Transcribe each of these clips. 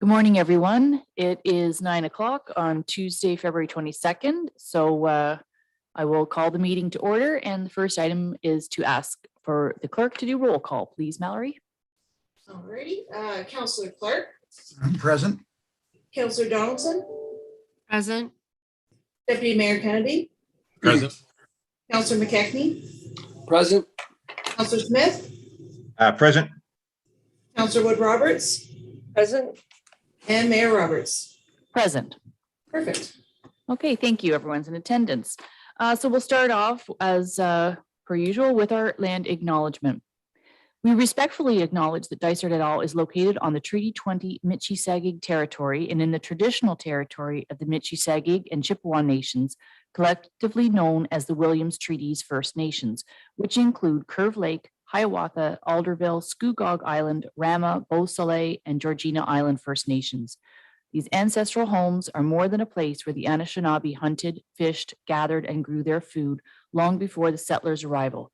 Good morning, everyone. It is 9 o'clock on Tuesday, February 22nd. So I will call the meeting to order. And the first item is to ask for the clerk to do roll call. Please, Mallory. Alrighty, Councillor Clark. I'm present. Councillor Donaldson. Present. Deputy Mayor Kennedy. Present. Councillor McKechnie. Present. Councillor Smith. Present. Councillor Wood Roberts. Present. And Mayor Roberts. Present. Perfect. Okay, thank you. Everyone's in attendance. So we'll start off as per usual with our land acknowledgement. We respectfully acknowledge that Dysart et al. Is located on the Treaty 20 Michi-Sagig territory and in the traditional territory of the Michi-Sagig and Chippewa nations, collectively known as the Williams Treaties First Nations, which include Curve Lake, Hiawatha, Alderville, Scugog Island, Rama, Beausoleil, and Georgina Island First Nations. These ancestral homes are more than a place where the Anishinaabe hunted, fished, gathered, and grew their food long before the settlers' arrival.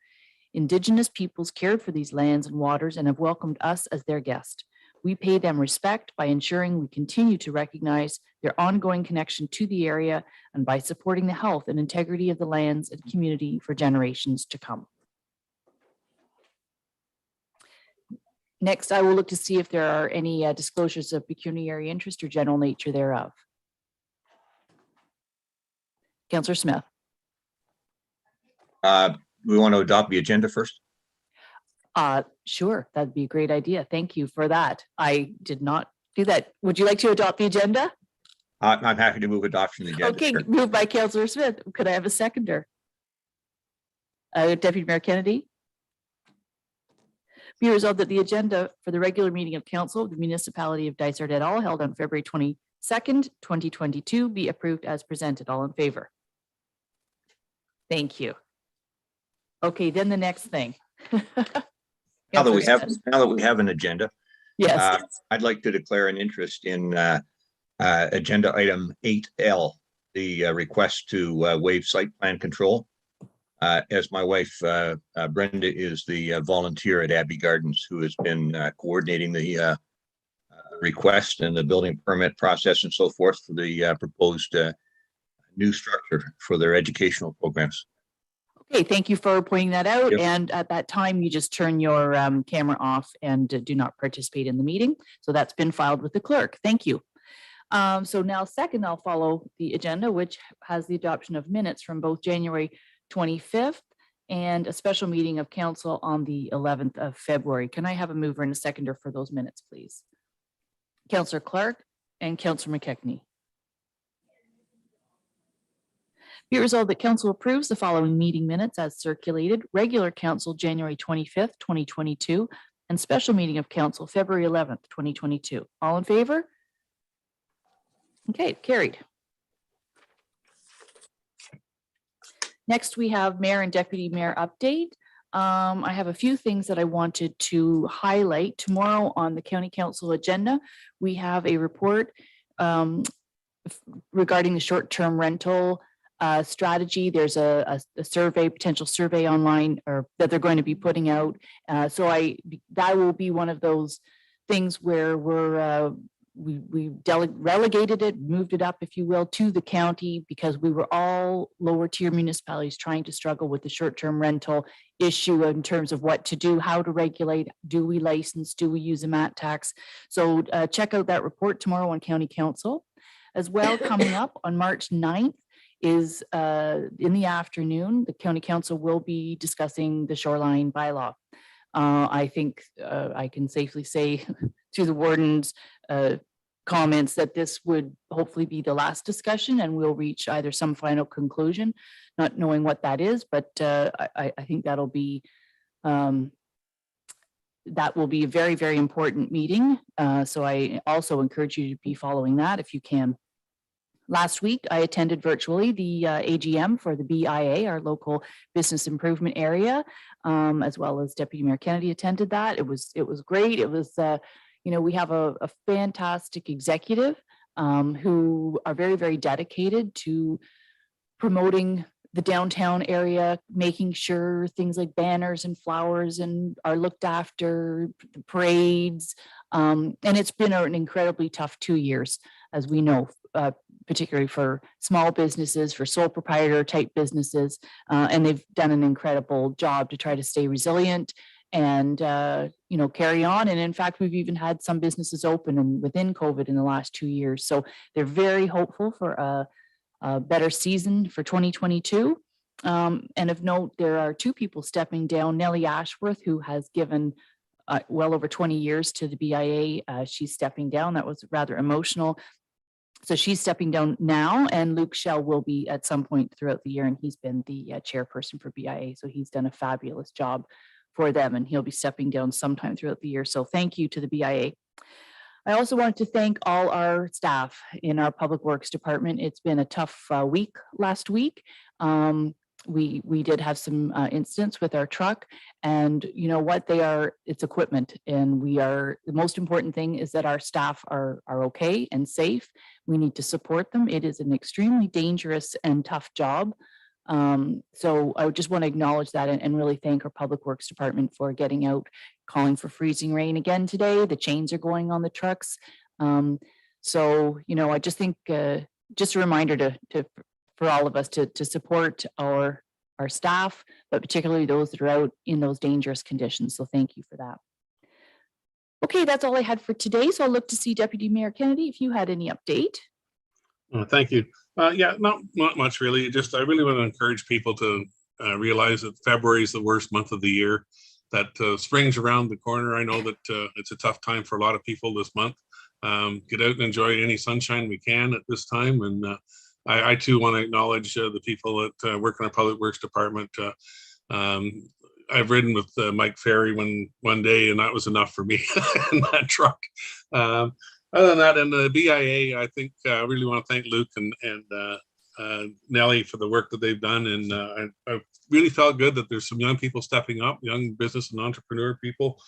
Indigenous peoples cared for these lands and waters and have welcomed us as their guest. We pay them respect by ensuring we continue to recognize their ongoing connection to the area and by supporting the health and integrity of the lands and community for generations to come. Next, I will look to see if there are any disclosures of pecuniary interest or general nature thereof. Councillor Smith. We want to adopt the agenda first. Sure, that'd be a great idea. Thank you for that. I did not do that. Would you like to adopt the agenda? I'm happy to move adoption of the agenda. Okay, Sure. moved by Councillor Smith. Could I have a seconder? Deputy Mayor Kennedy. Be resolved that the agenda for the regular meeting of Council of the Municipality of Dysart et al. Held on February 22nd, 2022 be approved as presented. All in favor? Thank you. Okay, then the next thing. Now that we have an agenda, Yes. I'd like to declare an interest in agenda item 8L, the request to waive site plan control. As my wife, Brenda, is the volunteer at Abbey Gardens who has been coordinating the request and the building permit process and so forth for the proposed new structure for their educational programs. Okay, thank you for pointing that out. Yep. And at that time, you just turn your camera off and do not participate in the meeting. So that's been filed with the clerk. Thank you. So now second, I'll follow the agenda, which has the adoption of minutes from both January 25th and a special meeting of council on the 11th of February. Can I have a mover and a seconder for those minutes, please? Councillor Clark and Councillor McKechnie. Be resolved that council approves the following meeting minutes as circulated. Regular council January 25th, 2022 and special meeting of council February 11th, 2022. All in favor? Okay, carried. Next, we have mayor and deputy mayor update. I have a few things that I wanted to highlight. Tomorrow on the county council agenda, we have a report regarding the short-term rental strategy. There's a survey, potential survey online or that they're going to be putting out. So that will be one of those things where we relegated it, moved it up, if you will, to the county because we were all lower tier municipalities trying to struggle with the short-term rental issue in terms of what to do, how to regulate, do we license, do we use a MAT tax? So check out that report tomorrow on county council. As well, coming up on March 9th is in the afternoon, the county council will be discussing the Shoreline Bylaw. I think I can safely say to the warden's comments that this would hopefully be the last discussion and we'll reach either some final conclusion, not knowing what that is, but I think that will be a very, very important meeting. So I also encourage you to be following that if you can. Last week, I attended virtually the AGM for the BIA, our local business improvement area, as well as Deputy Mayor Kennedy attended that. It was great. It was, we have a fantastic executive who are very, very dedicated to promoting the downtown area, making sure things like banners and flowers and are looked after, the parades. And it's been an incredibly tough 2 years, as we know, particularly for small businesses, for sole proprietor type businesses. And they've done an incredible job to try to stay resilient and, carry on. And in fact, we've even had some businesses open and within COVID in the last 2 years. So they're very hopeful for a better season for 2022. And of note, there are 2 people stepping down. Nellie Ashworth, who has given well over 20 years to the BIA. She's stepping down. That was rather emotional. So she's stepping down now, and Luke Shell will be at some point throughout the year, and he's been the chairperson for BIA. So he's done a fabulous job for them, and he'll be stepping down sometime throughout the year. So thank you to the BIA. I also want to thank all our staff in our Public Works Department. It's been a tough week last week. We did have some incidents with our truck, and you know what, it's equipment, and the most important thing is that our staff are okay and safe. We need to support them. It is an extremely dangerous and tough job. So I just want to acknowledge that and really thank our Public Works Department for getting out, calling for freezing rain again today. The chains are going on the trucks. So, I just think just a reminder for all of us to support our staff, but particularly those that are out in those dangerous conditions. So thank you for that. Okay, that's all I had for today. So I'll look to see Deputy Mayor Kennedy if you had any update. Thank you. Yeah, not much really. Just I really want to encourage people to realize that February is the worst month of the year. That spring's around the corner. I know that it's a tough time for a lot of people this month. Get out and enjoy any sunshine we can at this time. And I too want to acknowledge the people that work in our Public Works Department. I've ridden with Mike Ferry one day, and that was enough for me in that truck. Other than that, and the BIA, I think I really want to thank Luke and Nellie for the work that they've done. And I really felt good that there's some young people stepping up, young business and entrepreneur people,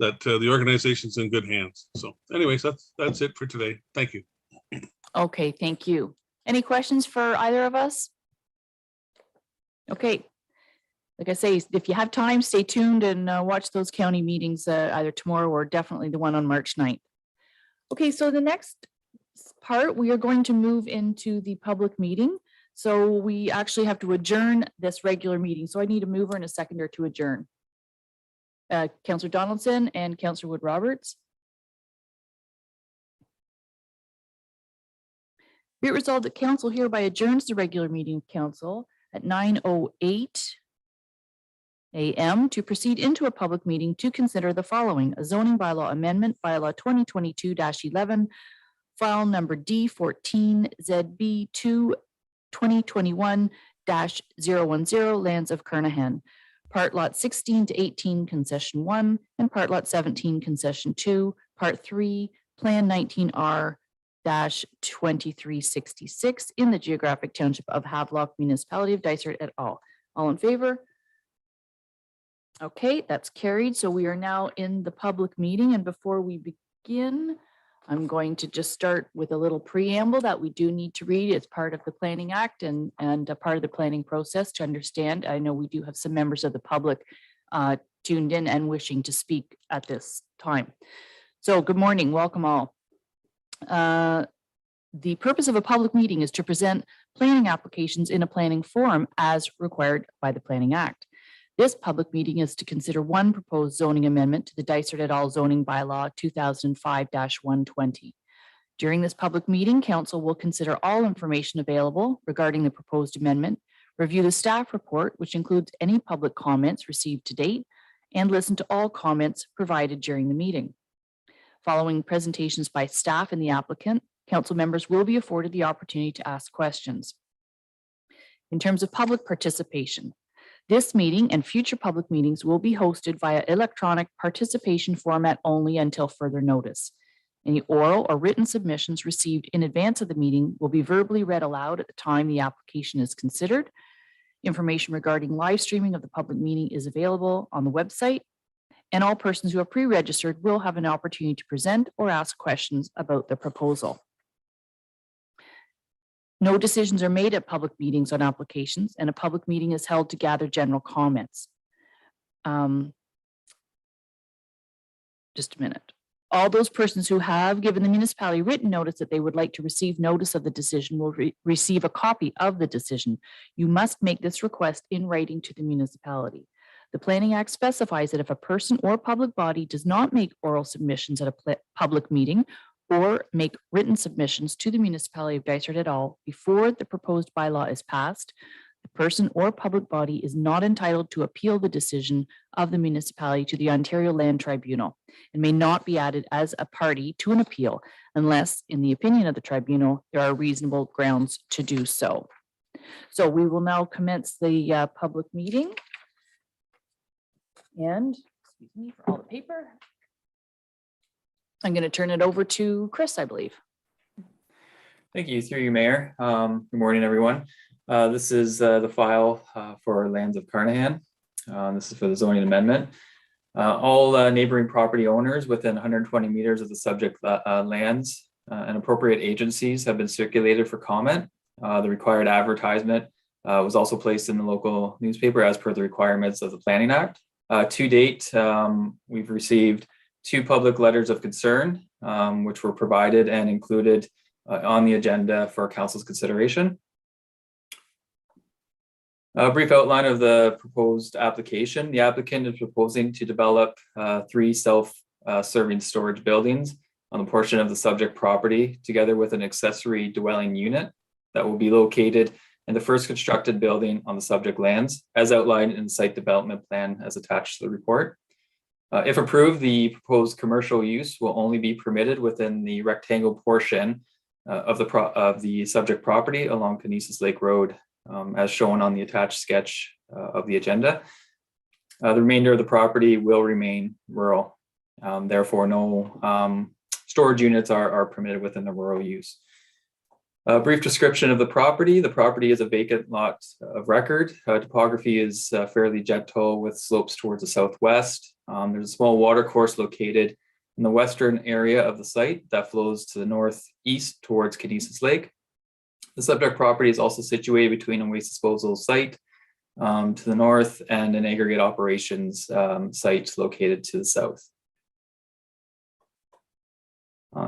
that the organization's in good hands. So anyways, that's it for today. Thank you. Okay, thank you. Any questions for either of us? Okay. Like I say, if you have time, stay tuned and watch those county meetings either tomorrow or definitely the one on March 9th. Okay, so the next part, we are going to move into the public meeting. So we actually have to adjourn this regular meeting. So I need a mover and a seconder to adjourn. Councillor Donaldson and Councillor Wood Roberts. Be it resolved that council hereby adjourns the regular meeting of council at 9:08 a.m. to proceed into a public meeting to consider the following: a zoning bylaw amendment, bylaw 2022-11, file number D14ZB2 2021-010, lands of Kernahan, part lot 16 to 18, concession 1, and part lot 17, concession 2, part 3, plan 19R-2366 in the geographic township of Havelock, municipality of Dysart et al. All in favor? Okay, that's carried. So we are now in the public meeting, and before we begin, I'm going to just start with a little preamble that we do need to read. It's part of the Planning Act and a part of the planning process to understand. I know we do have some members of the public tuned in and wishing to speak at this time. So good morning, welcome all. The purpose of a public meeting is to present planning applications in a planning forum as required by the Planning Act. This public meeting is to consider one proposed zoning amendment to the Dysart et al. Zoning Bylaw 2005-120. During this public meeting, council will consider all information available regarding the proposed amendment, review the staff report, which includes any public comments received to date, and listen to all comments provided during the meeting. Following presentations by staff and the applicant, council members will be afforded the opportunity to ask questions. In terms of public participation, this meeting and future public meetings will be hosted via electronic participation format only until further notice. Any oral or written submissions received in advance of the meeting will be verbally read aloud at the time the application is considered. Information regarding live streaming of the public meeting is available on the website, and all persons who are pre-registered will have an opportunity to present or ask questions about the proposal. No decisions are made at public meetings on applications, and a public meeting is held to gather general comments. Just a minute. All those persons who have given the municipality written notice that they would like to receive notice of the decision will receive a copy of the decision. You must make this request in writing to the municipality. The Planning Act specifies that if a person or public body does not make oral submissions at a public meeting or make written submissions to the municipality of Dysart et al. Before the proposed bylaw is passed, the person or public body is not entitled to appeal the decision of the municipality to the Ontario Land Tribunal and may not be added as a party to an appeal unless, in the opinion of the tribunal, there are reasonable grounds to do so. So we will now commence the public meeting. And, excuse me for all the paper. I'm going to turn it over to Chris, I believe. Thank you, through you, Mayor. Good morning, everyone. This is the file for Lands of Carnahan. This is for the zoning amendment. All neighboring property owners within 120 meters of the subject lands and appropriate agencies have been circulated for comment. The required advertisement was also placed in the local newspaper as per the requirements of the Planning Act. To date, we've received 2 public letters of concern, which were provided and included on the agenda for council's consideration. A brief outline of the proposed application. The applicant is proposing to develop 3 self-serving storage buildings on a portion of the subject property, together with an accessory dwelling unit that will be located in the first constructed building on the subject lands, as outlined in the site development plan as attached to the report. If approved, the proposed commercial use will only be permitted within the rectangle portion of the subject property along Canisius Lake Road, as shown on the attached sketch of the agenda. The remainder of the property will remain rural. Therefore, no storage units are permitted within the rural use. A brief description of the property. The property is a vacant lot of record. Topography is fairly gentle with slopes towards the southwest. There's a small water course located in the western area of the site that flows to the northeast towards Canisius Lake. The subject property is also situated between a waste disposal site to the north and an aggregate operations site located to the south.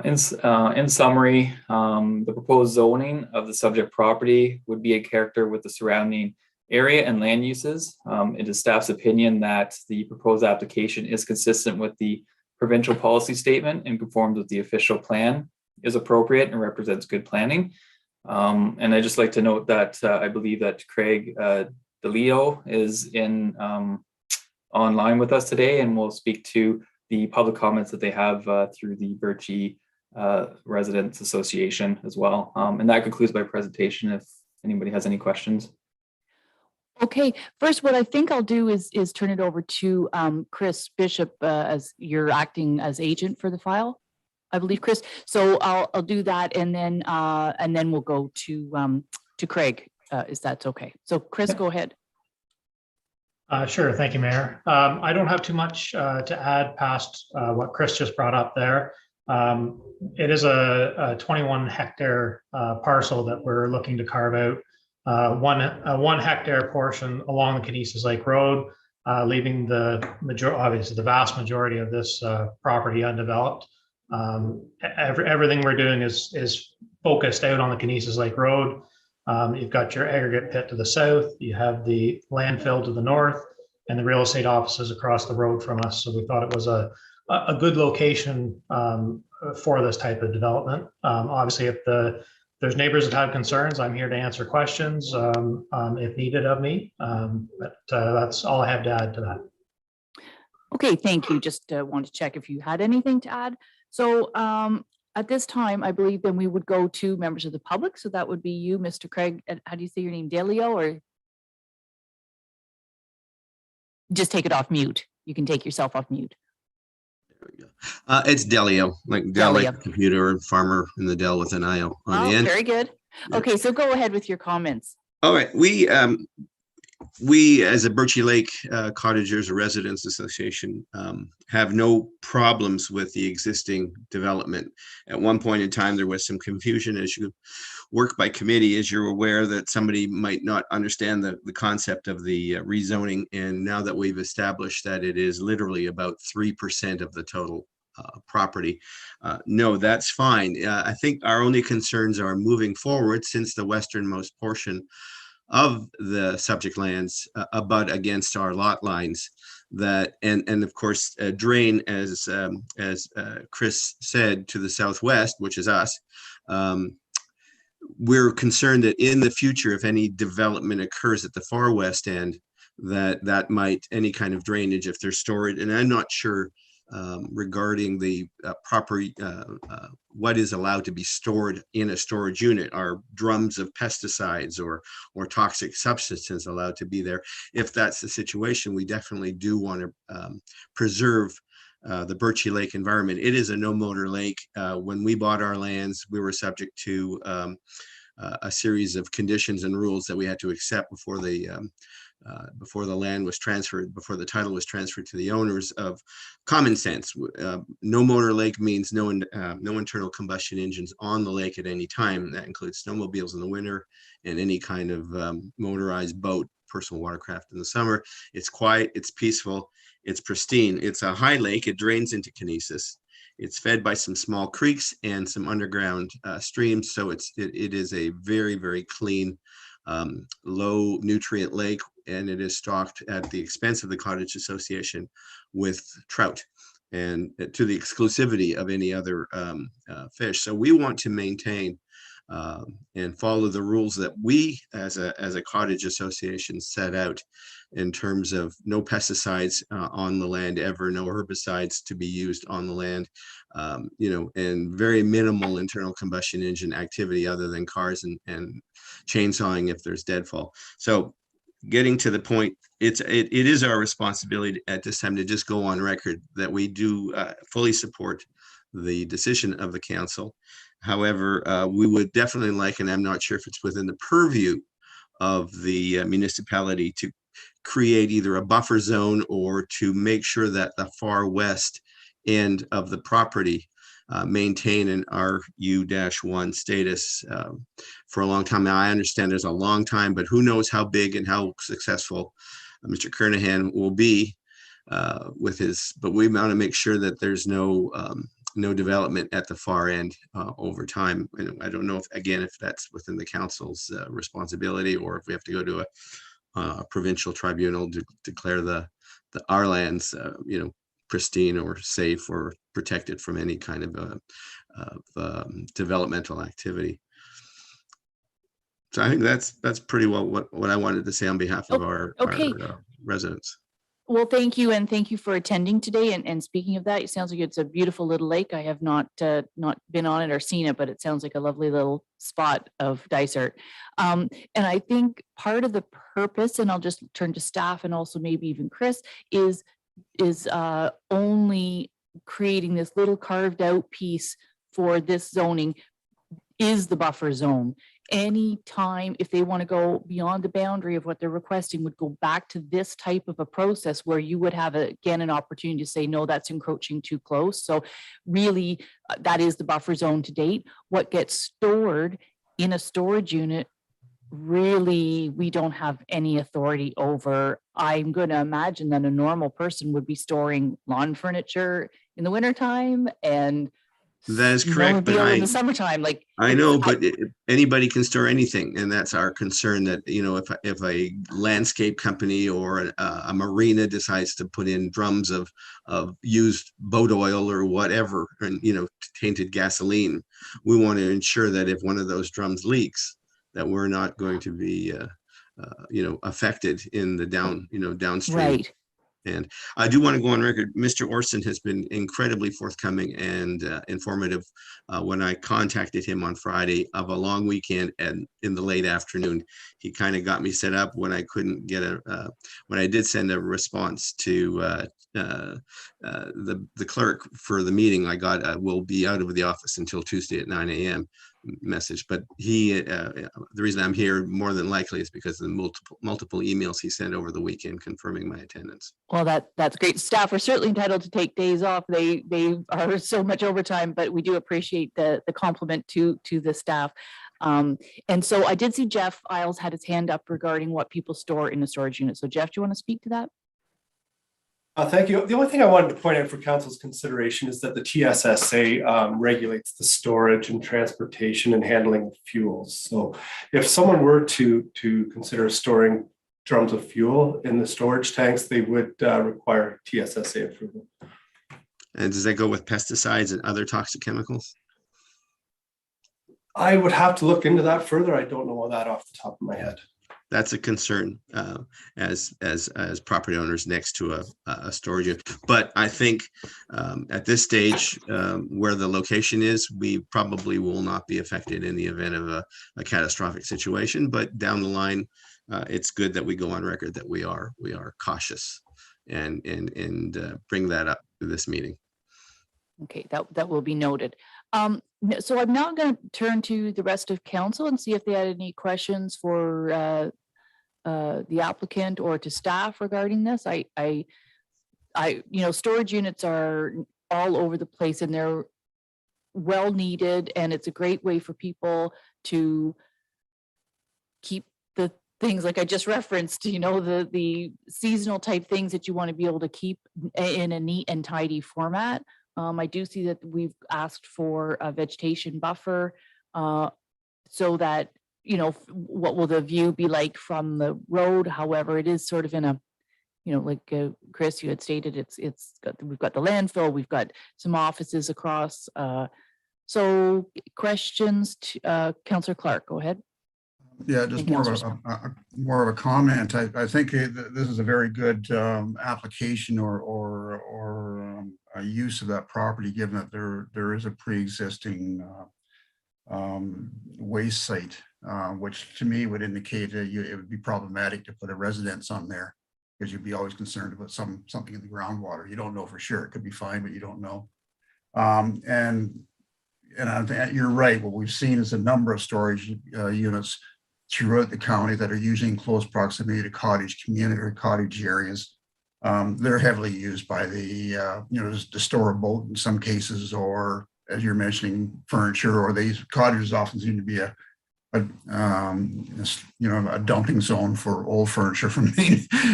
In summary, the proposed zoning of the subject property would be a character with the surrounding area and land uses. It is staff's opinion that the proposed application is consistent with the provincial policy statement and conforms with the official plan, is appropriate and represents good planning. And I'd just like to note that I believe that Craig DeLeo is online with us today and will speak to the public comments that they have through the Birchie Residents Association as well. And that concludes my presentation if anybody has any questions. Okay, first, what I think I'll do is turn it over to Chris Bishop as you're acting as agent for the file, I believe, Chris. So I'll do that, and then we'll go to Craig, if that's okay. So Chris, go ahead. Sure, thank you, Mayor. I don't have too much to add past what Chris just brought up there. It is a 21 hectare parcel that we're looking to carve out. One hectare portion along the Canisius Lake Road, leaving obviously the vast majority of this property undeveloped. Everything we're doing is focused out on the Canisius Lake Road. You've got your aggregate pit to the south, you have the landfill to the north, and the real estate offices across the road from us. So we thought it was a good location for this type of development. Obviously, if there's neighbors that have concerns, I'm here to answer questions if needed of me. But that's all I have to add to that. Okay, thank you. Just wanted to check if you had anything to add. So at this time, I believe then we would go to members of the public. So that would be you, Mr. Craig. How do you say your name? DeLeo, or just take it off mute? You can take yourself off mute. There we go. It's Delio, like Dell, Delio. like computer, and farmer in the Dell with an IO on the end. Very good. Yeah. Okay, so go ahead with your comments. All right, we we, as a Birchie Lake Cottagers Residents Association, have no problems with the existing development. At one point in time, there was some confusion as you work by committee, as you're aware that somebody might not understand the concept of the rezoning. And now that we've established that it is literally about 3% of the total property, no, that's fine. I think our only concerns are moving forward, since the westernmost portion of the subject lands abut against our lot lines, that and of course drain, as Chris said, to the southwest, which is us. We're concerned that in the future, if any development occurs at the far west end, that might, any kind of drainage, if they're stored, and I'm not sure regarding the proper what is allowed to be stored in a storage unit. Are drums of pesticides or toxic substances allowed to be there? If that's the situation, we definitely do want to preserve the Birchie Lake environment. It is a no motor lake. When we bought our lands, we were subject to a series of conditions and rules that we had to accept before the land was transferred, before the title was transferred to the owners, of common sense. No motor lake means no internal combustion engines on the lake at any time. That includes snowmobiles in the winter and any kind of motorized boat, personal watercraft in the summer. It's quiet, it's peaceful, it's pristine. It's a high lake. It drains into Kinesis. It's fed by some small creeks and some underground streams. So it is a very, very clean, low nutrient lake, and it is stocked at the expense of the Cottage Association with trout, and to the exclusivity of any other fish. So we want to maintain and follow the rules that we as a Cottage Association set out, in terms of no pesticides on the land ever, no herbicides to be used on the land, and very minimal internal combustion engine activity other than cars and chainsawing if there's deadfall. So getting to the point, it is our responsibility at this time to just go on record that we do fully support the decision of the council. However, we would definitely like, and I'm not sure if it's within the purview of the municipality, to create either a buffer zone or to make sure that the far west end of the property maintain an RU-1 status for a long time. Now, I understand there's a long time, but who knows how big and how successful Mr. Kernahan will be with his, but we want to make sure that there's no development at the far end over time. And I don't know if that's within the council's responsibility, or if we have to go to a provincial tribunal to declare our lands, pristine or safe or protected from any kind of developmental activity. So I think that's pretty well what I wanted to say on behalf of our residents. Well, thank you, and thank you for attending today. And speaking of that, it sounds like it's a beautiful little lake. I have not been on it or seen it, but it sounds like a lovely little spot of Dysart. And I think part of the purpose, and I'll just turn to staff and also maybe even Chris, is only creating this little carved out piece for this zoning is the buffer zone. Any time, if they want to go beyond the boundary of what they're requesting, would go back to this type of a process where you would have again an opportunity to say, no, that's encroaching too close. So really, that is the buffer zone to date. What gets stored in a storage unit, really, we don't have any authority over. I'm going to imagine that a normal person would be storing lawn furniture in the wintertime and that is correct, but in the summertime, I know, but anybody can store anything, and that's our concern. That if a landscape company or a marina decides to put in drums of used boat oil or whatever, and tainted gasoline, we want to ensure that if one of those drums leaks, that we're not going to be affected in the downstream. Right. And I do want to go on record. Mr. Orson has been incredibly forthcoming and informative. When I contacted him on Friday of a long weekend and in the late afternoon, he kind of got me set up when I couldn't get when I did send a response to the clerk for the meeting. I got will be out of the office until Tuesday at 9 a.m. message, but the reason I'm here more than likely is because of the multiple emails he sent over the weekend confirming my attendance. Well, that's great. Staff are certainly entitled to take days off. They are so much overtime, but we do appreciate the compliment to the staff. And so I did see Jeff Isles had his hand up regarding what people store in a storage unit. So Jeff, do you want to speak to that? Thank you. The only thing I wanted to point out for council's consideration is that the TSSA regulates the storage and transportation and handling of fuels. So if someone were to consider storing drums of fuel in the storage tanks, they would require TSSA approval. And does that go with pesticides and other toxic chemicals? I would have to look into that further. I don't know that off the top of my head. That's a concern as property owners next to a storage unit. But I think at this stage, where the location is, we probably will not be affected in the event of a catastrophic situation. But down the line, it's good that we go on record that we are cautious and bring that up to this meeting. Okay, that will be noted. So I'm now going to turn to the rest of council and see if they had any questions for the applicant or to staff regarding this. Storage units are all over the place and they're well needed, and it's a great way for people to keep the things like I just referenced, the seasonal type things that you want to be able to keep in a neat and tidy format. I do see that we've asked for a vegetation buffer so that, what will the view be like from the road? However, it is sort of in a, like Chris, you had stated, we've got the landfill, we've got some offices across. So questions to Councillor Clark, go ahead. Yeah, just more of a comment. I think this is a very good application or a use of that property, given that there is a pre-existing waste site, which to me would indicate it would be problematic to put a residence on there, because you'd be always concerned about something in the groundwater. You don't know for sure. It could be fine, but you don't know. And I think you're right. What we've seen is a number of storage units throughout the county that are usually in close proximity to cottage community or cottage areas. They're heavily used by the, to store a boat in some cases, or as you're mentioning, furniture, or these cottages often seem to be a dumping zone for old furniture from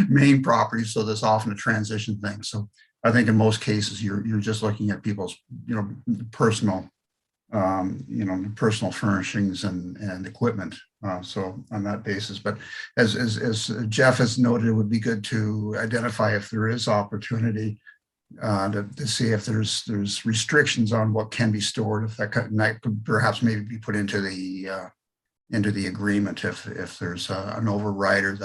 main properties. So there's often a transition thing. So I think in most cases, you're just looking at people's, personal furnishings and equipment. So on that basis, but as Jeff has noted, it would be good to identify if there is opportunity to see if there's restrictions on what can be stored, if that could perhaps maybe be put into the agreement if there's an overrider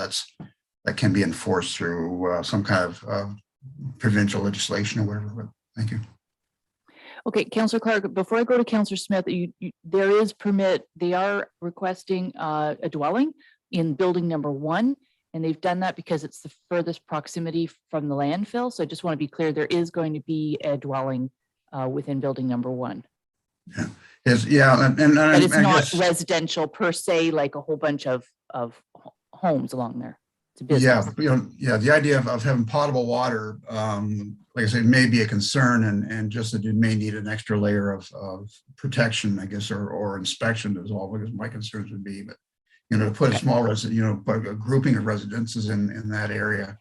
that can be enforced through some kind of provincial legislation or whatever. But thank you. Okay, Councillor Clark, before I go to Councillor Smith, there is permit, they are requesting a dwelling in building number 1, and they've done that because it's the furthest proximity from the landfill. So I just want to be clear, there is going to be a dwelling within building number 1. Yeah, and but it's not guess, residential per se, like a whole bunch of homes along there. It's a business. The idea of having potable water, like I said, may be a concern, and just that it may need an extra layer of protection, I guess, or inspection is all because my concerns would be. But to put a small a grouping of residences in that area,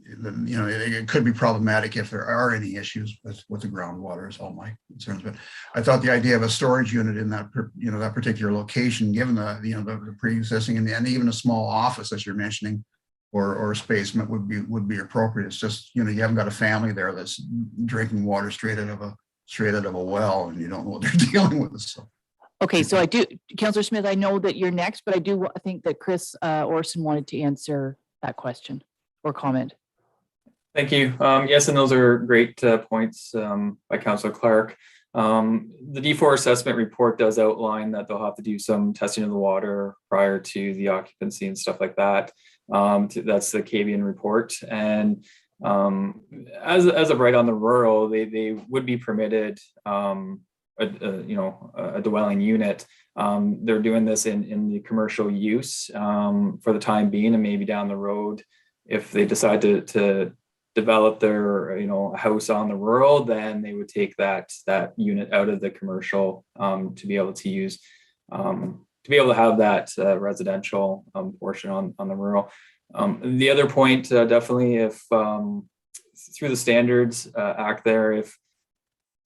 it could be problematic if there are any issues with the groundwater. Is all my concerns. But I thought the idea of a storage unit in that that particular location, given the pre-existing and even a small office as you're mentioning, or space would be appropriate. It's just you haven't got a family there that's drinking water straight out of a well, and you don't know what they're dealing with. So. Okay, so I do, Councillor Smith, I know that you're next, but I think that Chris Orson wanted to answer that question or comment. Thank you. Yes, and those are great points by Councillor Clark. The D4 assessment report does outline that they'll have to do some testing of the water prior to the occupancy and stuff like that. That's the Cavian report. And as of right on the rural, they would be permitted a dwelling unit. They're doing this in the commercial use for the time being, and maybe down the road, if they decide to develop their house on the rural, then they would take that unit out of the commercial to be able to use to be able to have that residential portion on the rural. The other point, definitely, if through the Standards Act there, if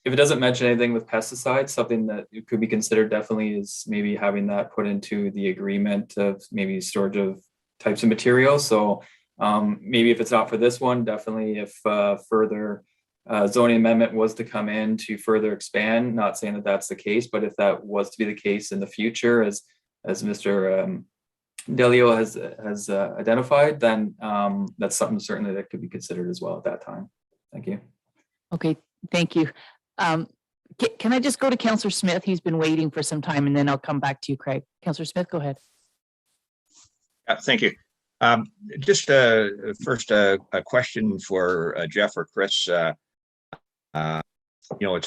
it doesn't mention anything with pesticides, something that it could be considered definitely is maybe having that put into the agreement of maybe storage of types of materials. So maybe if it's not for this one, definitely if further zoning amendment was to come in to further expand, not saying that that's the case, but if that was to be the case in the future, as Mr. Delio has identified, then that's something certainly that could be considered as well at that time. Thank you. Okay, thank you. Can I just go to Councillor Smith? He's been waiting for some time, and then I'll come back to you, Craig. Councillor Smith, go ahead. Thank you. Just first a question for Jeff or Chris. It's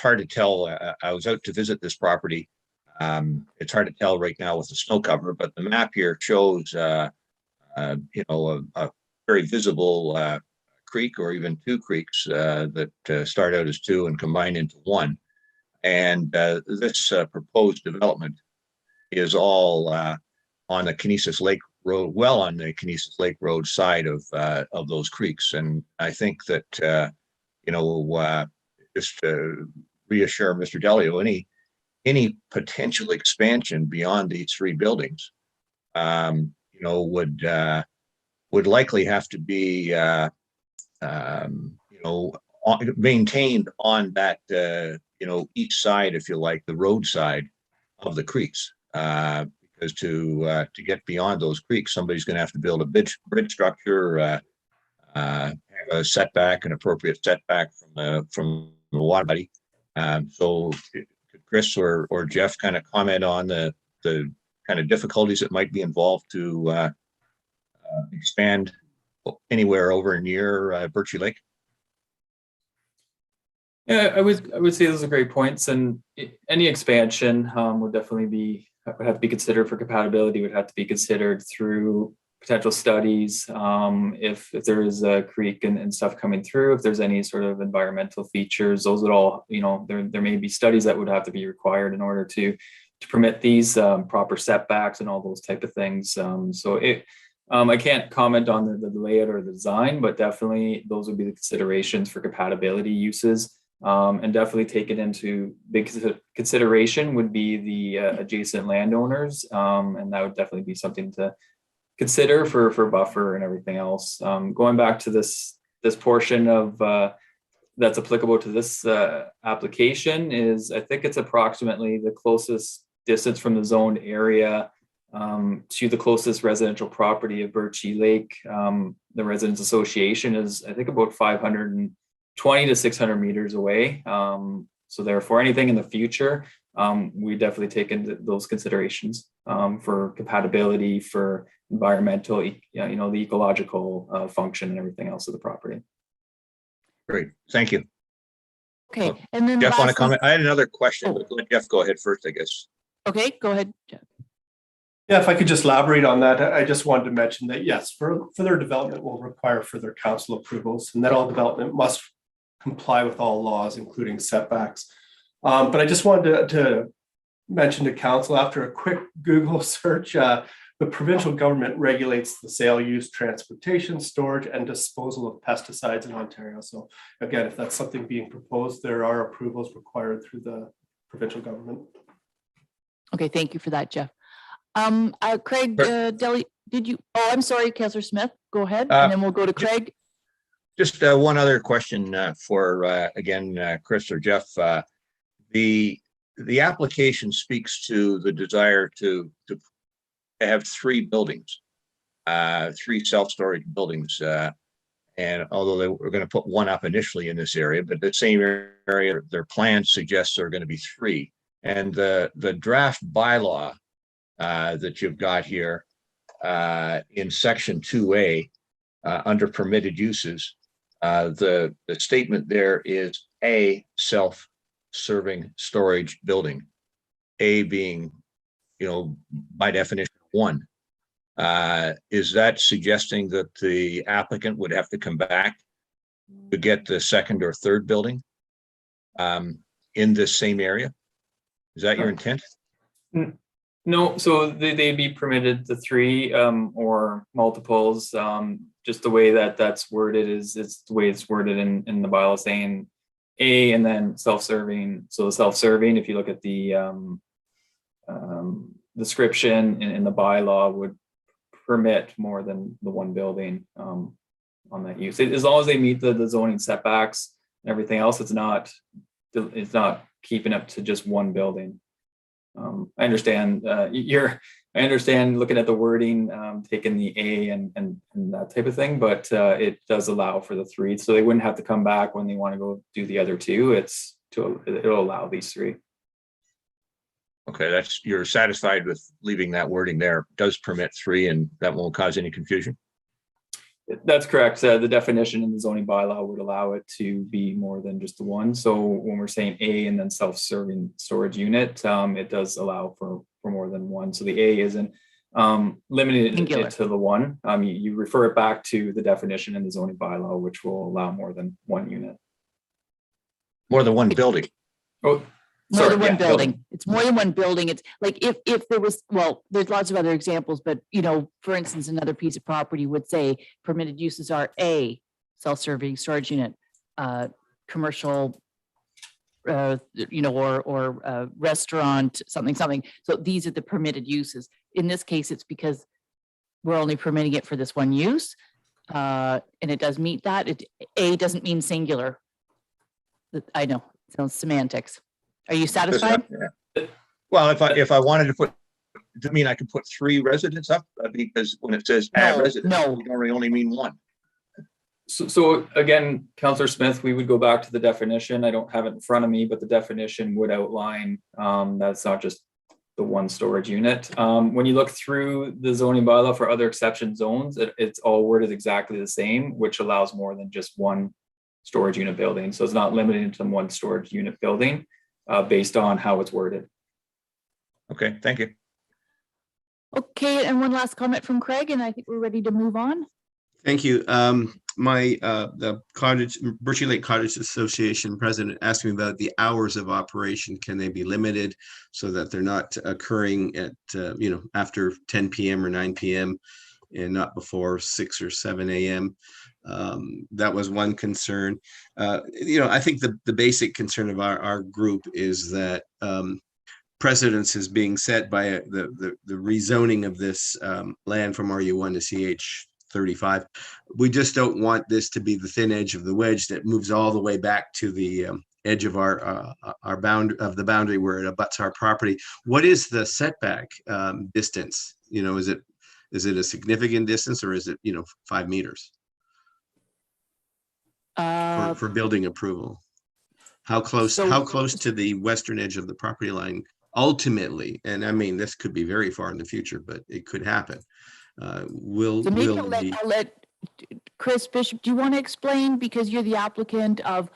hard to tell. I was out to visit this property. It's hard to tell right now with the snow cover, but the map here shows, a very visible creek, or even two creeks that start out as two and combine into one. And this proposed development is all on the Kinesis Lake Road, well on the Kinesis Lake Road side of those creeks. And I think that, just to reassure Mr. Delio, any potential expansion beyond these three buildings, would likely have to be, maintained on that, each side, if you like, the road side of the creeks. Because to get beyond those creeks, somebody's going to have to build a bridge structure, have a setback, an appropriate setback from the water body. So could Chris or Jeff kind of comment on the kind of difficulties that might be involved to expand anywhere over near Birchie Lake? Yeah, I would say those are great points, and any expansion would have to be considered for compatibility, would have to be considered through potential studies. If there is a creek and stuff coming through, if there's any sort of environmental features, those would all, there may be studies that would have to be required in order to permit these proper setbacks and all those type of things. I can't comment on the layout or the design, but definitely those would be the considerations for compatibility uses. And definitely taken into big consideration would be the adjacent landowners, and that would definitely be something to consider for buffer and everything else. Going back to this portion of that's applicable to this application is, I think it's approximately the closest distance from the zoned area to the closest residential property of Birchie Lake. The Residents Association is, I think, about 520 to 600 meters away. So therefore, anything in the future, we definitely take into those considerations for compatibility, for environmental, the ecological function and everything else of the property. Great, thank you. Okay, and then Jeff, want to lastly- comment? I had another question, but let Jeff go ahead first, I guess. Okay, go ahead, Jeff. Yeah, if I could just elaborate on that, I just wanted to mention that, yes, further development will require further council approvals, and that all development must comply with all laws, including setbacks. But I just wanted to mention to council, after a quick Google search, the provincial government regulates the sale, use, transportation, storage, and disposal of pesticides in Ontario. So again, if that's something being proposed, there are approvals required through the provincial government. Okay, thank you for that, Jeff. Craig, Deli, did you? Oh, I'm sorry, Councillor Smith. Go ahead, and then we'll go to Craig. Just one other question for again, Chris or Jeff. The application speaks to the desire to have three buildings, three self-storage buildings, and although they were going to put one up initially in this area, but the same area, their plan suggests there are going to be three. And the draft bylaw that you've got here in section 2A under permitted uses, the statement there is a self self-serving storage building. A being, by definition, one. Is that suggesting that the applicant would have to come back to get the second or third building in this same area? Is that your intent? No, so they'd be permitted the three or multiples. Just the way that's worded it's the way it's worded in the bylaw, saying A and then self-serving. So the self-serving, if you look at the description in the bylaw, would permit more than the one building on that use. As long as they meet the zoning setbacks and everything else, it's not keeping up to just one building. I understand I understand looking at the wording, taking the A and that type of thing, but it does allow for the three, so they wouldn't have to come back when they want to go do the other two. It'll allow these three. Okay, you're satisfied with leaving that wording there. It does permit three, and that won't cause any confusion? That's correct. The definition in the zoning bylaw would allow it to be more than just the one. So when we're saying A and then self-serving storage unit, it does allow for more than one. So the A isn't limited it to the one. You refer it back to the definition in the zoning bylaw, which will allow more than one unit. More than one building? Oh, more than one building. It's more than one building. It's like if there was, well, there's lots of other examples, but for instance, another piece of property would say permitted uses are A, self-serving storage unit, commercial, or restaurant, something. So these are the permitted uses. In this case, it's because we're only permitting it for this one use, and it does meet that. A doesn't mean singular. I know, it sounds semantics. Are you satisfied? Well, if I wanted to put, I mean, I could put three residents up, because when it says add residents, we don't only mean one. So again, Councillor Smith, we would go back to the definition. I don't have it in front of me, but the definition would outline that's not just the one storage unit. When you look through the zoning bylaw for other exception zones, it's all worded exactly the same, which allows more than just one storage unit building. So it's not limited to one storage unit building based on how it's worded. Okay, thank you. Okay, and one last comment from Craig, and I think we're ready to move on. Thank you. The Birchie Lake Cottage Association president asked me about the hours of operation. Can they be limited so that they're not occurring at, after 10 p.m. or 9 p.m. and not before 6 or 7 a.m. That was one concern. I think the basic concern of our group is that precedence is being set by the rezoning of this land from RU1 to CH 35. We just don't want this to be the thin edge of the wedge that moves all the way back to the edge of our the boundary where it abuts our property. What is the setback distance? Is it a significant distance, or is it 5 meters for building approval? How close to the western edge of the property line ultimately? And I mean, this could be very far in the future, but it could happen. I'll let Chris Bishop, do you want to explain, because you're the applicant of,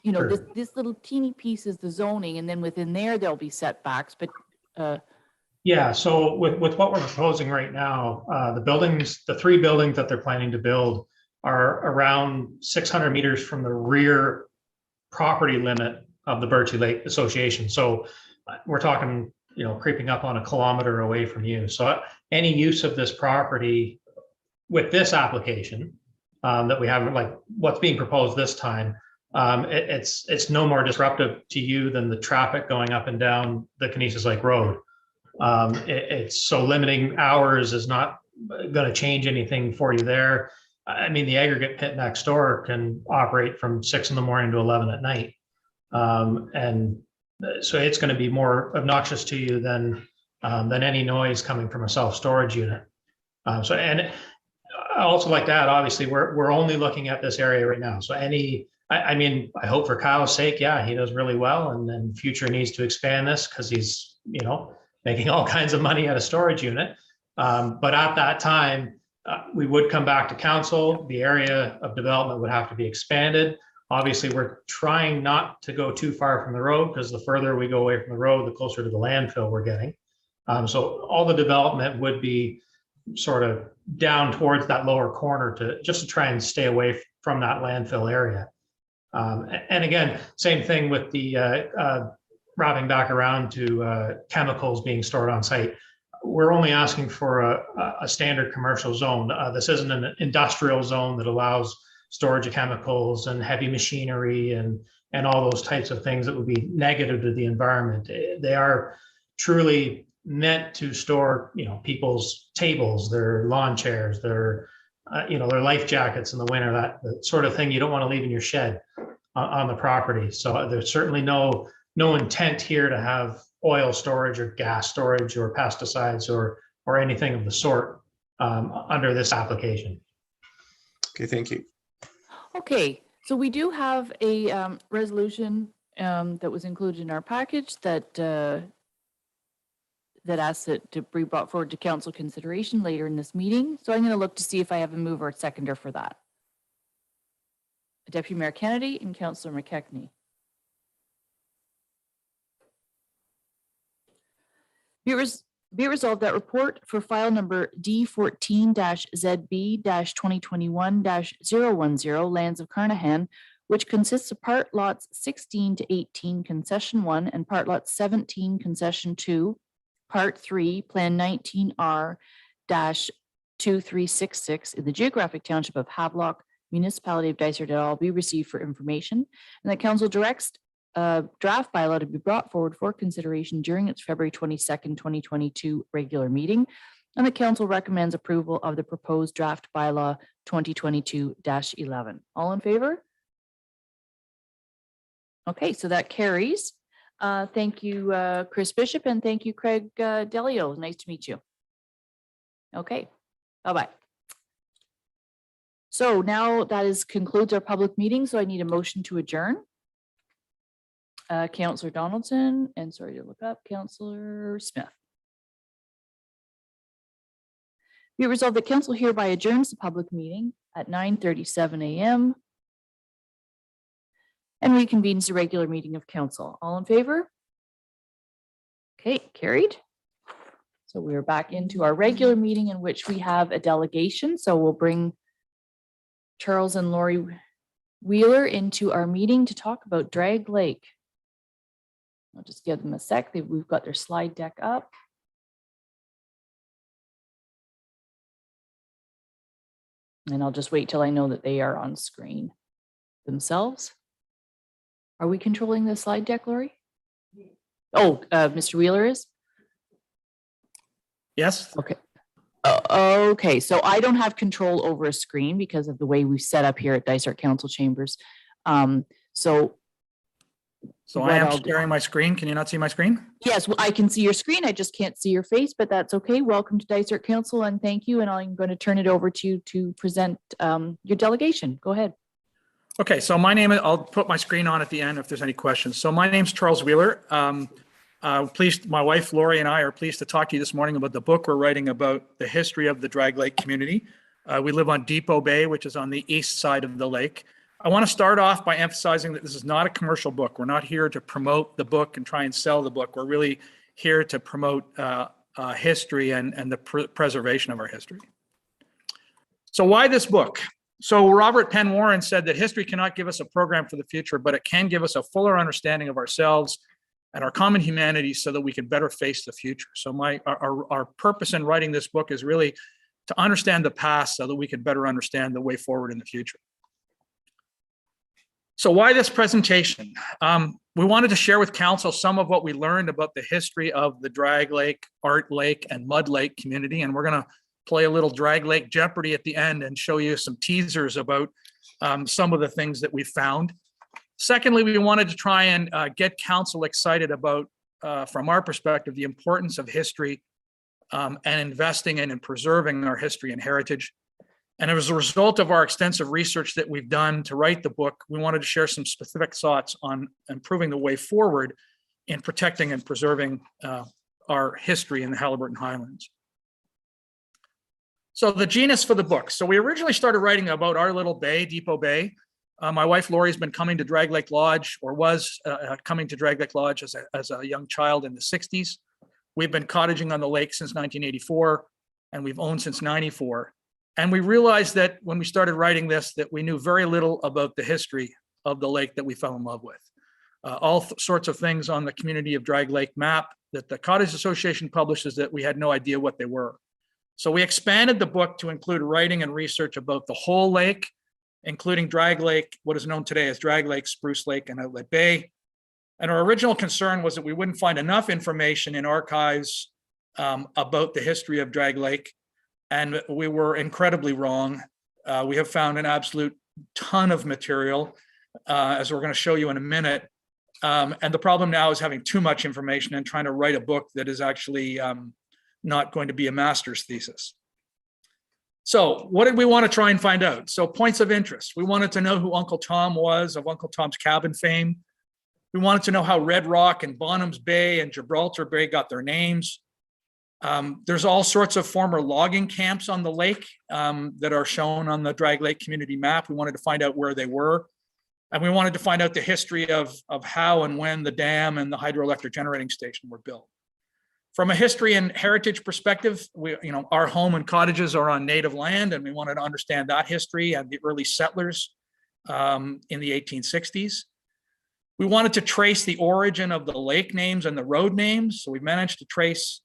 Sure. this little teeny piece is the zoning, and then within there'll be setbacks, but Yeah, so with what we're proposing right now, the three buildings that they're planning to build are around 600 meters from the rear property limit of the Birchie Lake Association. So we're talking, creeping up on a kilometer away from you. So any use of this property with this application that we have, like what's being proposed this time, it's no more disruptive to you than the traffic going up and down the Canisius Lake Road. It's so limiting hours is not going to change anything for you there. I mean, the aggregate pit next door can operate from 6 in the morning to 11 at night. And so it's going to be more obnoxious to you than any noise coming from a self-storage unit. And I also like to add, obviously, we're only looking at this area right now. So I mean, I hope for Kyle's sake, yeah, he does really well, and then future needs to expand this because he's, making all kinds of money at a storage unit. But at that time, we would come back to council. The area of development would have to be expanded. Obviously, we're trying not to go too far from the road because the further we go away from the road, the closer to the landfill we're getting. So all the development would be sort of down towards that lower corner to try and stay away from that landfill area. And again, same thing with the wrapping back around to chemicals being stored on site. We're only asking for a standard commercial zone. This isn't an industrial zone that allows storage of chemicals and heavy machinery and all those types of things that would be negative to the environment. They are truly meant to store, people's tables, their lawn chairs, their life jackets in the winter, that sort of thing you don't want to leave in your shed on the property. So there's certainly no intent here to have oil storage or gas storage or pesticides or anything of the sort under this application. Okay, thank you. Okay, so we do have a resolution that was included in our package that asks it to be brought forward to council consideration later in this meeting. So I'm going to look to see if I have a mover or seconder for that. Deputy Mayor Kennedy and Councillor McKechnie. Be it resolved that report for file number D14-ZB-2021-010 Lands of Carnahan, which consists of part lots 16 to 18 concession 1 and part lots 17 concession 2, part 3 plan 19R-2366 in the geographic township of Havelock, municipality of Dysart et al. Be received for information, and that council directs draft bylaw to be brought forward for consideration during its February 22nd, 2022 regular meeting. And the council recommends approval of the proposed draft bylaw 2022-11. All in favor? Okay, so that carries. Thank you, Chris Bishop, and thank you, Craig Delio. Nice to meet you. Okay, bye-bye. So now that concludes our public meeting, so I need a motion to adjourn. Councillor Donaldson, and sorry to look up, Councillor Smith. Be it resolved that council hereby adjourns the public meeting at 9:37 a.m. and reconvenes the regular meeting of council. All in favor? Okay, carried. So we are back into our regular meeting in which we have a delegation. So we'll bring Charles and Lori Wheeler into our meeting to talk about Drag Lake. I'll just give them a sec. We've got their slide deck up. And I'll just wait till I know that they are on screen themselves. Are we controlling the slide deck, Lori? Oh, Mr. Wheeler is? Yes. Okay. Okay, so I don't have control over a screen because of the way we set up here at Dysart Council Chambers. So I am sharing my screen. Can you not see my screen? Yes, well, I can see your screen. I just can't see your face, but that's okay. Welcome to Dysart Council and thank you. And I'm going to turn it over to you to present your delegation. Go ahead. Okay, so I'll put my screen on at the end if there's any questions. So my name's Charles Wheeler. My wife Lori and I are pleased to talk to you this morning about the book we're writing about the history of the Drag Lake community. We live on Depot Bay, which is on the east side of the lake. I want to start off by emphasizing that this is not a commercial book. We're not here to promote the book and try and sell the book. We're really here to promote history and the preservation of our history. So why this book? So Robert Penn Warren said that history cannot give us a program for the future, but it can give us a fuller understanding of ourselves and our common humanity so that we can better face the future. So our purpose in writing this book is really to understand the past so that we can better understand the way forward in the future. So why this presentation? We wanted to share with council some of what we learned about the history of the Drag Lake, Art Lake, and Mud Lake community. And we're going to play a little Drag Lake Jeopardy at the end and show you some teasers about some of the things that we found. Secondly, we wanted to try and get council excited about, from our perspective, the importance of history and investing in and preserving our history and heritage. And as a result of our extensive research that we've done to write the book, we wanted to share some specific thoughts on improving the way forward in protecting and preserving our history in the Halliburton Highlands. So the genus for the book. So we originally started writing about our little bay, Depot Bay. My wife Lori has been coming to Drag Lake Lodge, or was coming to Drag Lake Lodge as a young child in the 60s. We've been cottaging on the lake since 1984, and we've owned since 94. And we realized that when we started writing this, that we knew very little about the history of the lake that we fell in love with. All sorts of things on the community of Drag Lake map that the Cottage Association publishes that we had no idea what they were. So we expanded the book to include writing and research about the whole lake, including Drag Lake, what is known today as Drag Lake, Spruce Lake, and Outlet Bay. And our original concern was that we wouldn't find enough information in archives about the history of Drag Lake. And we were incredibly wrong. We have found an absolute ton of material, as we're going to show you in a minute. And the problem now is having too much information and trying to write a book that is actually not going to be a master's thesis. So what did we want to try and find out? So points of interest. We wanted to know who Uncle Tom was, of Uncle Tom's Cabin fame. We wanted to know how Red Rock and Bonham's Bay and Gibraltar Bay got their names. There's all sorts of former logging camps on the lake that are shown on the Drag Lake community map. We wanted to find out where they were. And we wanted to find out the history of how and when the dam and the hydroelectric generating station were built. From a history and heritage perspective, our home and cottages are on native land, and we wanted to understand that history and the early settlers in the 1860s. We wanted to trace the origin of the lake names and the road names. So we managed to trace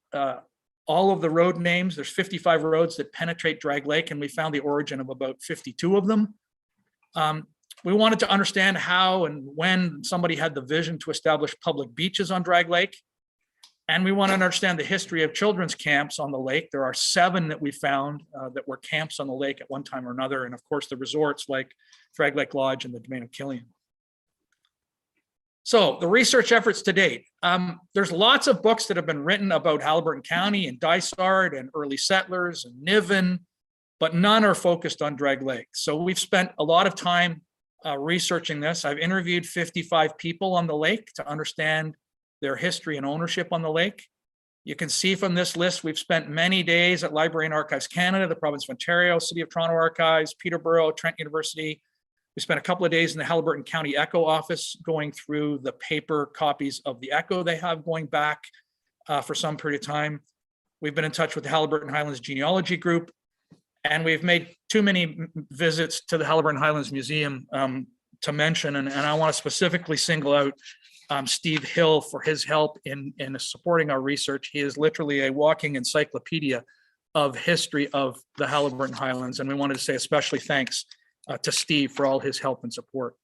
all of the road names. There's 55 roads that penetrate Drag Lake, and we found the origin of about 52 of them. We wanted to understand how and when somebody had the vision to establish public beaches on Drag Lake. And we want to understand the history of children's camps on the lake. There are 7 that we found that were camps on the lake at one time or another. And of course, the resorts like Drag Lake Lodge and the Domain of Killian. So the research efforts to date. There's lots of books that have been written about Halliburton County and Dysart and early settlers and Niven, but none are focused on Drag Lake. So we've spent a lot of time researching this. I've interviewed 55 people on the lake to understand their history and ownership on the lake. You can see from this list, we've spent many days at Library and Archives Canada, the Province of Ontario, City of Toronto Archives, Peterborough, Trent University. We spent a couple of days in the Halliburton County Echo office going through the paper copies of the Echo they have going back for some period of time. We've been in touch with the Halliburton Highlands Genealogy Group, and we've made too many visits to the Halliburton Highlands Museum to mention, and I want to specifically single out Steve Hill for his help in supporting our research. He is literally a walking encyclopedia of history of the Halliburton Highlands, and we wanted to say especially thanks to Steve for all his help and support.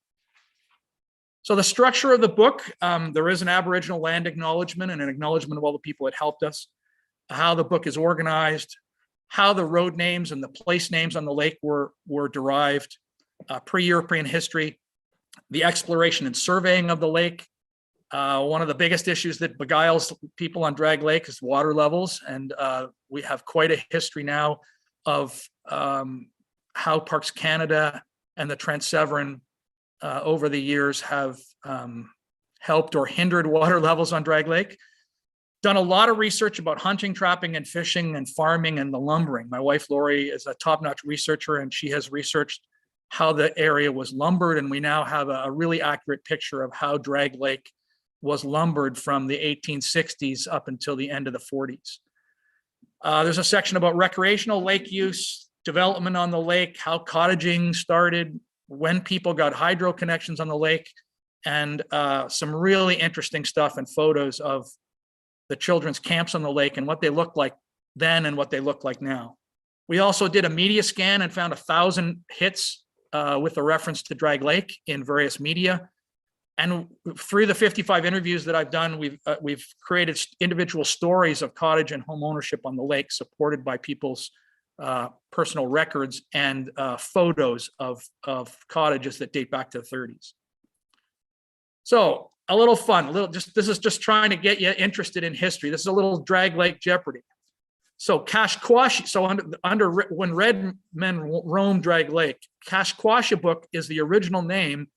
So the structure of the book, there is an Aboriginal land acknowledgement and an acknowledgement of all the people that helped us, how the book is organized, how the road names and the place names on the lake were derived, pre-European history, the exploration and surveying of the lake. One of the biggest issues that beguiles people on Drag Lake is water levels. And we have quite a history now of how Parks Canada and the Trent Severn over the years have helped or hindered water levels on Drag Lake. Done a lot of research about hunting, trapping, and fishing and farming and the lumbering. My wife, Lori, is a top-notch researcher, and she has researched how the area was lumbered. And we now have a really accurate picture of how Drag Lake was lumbered from the 1860s up until the end of the 40s. There's a section about recreational lake use, development on the lake, how cottaging started, when people got hydro connections on the lake, and some really interesting stuff and photos of the children's camps on the lake and what they looked like then and what they look like now. We also did a media scan and found 1,000 hits with a reference to Drag Lake in various media. And through the 55 interviews that I've done, we've created individual stories of cottage and home ownership on the lake, supported by people's personal records and photos of cottages that date back to the 30s. So a little fun, this is just trying to get you interested in history. This is a little Drag Lake Jeopardy. So Kashquashi, so under when red men roamed Drag Lake, Kashquashibook is the original name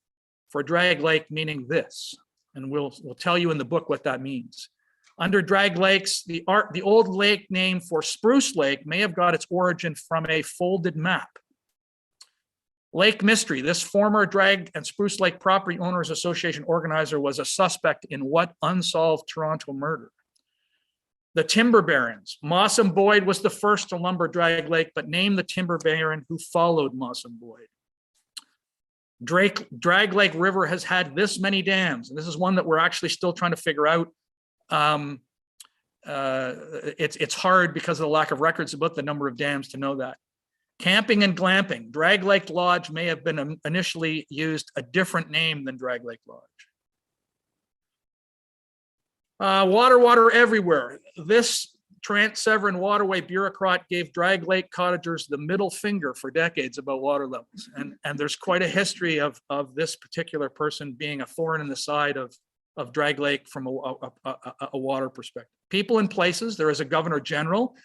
for Drag Lake, meaning this, and we'll tell you in the book what that means. Under Drag Lakes, the old lake name for Spruce Lake may have got its origin from a folded map. Lake Mystery, this former Drag and Spruce Lake Property Owners Association organizer was a suspect in what unsolved Toronto murder? The Timber Barons, Moss and Boyd was the first to lumber Drag Lake, but name the timber baron who followed Moss and Boyd. Drag Lake River has had this many dams, and this is one that we're actually still trying to figure out. It's hard because of the lack of records about the number of dams to know that. Camping and glamping. Drag Lake Lodge may have been initially used a different name than Drag Lake Lodge. Water everywhere. This Trans-Severn Waterway bureaucrat gave Drag Lake cottagers the middle finger for decades about water levels. And there's quite a history of this particular person being a thorn in the side of Drag Lake from a water perspective. People and places. There is a governor general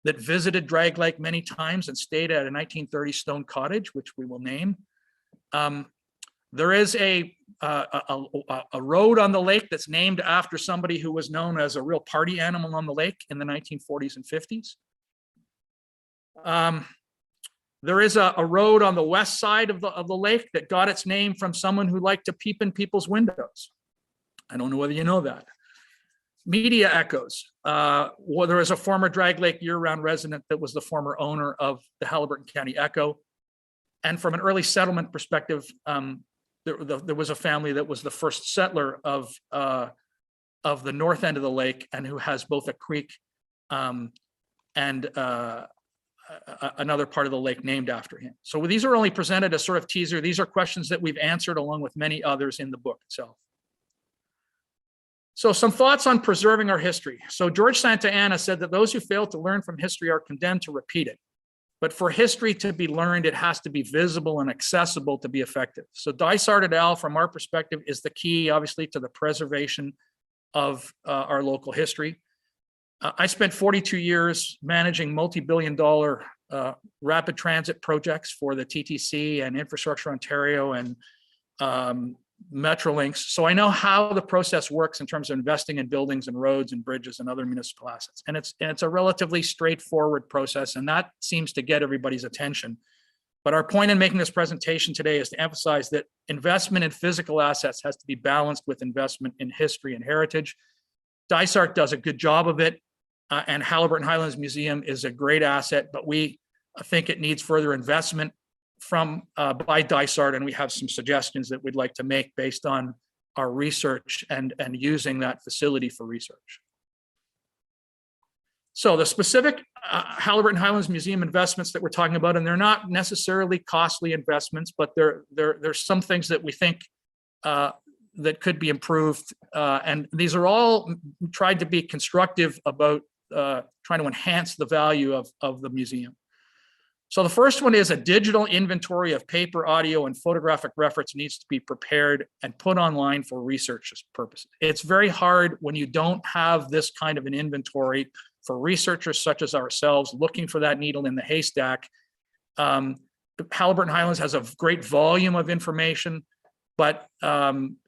that visited Drag Lake many times and stayed at a 1930 stone cottage, which we will name. There is a road on the lake that's named after somebody who was known as a real party animal on the lake in the 1940s and 50s. There is a road on the west side of the lake that got its name from someone who liked to peep in people's windows. I don't know whether you know that. Media echoes. Well, there is a former Drag Lake year-round resident that was the former owner of the Halliburton County Echo. And from an early settlement perspective, there was a family that was the first settler of the north end of the lake and who has both a creek and another part of the lake named after him. So these are only presented as sort of teaser. These are questions that we've answered along with many others in the book itself. So some thoughts on preserving our history. So George Santa Anna said that those who fail to learn from history are condemned to repeat it. But for history to be learned, it has to be visible and accessible to be effective. So Dysart et al., from our perspective, is the key, obviously, to the preservation of our local history. I spent 42 years managing multi-billion-dollar rapid transit projects for the TTC and Infrastructure Ontario and Metrolinx. So I know how the process works in terms of investing in buildings and roads and bridges and other municipal assets. And it's a relatively straightforward process, and that seems to get everybody's attention. But our point in making this presentation today is to emphasize that investment in physical assets has to be balanced with investment in history and heritage. Dysart does a good job of it, and Halliburton Highlands Museum is a great asset, but we think it needs further investment by Dysart, and we have some suggestions that we'd like to make based on our research and using that facility for research. So the specific Halliburton Highlands Museum investments that we're talking about, and they're not necessarily costly investments, but there's some things that we think that could be improved, and these are all tried to be constructive about trying to enhance the value of the museum. So the first one is a digital inventory of paper, audio, and photographic reference needs to be prepared and put online for research purposes. It's very hard when you don't have this kind of an inventory for researchers such as ourselves looking for that needle in the haystack. Halliburton Highlands has a great volume of information, but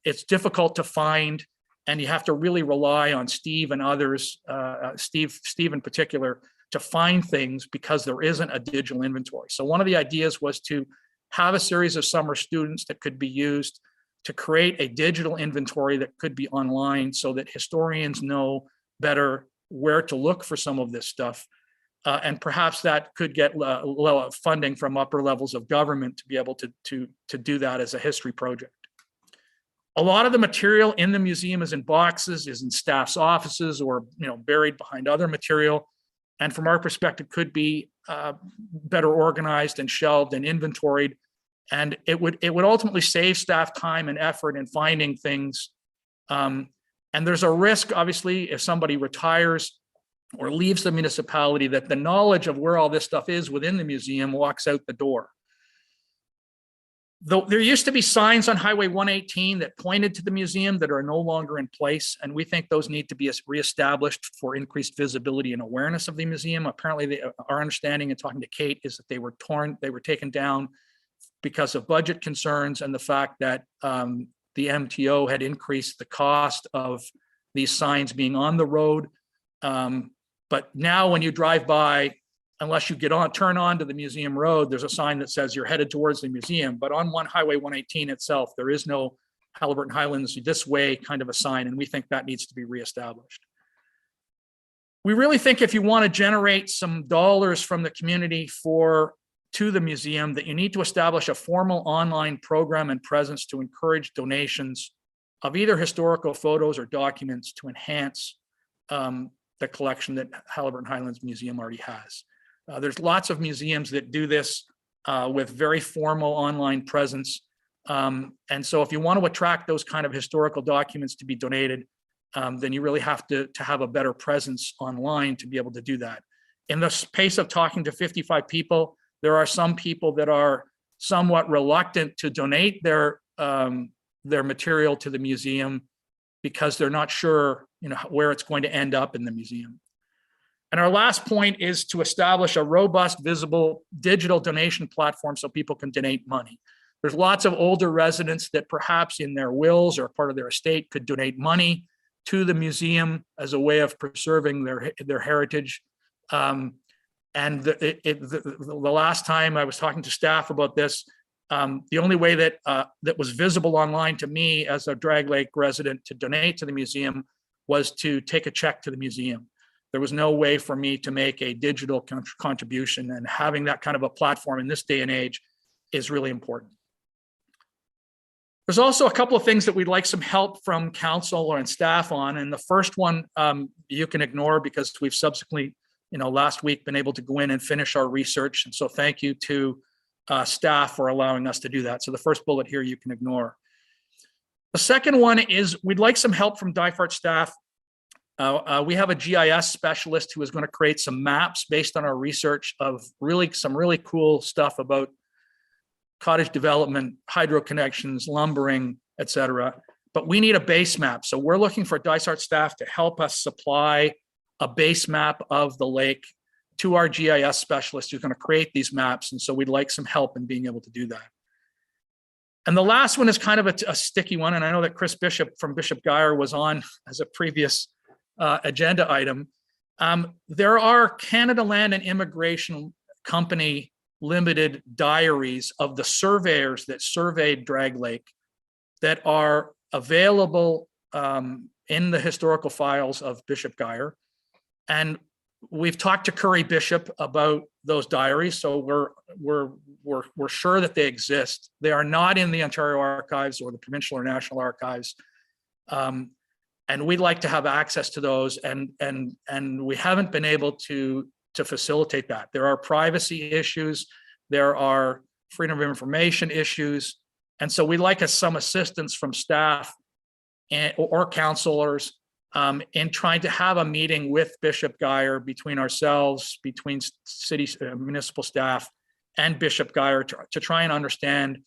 it's difficult to find, and you have to really rely on Steve and others, Steve in particular, to find things because there isn't a digital inventory. So one of the ideas was to have a series of summer students that could be used to create a digital inventory that could be online so that historians know better where to look for some of this stuff. And perhaps that could get funding from upper levels of government to be able to do that as a history project. A lot of the material in the museum is in boxes, is in staff's offices, or buried behind other material. And from our perspective, could be better organized and shelved and inventoried. And it would ultimately save staff time and effort in finding things. And there's a risk, obviously, if somebody retires or leaves the municipality, that the knowledge of where all this stuff is within the museum walks out the door. Though there used to be signs on Highway 118 that pointed to the museum that are no longer in place, and we think those need to be reestablished for increased visibility and awareness of the museum. Apparently, our understanding in talking to Kate is that they were taken down because of budget concerns and the fact that the MTO had increased the cost of these signs being on the road. But now when you drive by, unless you turn on to the museum road, there's a sign that says you're headed towards the museum. But on Highway 118 itself, there is no Halliburton Highlands this way kind of a sign, and we think that needs to be reestablished. We really think if you want to generate some dollars from the community to the museum, that you need to establish a formal online program and presence to encourage donations of either historical photos or documents to enhance the collection that Halliburton Highlands Museum already has. There's lots of museums that do this with very formal online presence. And so if you want to attract those kind of historical documents to be donated, then you really have to have a better presence online to be able to do that. In the space of talking to 55 people, there are some people that are somewhat reluctant to donate their material to the museum because they're not sure, where it's going to end up in the museum. And our last point is to establish a robust, visible digital donation platform so people can donate money. There's lots of older residents that perhaps in their wills or part of their estate could donate money to the museum as a way of preserving their heritage. And the last time I was talking to staff about this, the only way that was visible online to me as a Drag Lake resident to donate to the museum was to take a check to the museum. There was no way for me to make a digital contribution, and having that kind of a platform in this day and age is really important. There's also a couple of things that we'd like some help from council and staff on. And the first one you can ignore because we've subsequently, last week been able to go in and finish our research. And so thank you to staff for allowing us to do that. So the first bullet here you can ignore. The second one is we'd like some help from DIFART staff. We have a GIS specialist who is going to create some maps based on our research of some really cool stuff about cottage development, hydro connections, lumbering, et cetera. But we need a base map. So we're looking for DIFART staff to help us supply a base map of the lake to our GIS specialist who's going to create these maps. And so we'd like some help in being able to do that. And the last one is kind of a sticky one. And I know that Chris Bishop from Bishop Geyer was on as a previous agenda item. There are Canada Land and Immigration Company limited diaries of the surveyors that surveyed Drag Lake that are available in the historical files of Bishop Geyer. And we've talked to Curry Bishop about those diaries, so we're sure that they exist. They are not in the Ontario Archives or the Provincial or National Archives, and we'd like to have access to those. And we haven't been able to facilitate that. There are privacy issues, there are freedom of information issues, and so we'd like some assistance from staff or counselors in trying to have a meeting with Bishop Geyer, between ourselves, between city municipal staff and Bishop Geyer to try and understand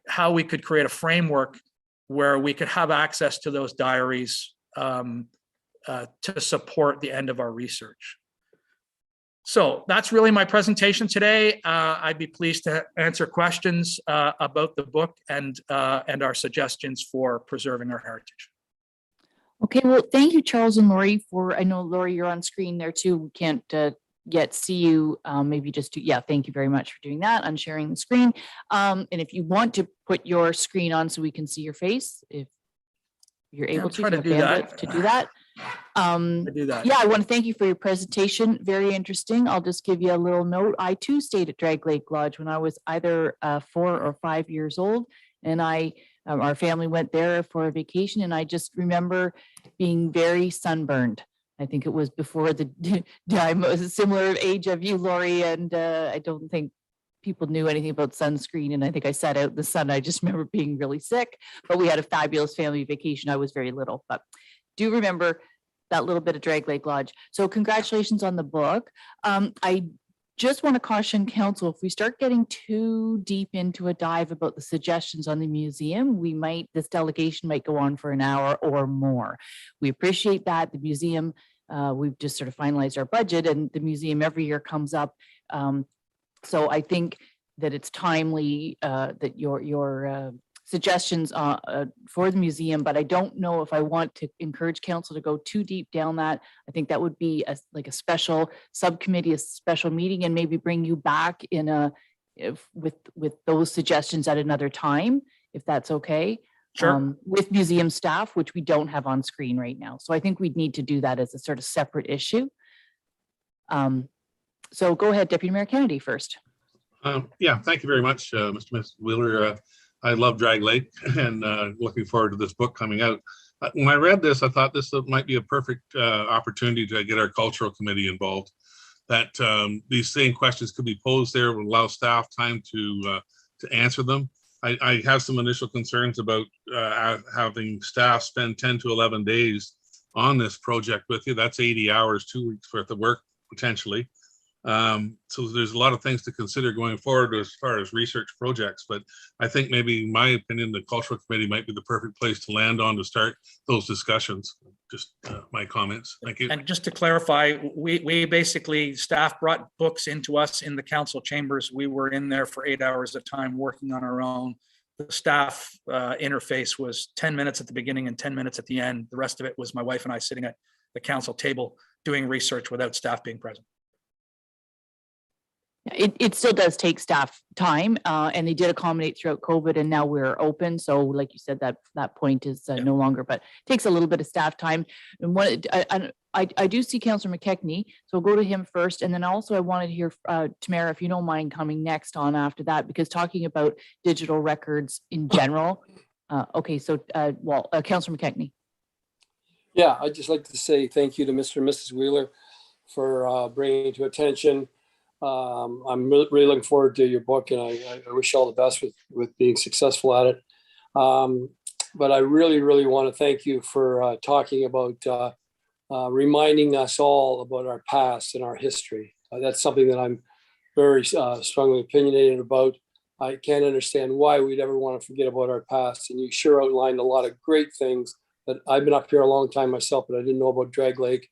how we could create a framework where we could have access to those diaries to support the end of our research. So that's really my presentation today. I'd be pleased to answer questions about the book and our suggestions for preserving our heritage. Okay, well, thank you, Charles and Lori, I know, Lori, you're on screen there too. We can't yet see you. Maybe just thank you very much for doing that, on sharing the screen. And if you want to put your screen on so we can see your face, if you're able to do that. Yeah, I want to thank you for your presentation. Very interesting. I'll just give you a little note. I too stayed at Drag Lake Lodge when I was either 4 or 5 years old, and our family went there for a vacation, and I just remember being very sunburned. I think it was before I'm a similar age of you, Lori, and I don't think people knew anything about sunscreen, and I think I sat out in the sun. I just remember being really sick, but we had a fabulous family vacation. I was very little, but do remember that little bit of Drag Lake Lodge. So congratulations on the book. I just want to caution council, if we start getting too deep into a dive about the suggestions on the museum, this delegation might go on for an hour or more. We appreciate that. The museum, we've just sort of finalized our budget, and the museum every year comes up. So I think that it's timely that your suggestions for the museum, but I don't know if I want to encourage council to go too deep down that. I think that would be like a special subcommittee, a special meeting, and maybe bring you back in with those suggestions at another time, if that's okay. Sure. With museum staff, which we don't have on screen right now. So I think we'd need to do that as a sort of separate issue. So go ahead, Deputy Mayor Kennedy first. Yeah, thank you very much, Mr. Wheeler. I love Drag Lake and looking forward to this book coming out. When I read this, I thought this might be a perfect opportunity to get our cultural committee involved. That these same questions could be posed there, would allow staff time to answer them. I have some initial concerns about having staff spend 10 to 11 days on this project with you. That's 80 hours, 2 weeks worth of work potentially. So there's a lot of things to consider going forward as far as research projects, but I think maybe, in my opinion, the cultural committee might be the perfect place to land on to start those discussions. Just my comments. Thank you. And just to clarify, we basically, staff brought books into us in the council chambers. We were in there for 8 hours at a time working on our own. The staff interface was 10 minutes at the beginning and 10 minutes at the end. The rest of it was my wife and I sitting at the council table doing research without staff being present. It still does take staff time, and they did accommodate throughout COVID, and now we're open. So like you said, that point is no longer, but it takes a little bit of staff time. And what I do see Councillor McKechnie, so we'll go to him first. And then also I wanted to hear Tamara, if you don't mind coming next on after that, because talking about digital records in general. Okay, so Councillor McKechnie. Yeah, I'd just like to say thank you to Mr. and Mrs. Wheeler for bringing it to attention. I'm really looking forward to your book, and I wish you all the best with being successful at it. But I really want to thank you for talking about reminding us all about our past and our history. That's something that I'm very strongly opinionated about. I can't understand why we'd ever want to forget about our past. And you sure outlined a lot of great things that I've been up here a long time myself, but I didn't know about Drag Lake.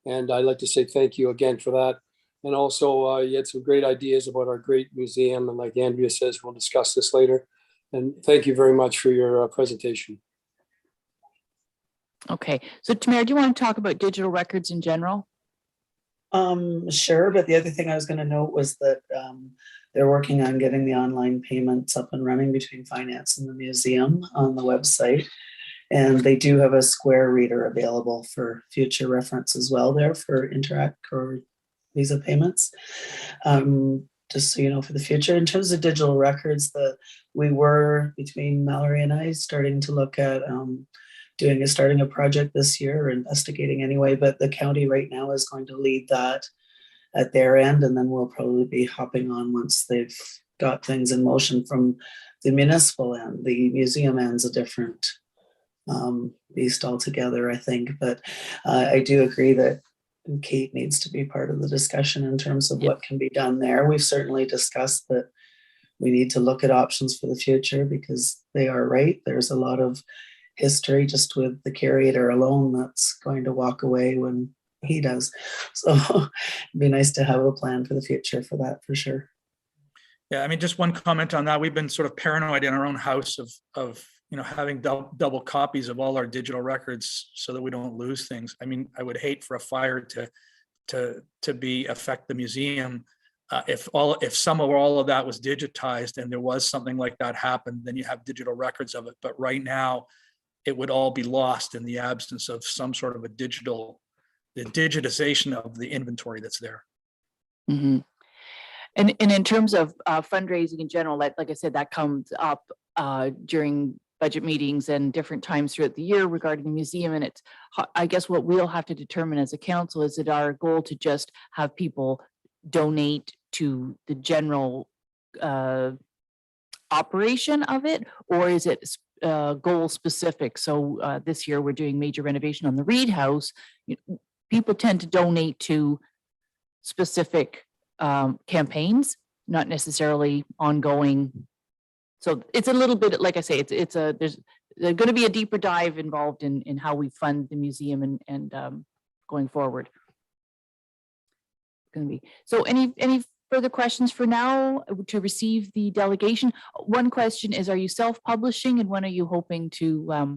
And I'd like to say thank you again for that. And also you had some great ideas about our great museum. And like Andrea says, we'll discuss this later. And thank you very much for your presentation. Okay, so Tamara, do you want to talk about digital records in general? Sure, but the other thing I was going to note was that they're working on getting the online payments up and running between finance and the museum on the website. And they do have a Square reader available for future reference as well there for Interact or Visa payments. Just so you know, for the future, in terms of digital records, we were, between Mallory and I, starting to look at starting a project this year, or investigating anyway, but the county right now is going to lead that at their end, and then we'll probably be hopping on once they've got things in motion from the municipal end. The museum end's a different beast altogether, I think, but I do agree that Kate needs to be part of the discussion in terms of what can be done there. We've certainly discussed that we need to look at options for the future, because they are right. There's a lot of history just with the curator alone that's going to walk away when he does. So it'd be nice to have a plan for the future for that, for sure. Yeah, I mean, just one comment on that. We've been sort of paranoid in our own house of having double copies of all our digital records so that we don't lose things. I mean, I would hate for a fire to affect the museum. If some or all of that was digitized and there was something like that happened, then you have digital records of it. But right now, it would all be lost in the absence of some sort of the digitization of the inventory that's there. Mm-hmm. And in terms of fundraising in general, like I said, that comes up during budget meetings and different times throughout the year regarding the museum. And it's, I guess what we'll have to determine as a council, is it our goal to just have people donate to the general operation of it, or is it goal specific? So this year we're doing major renovation on the Reed House. People tend to donate to specific campaigns, not necessarily ongoing. So it's a little bit, like I say, there's going to be a deeper dive involved in how we fund the museum and going forward. Going to be. So any further questions for now to receive the delegation? One question is, are you self-publishing, and when are you hoping to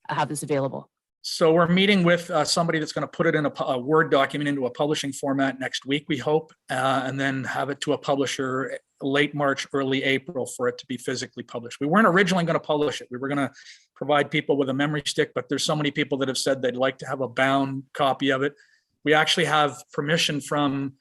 have this available? So we're meeting with somebody that's going to put it in a Word document into a publishing format next week, we hope, and then have it to a publisher late March, early April for it to be physically published. We weren't originally going to publish it. We were going to provide people with a memory stick, but there's so many people that have said they'd like to have a bound copy of it. We actually have permission from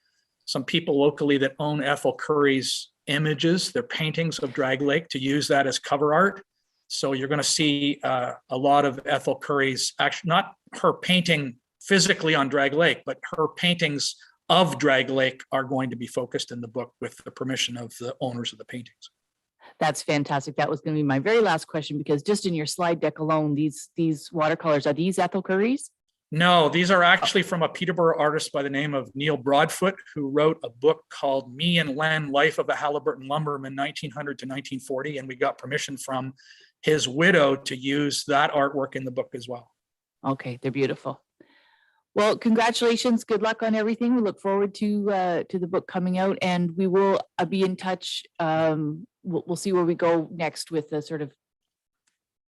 some people locally that own Ethel Curry's images, their paintings of Drag Lake, to use that as cover art. So you're going to see a lot of Ethel Curry's, actually not her painting physically on Drag Lake, but her paintings of Drag Lake are going to be focused in the book with the permission of the owners of the paintings. That's fantastic. That was going to be my very last question, because just in your slide deck alone, these watercolors, are these Ethel Curry's? No, these are actually from a Peterborough artist by the name of Neil Broadfoot, who wrote a book called Me and Len, Life of a Halliburton Lumberman, 1900 to 1940. And we got permission from his widow to use that artwork in the book as well. Okay, they're beautiful. Well, congratulations. Good luck on everything. We look forward to the book coming out, and we will be in touch. We'll see where we go next with the sort of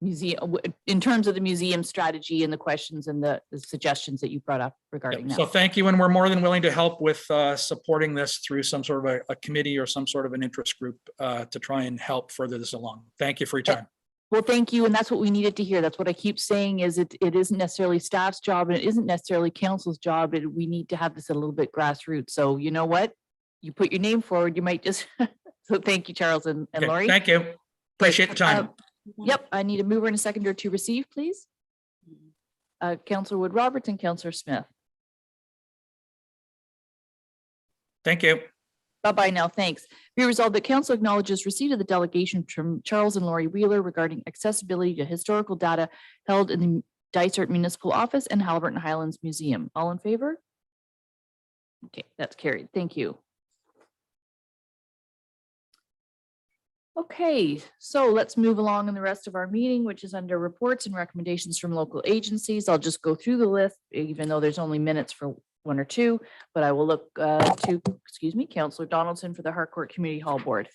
museum, in terms of the museum strategy and the questions and the suggestions that you brought up regarding that. So thank you, and we're more than willing to help with supporting this through some sort of a committee or some sort of an interest group to try and help further this along. Thank you for your time. Well, thank you. And that's what we needed to hear. That's what I keep saying, is it isn't necessarily staff's job, and it isn't necessarily council's job. We need to have this a little bit grassroots. So you know what? You put your name forward, you might just, so thank you, Charles and Okay, Lori. thank you. Appreciate the time. Yep, I need a mover and a seconder to receive, please. Councillor Wood Roberts and Councillor Smith. Thank you. Bye-bye now, thanks. Be resolved that council acknowledges receipt of the delegation from Charles and Lori Wheeler regarding accessibility to historical data held in the Dysart Municipal Office and Halliburton Highlands Museum. All in favor? Okay, that's carried. Thank you. Okay, so let's move along in the rest of our meeting, which is under reports and recommendations from local agencies. I'll just go through the list, even though there's only minutes for one or two, but I will look to, excuse me, Councillor Donaldson for the Harcourt Community Hall Board.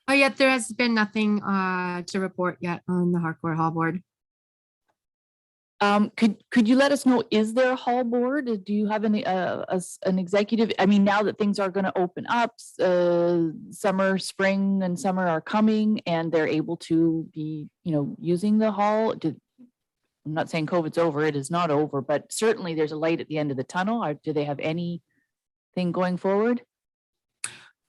Oh, yeah, there has been nothing to report yet on the Harcourt Hall Board. Could you let us know, is there a hall board? Do you have any an executive? I mean, now that things are going to open up, summer, spring and summer are coming, and they're able to be, using the hall. I'm not saying COVID's over, it is not over, but certainly there's a light at the end of the tunnel. Or do they have anything going forward?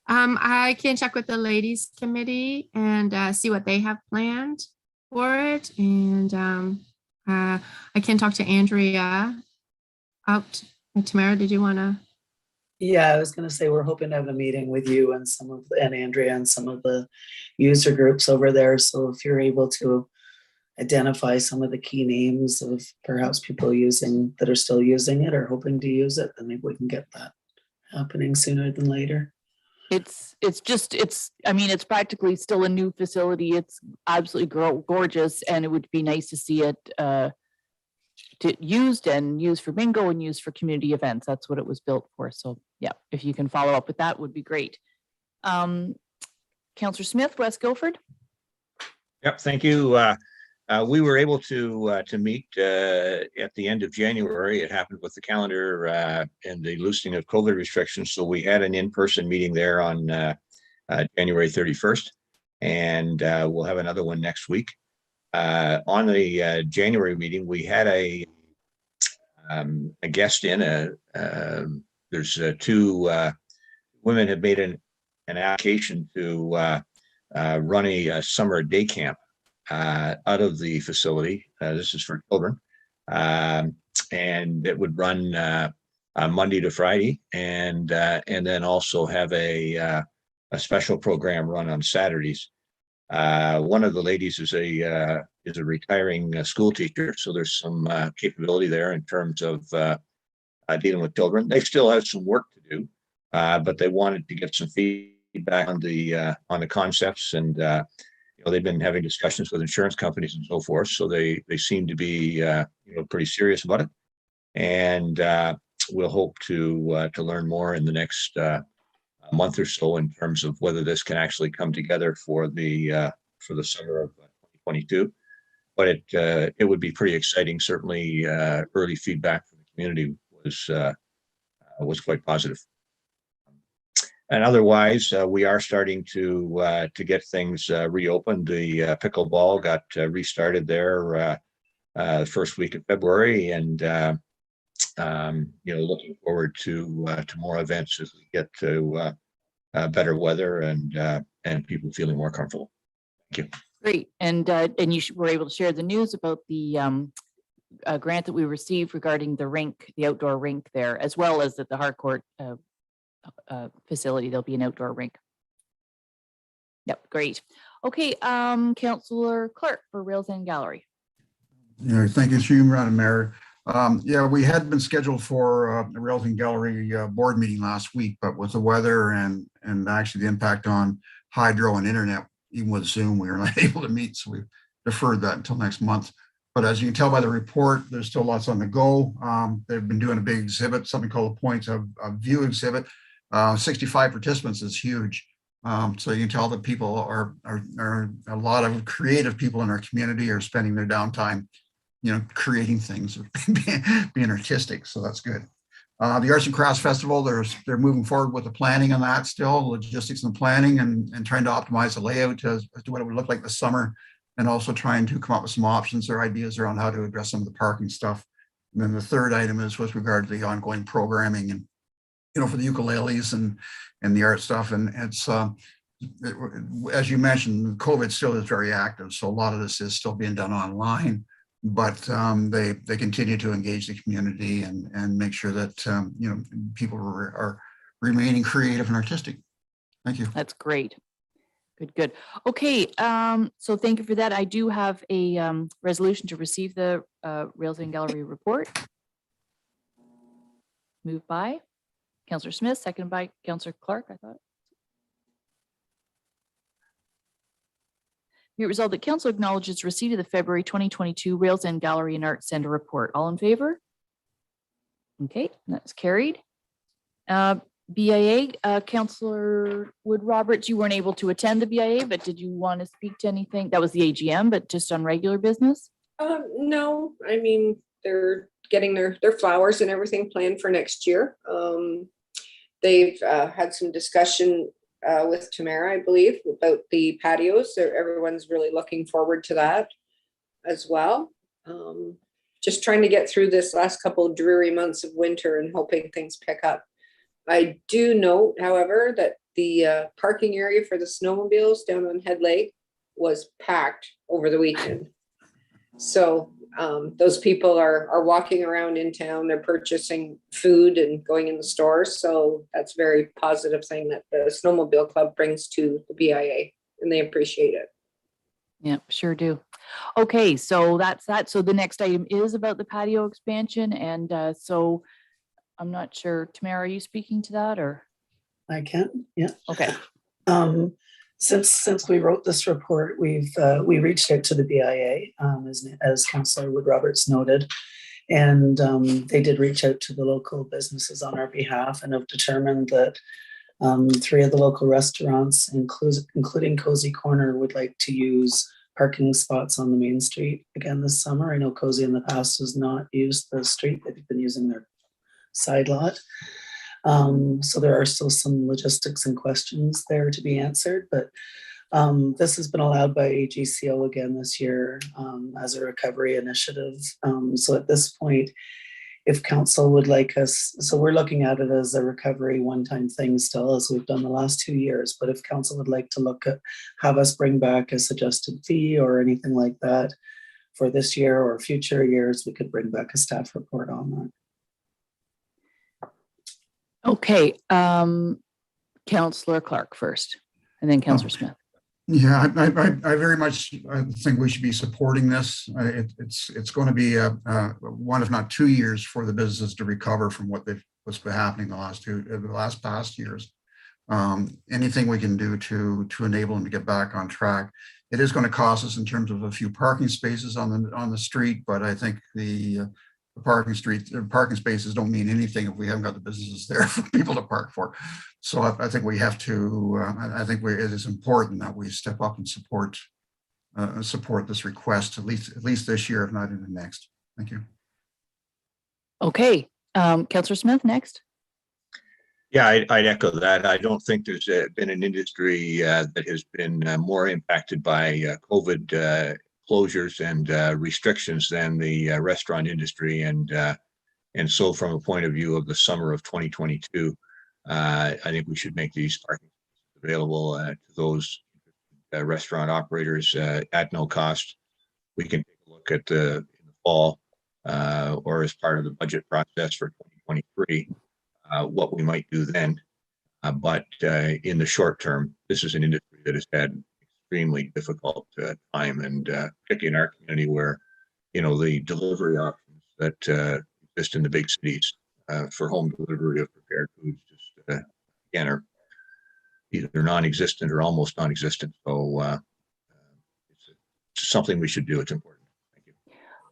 I can check with the ladies committee and see what they have planned for it. And I can talk to Andrea out. Tamara, did you want to? Yeah, I was going to say, we're hoping to have a meeting with you and and Andrea and some of the user groups over there. So if you're able to identify some of the key names of perhaps people that are still using it or hoping to use it, then maybe we can get that happening sooner than later. It's practically still a new facility. It's absolutely gorgeous, and it would be nice to see it used for bingo and used for community events. That's what it was built for. So yeah, if you can follow up with that, would be great. Councillor Smith, West Guildford. Yep, thank you. We were able to meet at the end of January. It happened with the calendar and the loosening of COVID restrictions. So we had an in-person meeting there on January 31st, and we'll have another one next week. On the January meeting, we had a guest in. There's two women have made an application to run a summer day camp out of the facility. This is for children, and it would run Monday to Friday, and then also have a special program run on Saturdays. One of the ladies is a retiring school teacher, so there's some capability there in terms of dealing with children. They still have some work to do, but they wanted to get some feedback on the concepts, and they've been having discussions with insurance companies and so forth. So they seem to be pretty serious about it. And we'll hope to learn more in the next month or so in terms of whether this can actually come together for the summer of 2022. But it would be pretty exciting. Certainly, early feedback from the community was quite positive. And otherwise, we are starting to get things reopened. The pickleball got restarted there first week of February, and looking forward to more events as we get to better weather and people feeling more comfortable. Thank you. Great. And you were able to share the news about the grant that we received regarding the rink, the outdoor rink there, as well as at the Harcourt facility. There'll be an outdoor rink. Yep, great. Okay, Councillor Clark for Rails End Gallery. Yeah, thank you, through you, Madam Mayor. Yeah, we had been scheduled for a Rails and Gallery board meeting last week, but with the weather and actually the impact on hydro and internet, even with Zoom, we were not able to meet, so we deferred that until next month. But as you can tell by the report, there's still lots on the go. They've been doing a big exhibit, something called the Points of View exhibit. 65 participants is huge. So you can tell that people are a lot of creative people in our community are spending their downtime, creating things, or being artistic. So that's good. The Arts and Crafts Festival, they're moving forward with the planning on that still, logistics and planning, and trying to optimize the layout as to what it would look like this summer, and also trying to come up with some options or ideas around how to address some of the parking stuff. And then the third item is with regard to the ongoing programming and, for the ukuleles and the art stuff. And it's, as you mentioned, COVID still is very active. So a lot of this is still being done online, but they continue to engage the community and make sure that, people are remaining creative and artistic. Thank you. That's great. Good. Okay, so thank you for that. I do have a resolution to receive the Rails and Gallery report. Moved by Councillor Smith, seconded by Councillor Clark, I thought. Be it resolved that Council acknowledges receipt of the February 2022 Rails and Gallery and Arts Centre report. All in favor? Okay, that's carried. BIA, Councillor Wood Roberts, you weren't able to attend the BIA, but did you want to speak to anything? That was the AGM, but just on regular business? No, I mean, they're getting their flowers and everything planned for next year. They've had some discussion with Tamara, I believe, about the patios. Everyone's really looking forward to that as well. Just trying to get through this last couple of dreary months of winter and hoping things pick up. I do note, however, that the parking area for the snowmobiles down on Head Lake was packed over the weekend. So those people are walking around in town, they're purchasing food and going in the stores. So that's a very positive thing that the Snowmobile Club brings to the BIA, and they appreciate it. Yeah, sure do. Okay, so that's that. So the next item is about the patio expansion. And so I'm not sure, Tamara, are you speaking to that or? I can, yeah. Okay. Since we wrote this report, we reached out to the BIA, as Councillor Wood Roberts noted, and they did reach out to the local businesses on our behalf and have determined that 3 of the local restaurants, including Cozy Corner, would like to use parking spots on the main street again this summer. I know Cozy in the past has not used the street; they've been using their side lot. So there are still some logistics and questions there to be answered, but this has been allowed by AGCO again this year as a recovery initiative. So at this point, if council would like us, so we're looking at it as a recovery one-time thing still, as we've done the last 2 years, but if council would like to look at, have us bring back a suggested fee or anything like that for this year or future years, we could bring back a staff report on that. Okay, Councillor Clark first, and then Councillor Smith. Yeah, I very much think we should be supporting this. It's going to be one, if not 2 years, for the business to recover from what's been happening the last past years. Anything we can do to enable them to get back on track. It is going to cost us in terms of a few parking spaces on the street, but I think the the parking spaces don't mean anything if we haven't got the businesses there for people to park for. So I think we have to, it is important that we step up and support this request, at least this year, if not in the next. Thank you. Okay, Councillor Smith, next. Yeah, I'd echo that. I don't think there's been an industry that has been more impacted by COVID closures and restrictions than the restaurant industry. And so from a point of view of the summer of 2022, I think we should make these parking available to those restaurant operators at no cost. We can take a look at in the fall or as part of the budget process for 2023. What we might do then. But in the short term, this is an industry that has had extremely difficult time, and particularly in our community where, the delivery options that exist in the big cities for home delivery of prepared foods just, again, are either non-existent or almost non-existent. So it's something we should do. It's important. Thank you.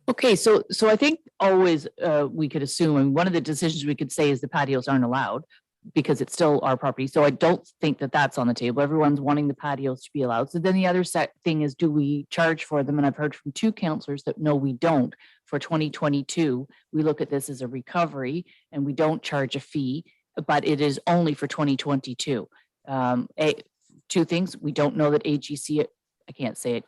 Okay, so I think always we could assume, and one of the decisions we could say is the patios aren't allowed because it's still our property. So I don't think that that's on the table. Everyone's wanting the patios to be allowed. So then the other thing is, do we charge for them? And I've heard from two councillors that no, we don't. For 2022, we look at this as a recovery and we don't charge a fee, but it is only for 2022. Two things, we don't know that AGC, I can't say it,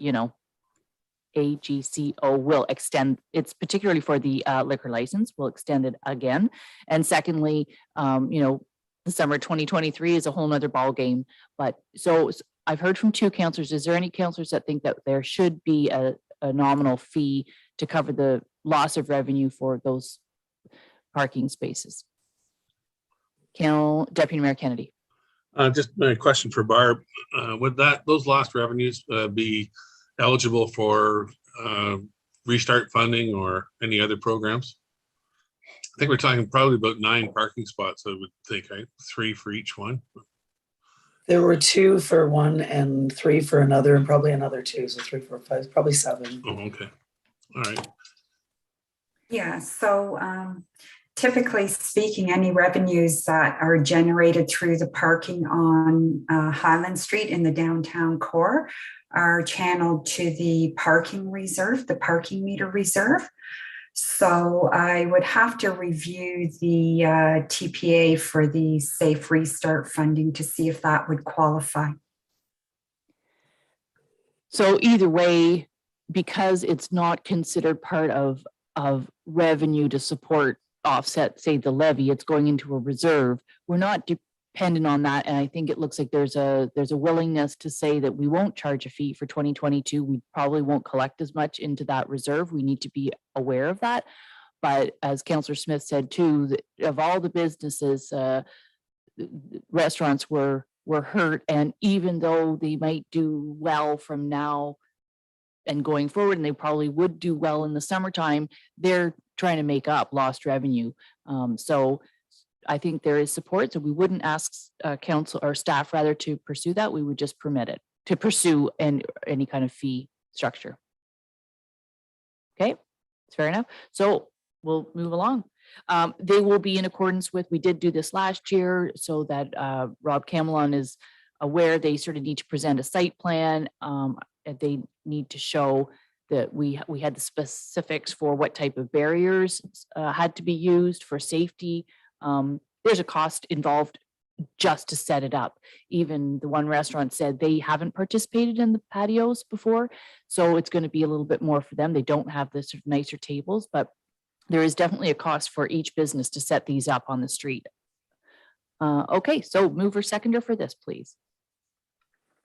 AGCO will extend, it's particularly for the liquor license, will extend it again. And secondly, the summer 2023 is a whole nother ball game. But so I've heard from two councillors. Is there any councillors that think that there should be a nominal fee to cover the loss of revenue for those parking spaces? Deputy Mayor Kennedy. Just a question for Barb. Would those lost revenues be eligible for restart funding or any other programs? I think we're talking probably about 9 parking spots, I would think, right? 3 for each one. There were 2 for one and 3 for another, and probably another 2. So 3, 4, 5, probably 7. Oh, okay. All right. Yeah, so typically speaking, any revenues that are generated through the parking on Highland Street in the downtown core are channeled to the parking reserve, the parking meter reserve. So I would have to review the TPA for the Safe Restart funding to see if that would qualify. So either way, because it's not considered part of revenue to support offset, say the levy, it's going into a reserve. We're not dependent on that. And I think it looks like there's a willingness to say that we won't charge a fee for 2022. We probably won't collect as much into that reserve. We need to be aware of that. But as Councillor Smith said too, of all the businesses, restaurants were hurt. And even though they might do well from now and going forward, and they probably would do well in the summertime, they're trying to make up lost revenue. So I think there is support. So we wouldn't ask council or staff rather to pursue that. We would just permit it to pursue any kind of fee structure. Okay, it's fair enough. So we'll move along. They will be in accordance with, we did do this last year so that Rob Camelon is aware. They sort of need to present a site plan. They need to show that we had the specifics for what type of barriers had to be used for safety. There's a cost involved just to set it up. Even the one restaurant said they haven't participated in the patios before, so it's going to be a little bit more for them. They don't have the sort of nicer tables, but there is definitely a cost for each business to set these up on the street. Okay, so mover seconder for this, please.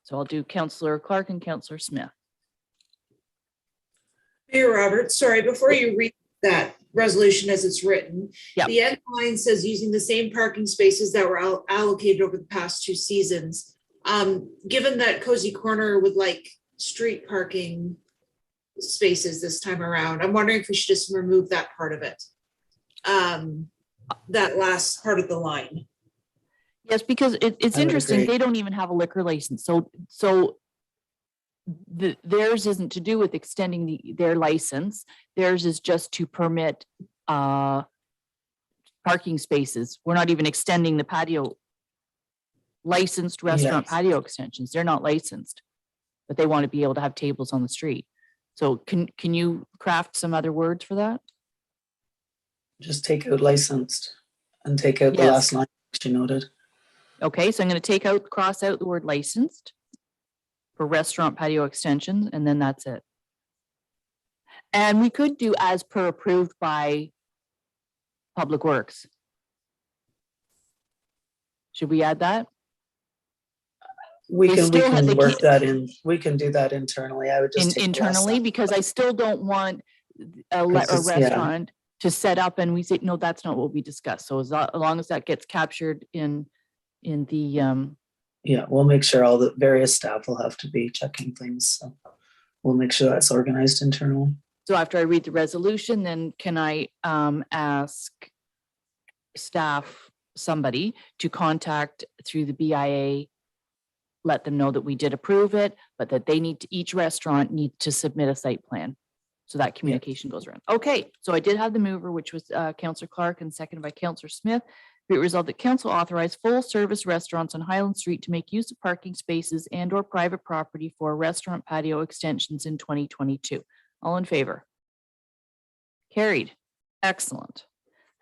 So I'll do Councillor Clark and Councillor Smith. Mayor Roberts, sorry, before you read that resolution as it's written, the end line says using the same parking spaces that were allocated over the past 2 seasons. Given that Cozy Corner would like street parking spaces this time around, I'm wondering if we should just remove that part of it. That last part of the line. Yes, because it's interesting. They don't even have a liquor license. So theirs isn't to do with extending their license. Theirs is just to permit parking spaces. We're not even extending the patio licensed restaurant Yes. patio extensions. They're not licensed, but they want to be able to have tables on the street. So can you craft some other words for that? Just take out licensed and take out the Yes. last line she noted. Okay, so I'm going to cross out the word licensed for restaurant patio extensions, and then that's it. And we could do as per approved by Public Works. Should we add that? We They can still have- they work can't- that in. We can do that internally. I would just take the last Internally, line. because I still don't want a Because it's- yeah. restaurant to set up and we say, no, that's not what we discussed. So as long as that gets captured in the, Yeah, we'll make sure all the various staff will have to be checking things. So we'll make sure that's organized internally. so after I read the resolution, then can I ask staff, somebody to contact through the BIA, let them know that we did approve it, but that they each restaurant needs to submit a site plan. So that communication goes around. Okay, so I did have the mover, which was Councillor Clark, and seconded by Councillor Smith. Be it resolved that council authorize full service restaurants on Highland Street to make use of parking spaces and or private property for restaurant patio extensions in 2022. All in favor? Carried. Excellent.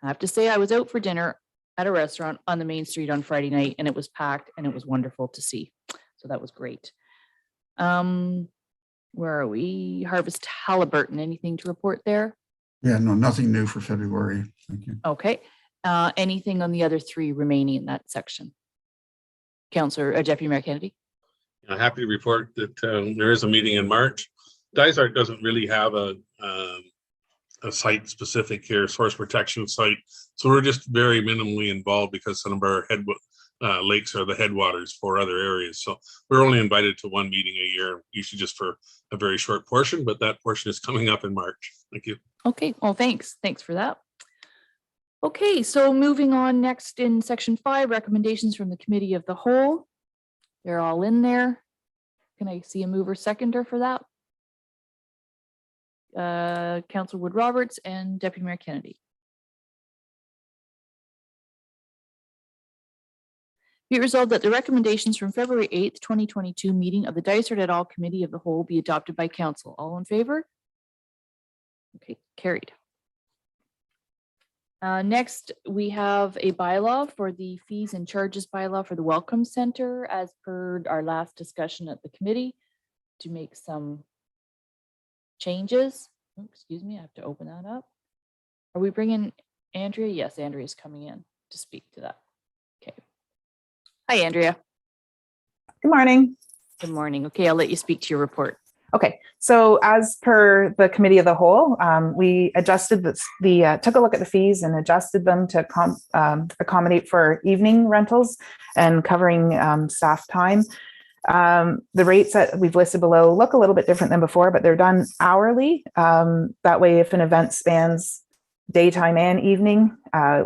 I have to say, I was out for dinner at a restaurant on the main street on Friday night, and it was packed and it was wonderful to see. So that was great. Where are we? Harvest Halliburton. Anything to report there? Yeah, no, nothing new for February. Thank you. Okay. Anything on the other three remaining in that section? Councillor Deputy Mayor Kennedy. I'm happy to report that there is a meeting in March. Dysart doesn't really have a site specific here, source protection site. So we're just very minimally involved because some of our lakes are the headwaters for other areas. So we're only invited to one meeting a year, usually just for a very short portion, but that portion is coming up in March. Thank you. Okay, well, thanks. Thanks for that. Okay, so moving on next in section 5, recommendations from the Committee of the Whole. They're all in there. Can I see a mover seconder for that? Councillor Wood Roberts and Deputy Mayor Kennedy. Be it resolved that the recommendations from February 8th, 2022 meeting of the Dysart et al. Committee of the Whole be adopted by council. All in favor? Okay, carried. Next, we have a bylaw for the fees and charges bylaw for the Welcome Center as per our last discussion at the committee to make some changes. Oh, excuse me, I have to open that up. Are we bringing Andrea? Yes, Andrea is coming in to speak to that. Okay. Hi, Andrea. Good morning. Good morning. Okay, I'll let you speak to your report. Okay, so as per the Committee of the Whole, we adjusted took a look at the fees and adjusted them to accommodate for evening rentals and covering staff time. The rates that we've listed below look a little bit different than before, but they're done hourly. That way, if an event spans daytime and evening,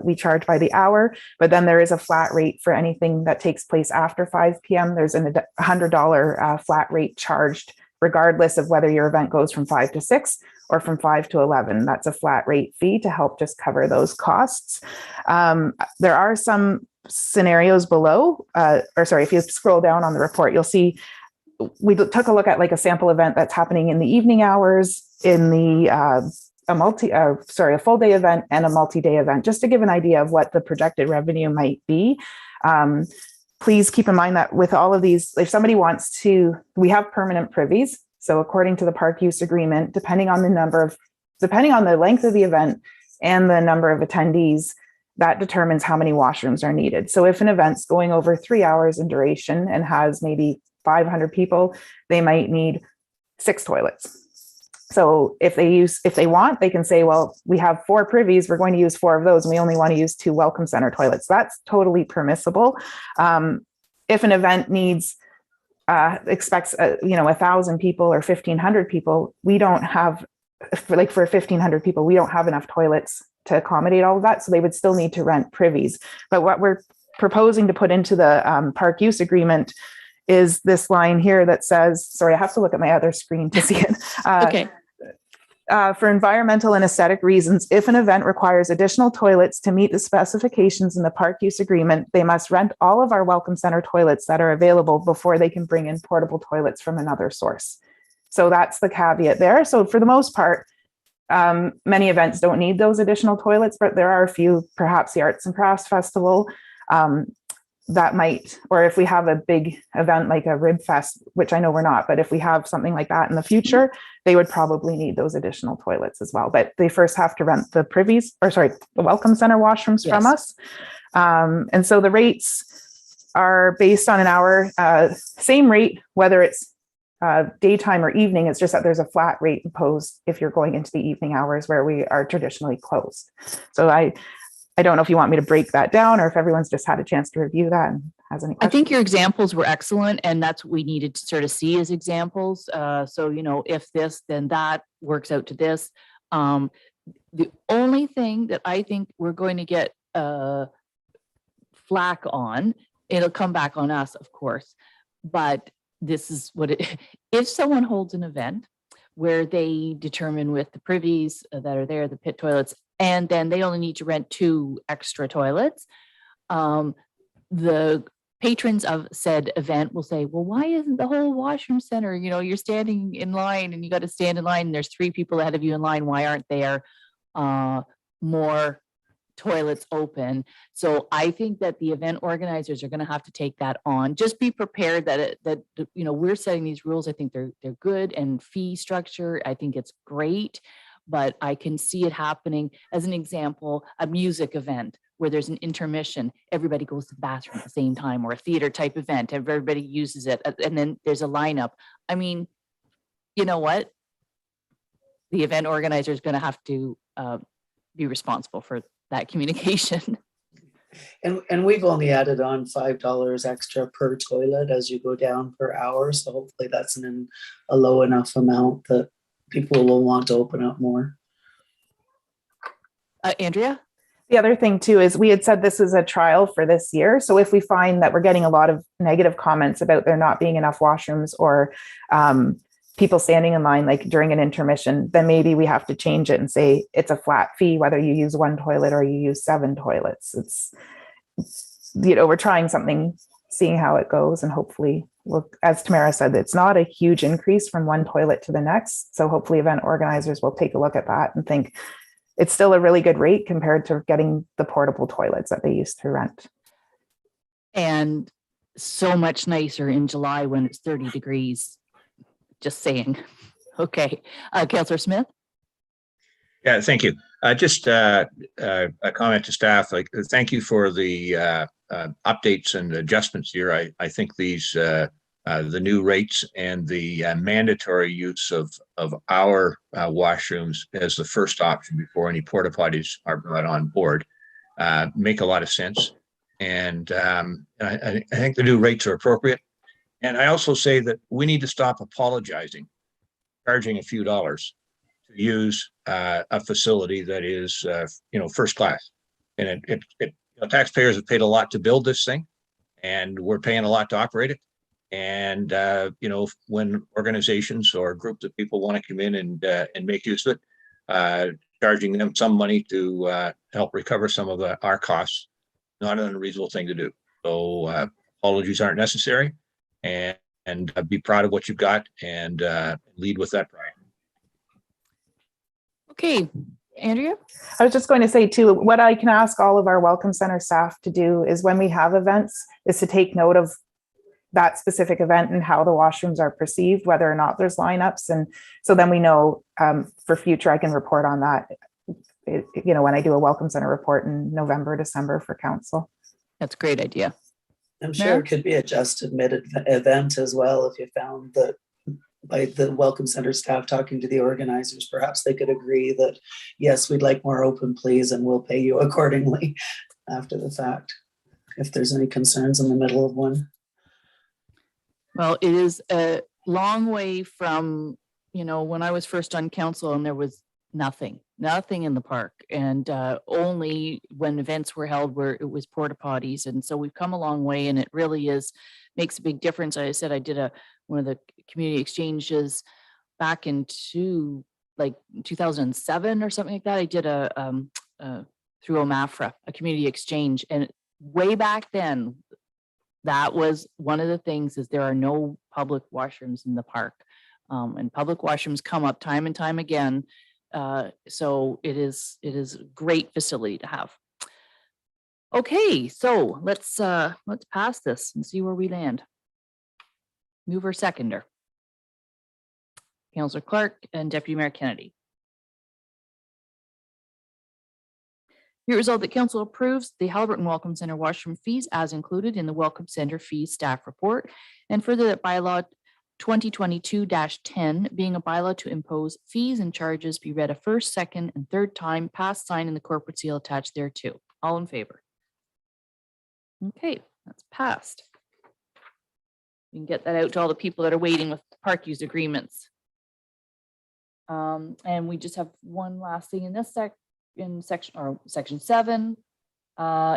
we charge by the hour, but then there is a flat rate for anything that takes place after 5 p.m. There's a $100 flat rate charged regardless of whether your event goes from 5 to 6 or from 5 to 11. That's a flat rate fee to help just cover those costs. There are some scenarios below, if you scroll down on the report, you'll see we took a look at like a sample event that's happening in the evening hours in the a full day event and a multi-day event, just to give an idea of what the projected revenue might be. Please keep in mind that with all of these, if somebody wants to, we have permanent privies. So according to the park use agreement, depending on the length of the event and the number of attendees, that determines how many washrooms are needed. So if an event's going over 3 hours in duration and has maybe 500 people, they might need 6 toilets. So if they want, they can say, well, we have 4 privies, we're going to use 4 of those, and we only want to use 2 welcome center toilets. That's totally permissible. If an event expects 1,000 people or 1,500 people, we don't have, for 1,500 people, we don't have enough toilets to accommodate all of that. So they would still need to rent privies. But what we're proposing to put into the park use agreement is this line here that says, sorry, I have to look at my other screen to see it. Okay. For environmental and aesthetic reasons, if an event requires additional toilets to meet the specifications in the park use agreement, they must rent all of our Welcome Center toilets that are available before they can bring in portable toilets from another source. So that's the caveat there. So for the most part, many events don't need those additional toilets, but there are a few, perhaps the Arts and Crafts Festival, that might, or if we have a big event like a Rib Fest, which I know we're not, but if we have something like that in the future, they would probably need those additional toilets as well. But they first have to rent the privies, or sorry, the Welcome Center washrooms from us. And so the rates are based on an hour, same rate, whether it's daytime or evening. It's just that there's a flat rate imposed if you're going into the evening hours where we are traditionally closed. So I don't know if you want me to break that down or if everyone's just had a chance to review that and has any questions. I think your examples were excellent, and that's what we needed to sort of see as examples. So, you know, if this, then that works out to this. The only thing that I think we're going to get flack on, it'll come back on us, of course, but this is what it, if someone holds an event where they determine with the privies that are there, the pit toilets, and then they only need to rent 2 extra toilets, the patrons of said event will say, well, why isn't the whole washroom center, you know, you're standing in line and you got to stand in line and there's 3 people ahead of you in line. Why aren't there more toilets open? So I think that the event organizers are going to have to take that on. Just be prepared that you know, we're setting these rules. I think they're good, and fee structure, I think it's great, but I can see it happening. As an example, a music event where there's an intermission, everybody goes to the bathroom at the same time, or a theater type event, everybody uses it, and then there's a lineup. I mean, you know what? The event organizer is going to have to be responsible for that communication. And we've only added on $5 extra per toilet as you go down per hour. So hopefully that's a low enough amount that people will want to open up more. Andrea? The other thing too is we had said this is a trial for this year. So if we find that we're getting a lot of negative comments about there not being enough washrooms or people standing in line like during an intermission, then maybe we have to change it and say it's a flat fee whether you use 1 toilet or you use 7 toilets. It's, you know, we're trying something, seeing how it goes, and hopefully, look, as Tamara said, it's not a huge increase from 1 toilet to the next. So hopefully event organizers will take a look at that and think it's still a really good rate compared to getting the portable toilets that they used to rent. And so much nicer in July when it's 30 degrees. Just saying. Okay. Councillor Smith? Yeah, thank you. Just a comment to staff. Like, thank you for the updates and adjustments here. I think these the new rates and the mandatory use of our washrooms as the first option before any porta potties are brought on board make a lot of sense. And I think the new rates are appropriate. And I also say that we need to stop apologizing, charging a few dollars to use a facility that is, you know, first class. And you know, taxpayers have paid a lot to build this thing, and we're paying a lot to operate it. And you know, when organizations or groups of people want to come in and make use of it, charging them some money to help recover some of our costs, not an unreasonable thing to do. So apologies aren't necessary, and be proud of what you've got and lead with that pride. Okay, Andrea? I was just going to say too, what I can ask all of our Welcome Center staff to do is when we have events is to take note of that specific event and how the washrooms are perceived, whether or not there's lineups. And so then we know for future, I can report on that, you know, when I do a Welcome Center report in November, December for council. That's a great idea. I'm sure it could be adjusted mid-event as well if you found that by the Welcome Center staff talking to the organizers, perhaps they could agree that, yes, we'd like more open, please, and we'll pay you accordingly after the fact, if there's any concerns in the middle of one. Well, it is a long way from, you know, when I was first on council and there was nothing in the park, and only when events were held where it was porta potties. And so we've come a long way, and it really makes a big difference. I said I did one of the community exchanges back in like 2007 or something like that. I did through OMAFRA, a community exchange. And way back then, that was one of the things, is there are no public washrooms in the park. And public washrooms come up time and time again. So it is a great facility to have. Okay, so let's pass this and see where we land. Mover, seconder. Councillor Clark and Deputy Mayor Kennedy. Be it resolved that council approves the Halliburton Welcome Center washroom fees as included in the Welcome Center fees staff report, and further that bylaw 2022-10 being a bylaw to impose fees and charges be read a first, second, and third time, passed, signed, and the corporate seal attached thereto. All in favor? Okay, that's passed. You can get that out to all the people that are waiting with park use agreements. And we just have one last thing in this section 7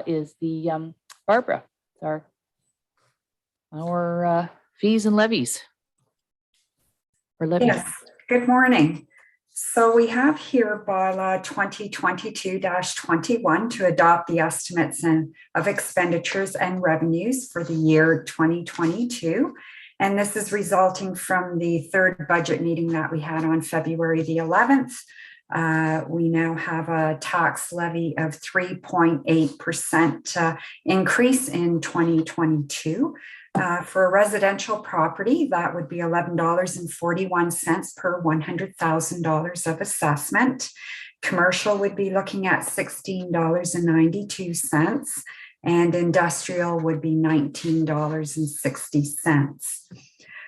is the Barbara. It's our fees and levies. Or levies. Yes, good morning. So we have here bylaw 2022-21 to adopt the estimates of expenditures and revenues for the year 2022. And this is resulting from the third budget meeting that we had on February the 11th. We now have a tax levy of 3.8% increase in 2022. For a residential property, that would be $11.41 per $100,000 of assessment. Commercial would be looking at $16.92, and industrial would be $19.60.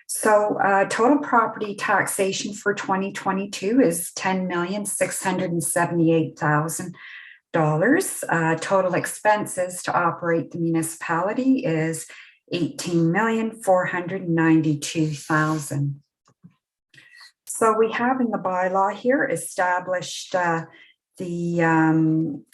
So total property taxation for 2022 is $10,678,000. Total expenses to operate the municipality is $18,492,000. So we have in the bylaw here established the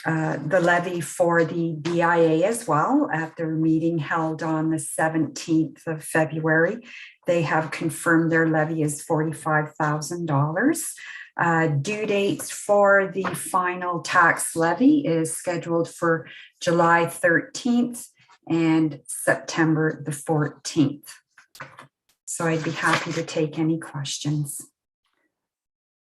levy for the BIA as well at their meeting held on the 17th of February. They have confirmed their levy is $45,000. Due dates for the final tax levy is scheduled for July 13th and September the 14th. So I'd be happy to take any questions.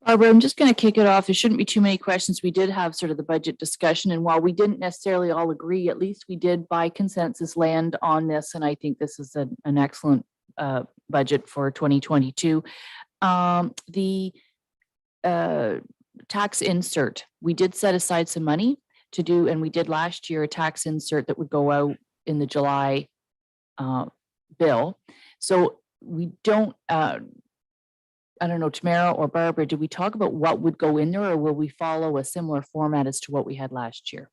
Barbara, I'm just going to kick it off. There shouldn't be too many questions. We did have sort of the budget discussion, and while we didn't necessarily all agree, at least we did by consensus land on this, and I think this is an excellent budget for 2022. The tax insert, we did set aside some money to do, and we did last year, a tax insert that would go out in the July bill. So we don't, I don't know, Tamara or Barbara, did we talk about what would go in there, or will we follow a similar format as to what we had last year?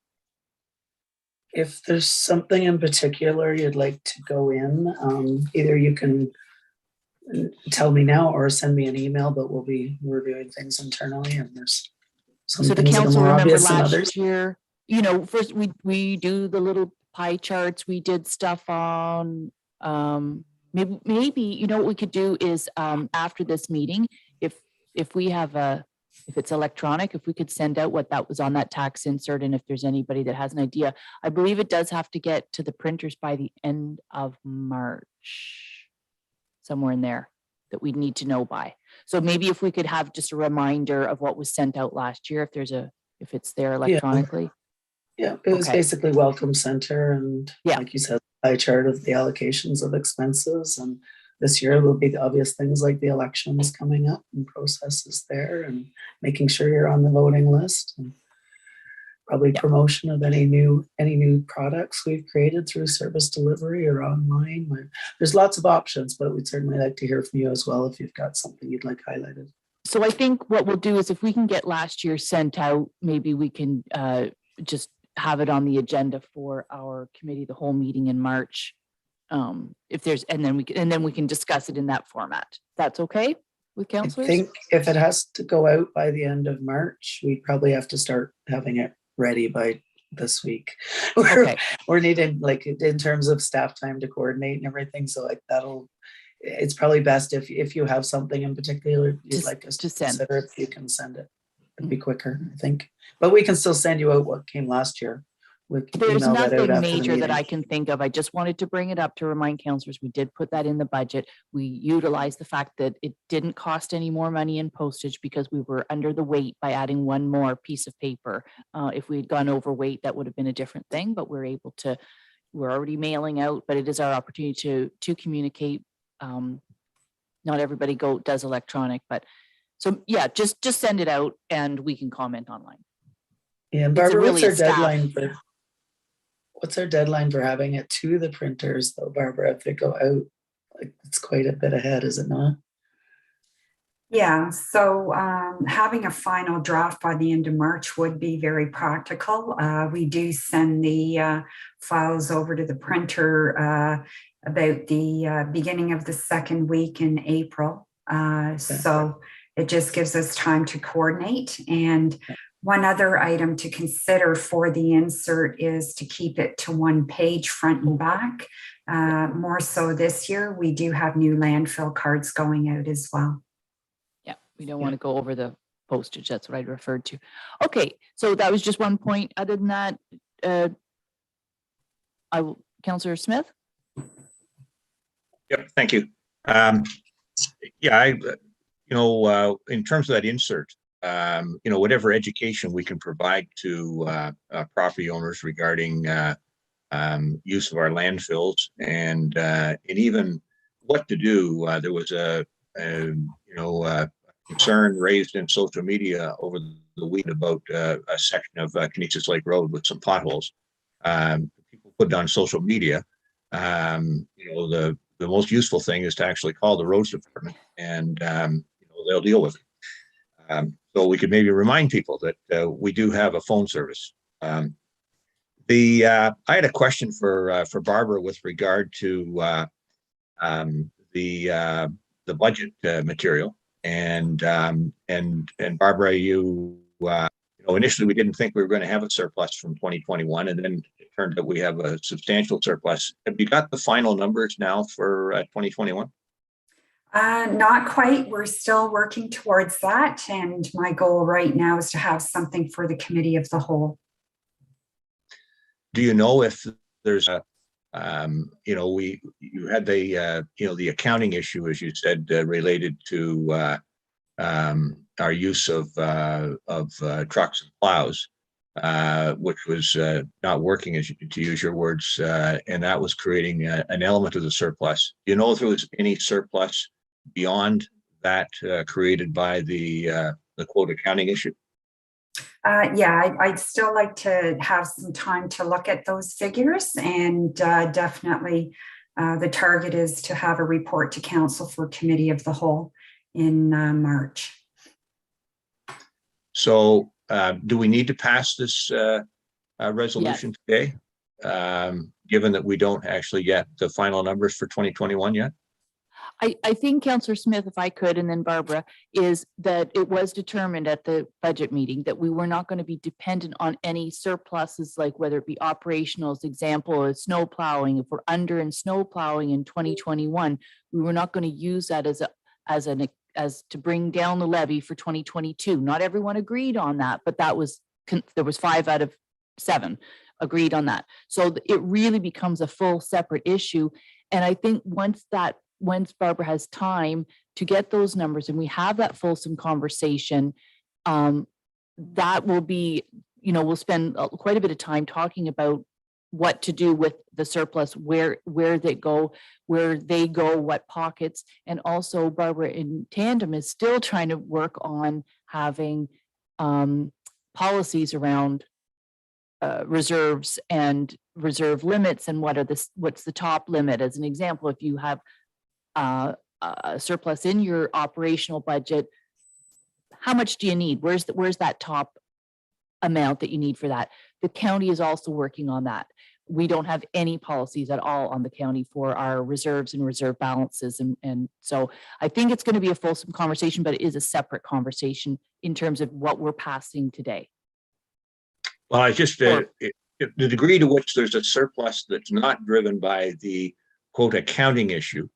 If there's something in particular you'd like to go in, either you can tell me now or send me an email, but we'll be reviewing things internally, and there's some so the things that are council more remember obvious than last others. year, you know, first we do the little pie charts. We did stuff on maybe you know what we could do is after this meeting, if we have if it's electronic, if we could send out what that was on that tax insert, and if there's anybody that has an idea. I believe it does have to get to the printers by the end of March, somewhere in there, that we need to know by. So maybe if we could have just a reminder of what was sent out last year, if it's there electronically. Yeah, it was basically welcome center, and like you said, pie chart of the allocations of expenses. And this year will be the obvious things like the elections coming up and processes there, and making sure you're on the voting list, and probably promotion of any new products we've created through service delivery or online. There's lots of options, but we'd certainly like to hear from you as well if you've got something you'd like highlighted. So I think what we'll do is if we can get last year sent out, maybe we can just have it on the agenda for our committee, the whole meeting in March. If there's, and then we can discuss it in that format. That's okay with councilors? I think if it has to go out by the end of March, we probably have to start having it ready by this week. We're needing, like, in terms of staff time to coordinate and everything. So like it's probably best if you have something in particular you'd Just- like us to to send. consider, if you can send it. It'd be quicker, I think. But we can still send you out what came last year. We can There's email that out nothing after the major that meeting. I can think of. I just wanted to bring it up to remind councillors, we did put that in the budget. We utilized the fact that it didn't cost any more money in postage because we were under the weight by adding one more piece of paper. If we had gone overweight, that would have been a different thing, but we're able to, we're already mailing out, but it is our opportunity to communicate. Not everybody does electronic, but so yeah, just send it out and we can comment online. Yeah, It's Barbara, really a staff- what's our deadline for having it to the printers though, Barbara, if they go out? Like, it's quite a bit ahead, is it not? Yeah, so having a final draft by the end of March would be very practical. We do send the files over to the printer about the beginning of the second week in April. So it just gives us time to coordinate. And one other item to consider for the insert is to keep it to one page front and back. More so this year, we do have new landfill cards going out as well. Yeah, we don't want to go over the postage. That's what I referred to. Okay, so that was just one point. Other than that, Councillor Smith? Yep, thank you. Yeah, in terms of that insert, whatever education we can provide to property owners regarding use of our landfills and even what to do. There was a concern raised in social media over the week about a section of Canisius Lake Road with some potholes. People put it on social media. The most useful thing is to actually call the roads department and they'll deal with it. So we could maybe remind people that we do have a phone service. I had a question for Barbara with regard to the budget material, and Barbara, initially we didn't think we were going to have a surplus from 2021, and then it turned out we have a substantial surplus. Have you got the final numbers now for 2021? Not quite. We're still working towards that. And my goal right now is to have something for the committee of the whole. Do you know if there's a, you had the accounting issue, as you said, related to our use of trucks and plows, which was not working, to use your words, and that was creating an element of the surplus. Do you know if there was any surplus beyond that created by the quote accounting issue? Yeah, I'd still like to have some time to look at those figures, and definitely the target is to have a report to council for committee of the whole in March. So do we need to pass this resolution today, given that we don't actually get the final numbers for 2021 yet? I think, Councillor Smith, if I could, and then Barbara, is that it was determined at the budget meeting that we were not going to be dependent on any surpluses, like whether it be operational, as example, as snow plowing. If we're under in snow plowing in 2021, we were not going to use that as to bring down the levy for 2022. Not everyone agreed on that, but there was 5 out of 7 agreed on that. So it really becomes a full separate issue. And I think once Barbara has time to get those numbers and we have that fulsome conversation, that will be, we'll spend quite a bit of time talking about what to do with the surplus, where they go, what pockets. And also Barbara in tandem is still trying to work on having policies around reserves and reserve limits, and what's the top limit. As an example, if you have a surplus in your operational budget, how much do you need? Where's that top amount that you need for that? The county is also working on that. We don't have any policies at all on the county for our reserves and reserve balances. And so I think it's going to be a fulsome conversation, but it is a separate conversation in terms of what we're passing today. Well, I just, the degree to which there's a surplus that's not driven by the quote accounting issue,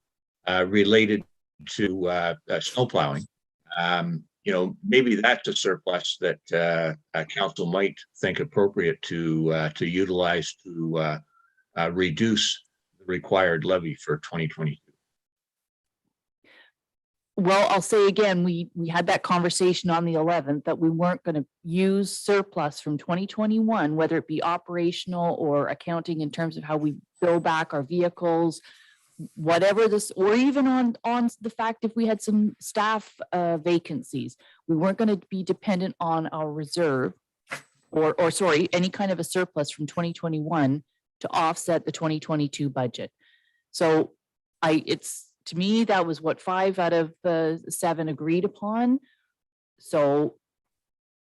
related to snow plowing. Maybe that's a surplus that council might think appropriate to utilize to reduce the required levy for 2022. Well, I'll say again, we had that conversation on the 11th that we weren't going to use surplus from 2021, whether it be operational or accounting in terms of how we bill back our vehicles, whatever this, or even on the fact if we had some staff vacancies, we weren't going to be dependent on our reserve or sorry, any kind of a surplus from 2021 to offset the 2022 budget. So to me, that was what 5 out of 7 agreed upon. So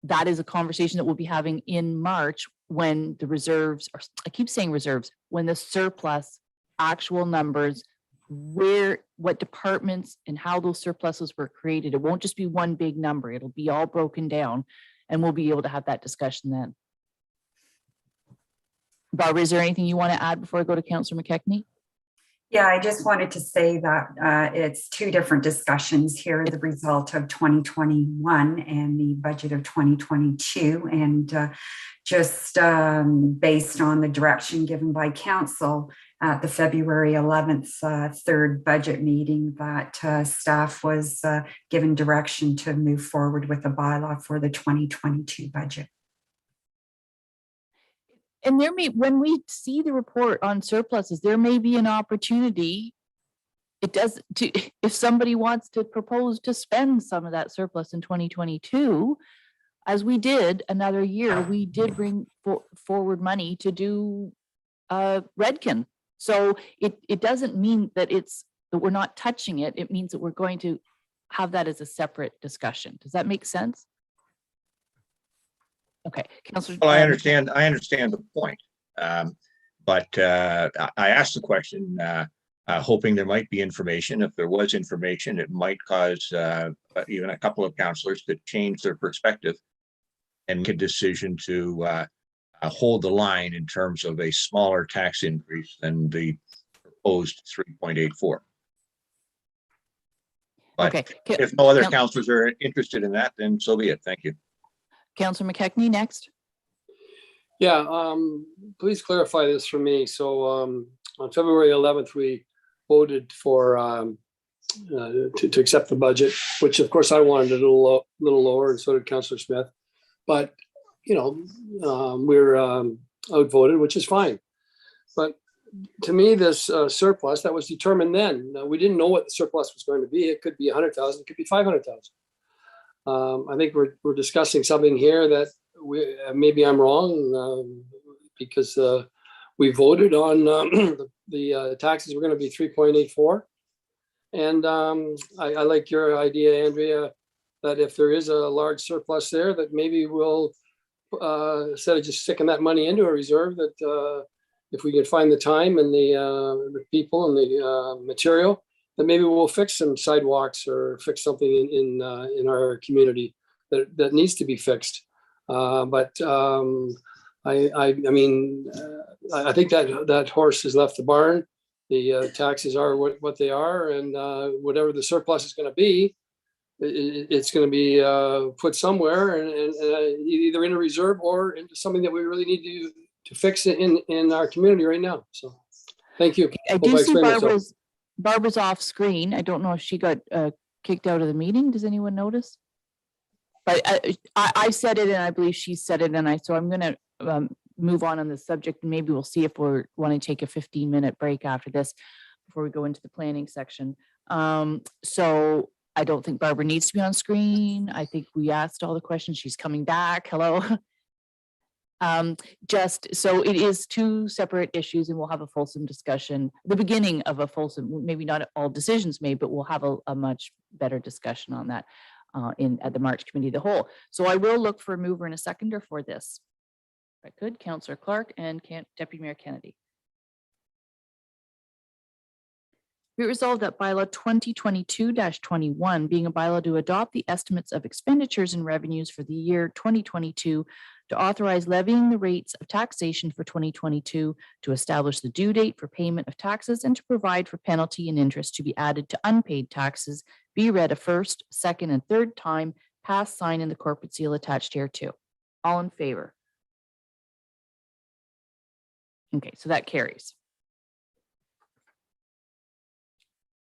that is a conversation that we'll be having in March when the reserves, or I keep saying reserves, when the surplus actual numbers, what departments and how those surpluses were created. It won't just be one big number. It'll be all broken down and we'll be able to have that discussion then. Barbara, is there anything you want to add before I go to Councillor McKechnie? Yeah, I just wanted to say that it's 2 different discussions here, the result of 2021 and the budget of 2022. And just based on the direction given by council at the February 11th 3rd budget meeting, that staff was given direction to move forward with a bylaw for the 2022 budget. And when we see the report on surpluses, there may be an opportunity. If somebody wants to propose to spend some of that surplus in 2022, as we did another year, we did bring forward money to do Redken. So it doesn't mean that that we're not touching it. It means that we're going to have that as a separate discussion. Does that make sense? Okay, Councillor. Well, I understand the point, but I asked the question hoping there might be information. If there was information, it might cause even a couple of councillors to change their perspective and make a decision to hold the line in terms of a smaller tax increase than the proposed 3.84. But okay. If no other councillors are interested in that, then so be it. Thank you. Councillor McKechnie next. Yeah, please clarify this for me. So on February 11th, we voted for to accept the budget, which of course I wanted a little lower, and so did Councillor Smith. But we're outvoted, which is fine. But to me, this surplus that was determined then, we didn't know what the surplus was going to be. It could be 100,000, it could be 500,000. I think we're discussing something here that maybe I'm wrong because we voted on the taxes were going to be 3.84, and I like your idea, Andrea, that if there is a large surplus there, that maybe we'll instead of just sticking that money into a reserve, that if we can find the time and the people and the material, that maybe we'll fix some sidewalks or fix something in our community that needs to be fixed. But I mean, I think that horse has left the barn. The taxes are what they are, and whatever the surplus is going to be, it's going to be put somewhere, and either in a reserve or into something that we really need to fix it in our community right now. So, thank you. I do see Barbara's off screen. I don't know if she got kicked out of the meeting. Does anyone notice? But I said it, and I believe she said it, and so I'm going to move on this subject, and maybe we'll see if we want to take a 15-minute break after this before we go into the planning section. So I don't think Barbara needs to be on screen. I think we asked all the questions. She's coming back. Hello. Just so it is 2 separate issues, and we'll have a fulsome discussion, the beginning of a fulsome, maybe not all decisions made, but we'll have a much better discussion on that at the March Committee of the Whole. So I will look for a mover and a seconder for this. If I could, Councillor Clark and Deputy Mayor Kennedy. Be it resolved that bylaw 2022-21, being a bylaw to adopt the estimates of expenditures and revenues for the year 2022, to authorize levying the rates of taxation for 2022, to establish the due date for payment of taxes, and to provide for penalty and interest to be added to unpaid taxes, be read a first, second, and third time, pass, sign, and the corporate seal attached hereto. All in favor? Okay, so that carries.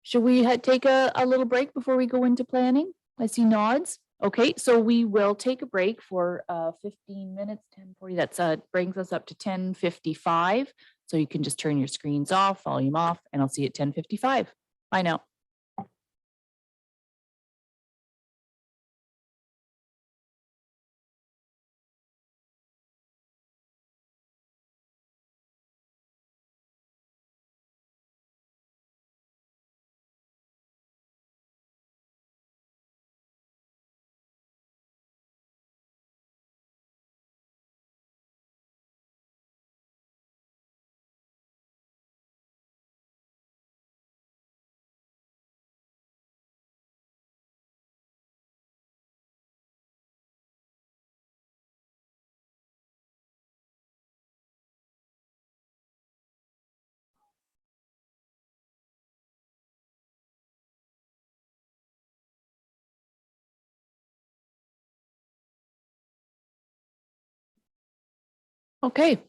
Should we take a little break before we go into planning? I see nods. Okay, so we will take a break for 15 minutes, 10:40. That brings us up to 10:55. So you can just turn your screens off, volume off, and I'll see you at 10:55. Bye now. Okay,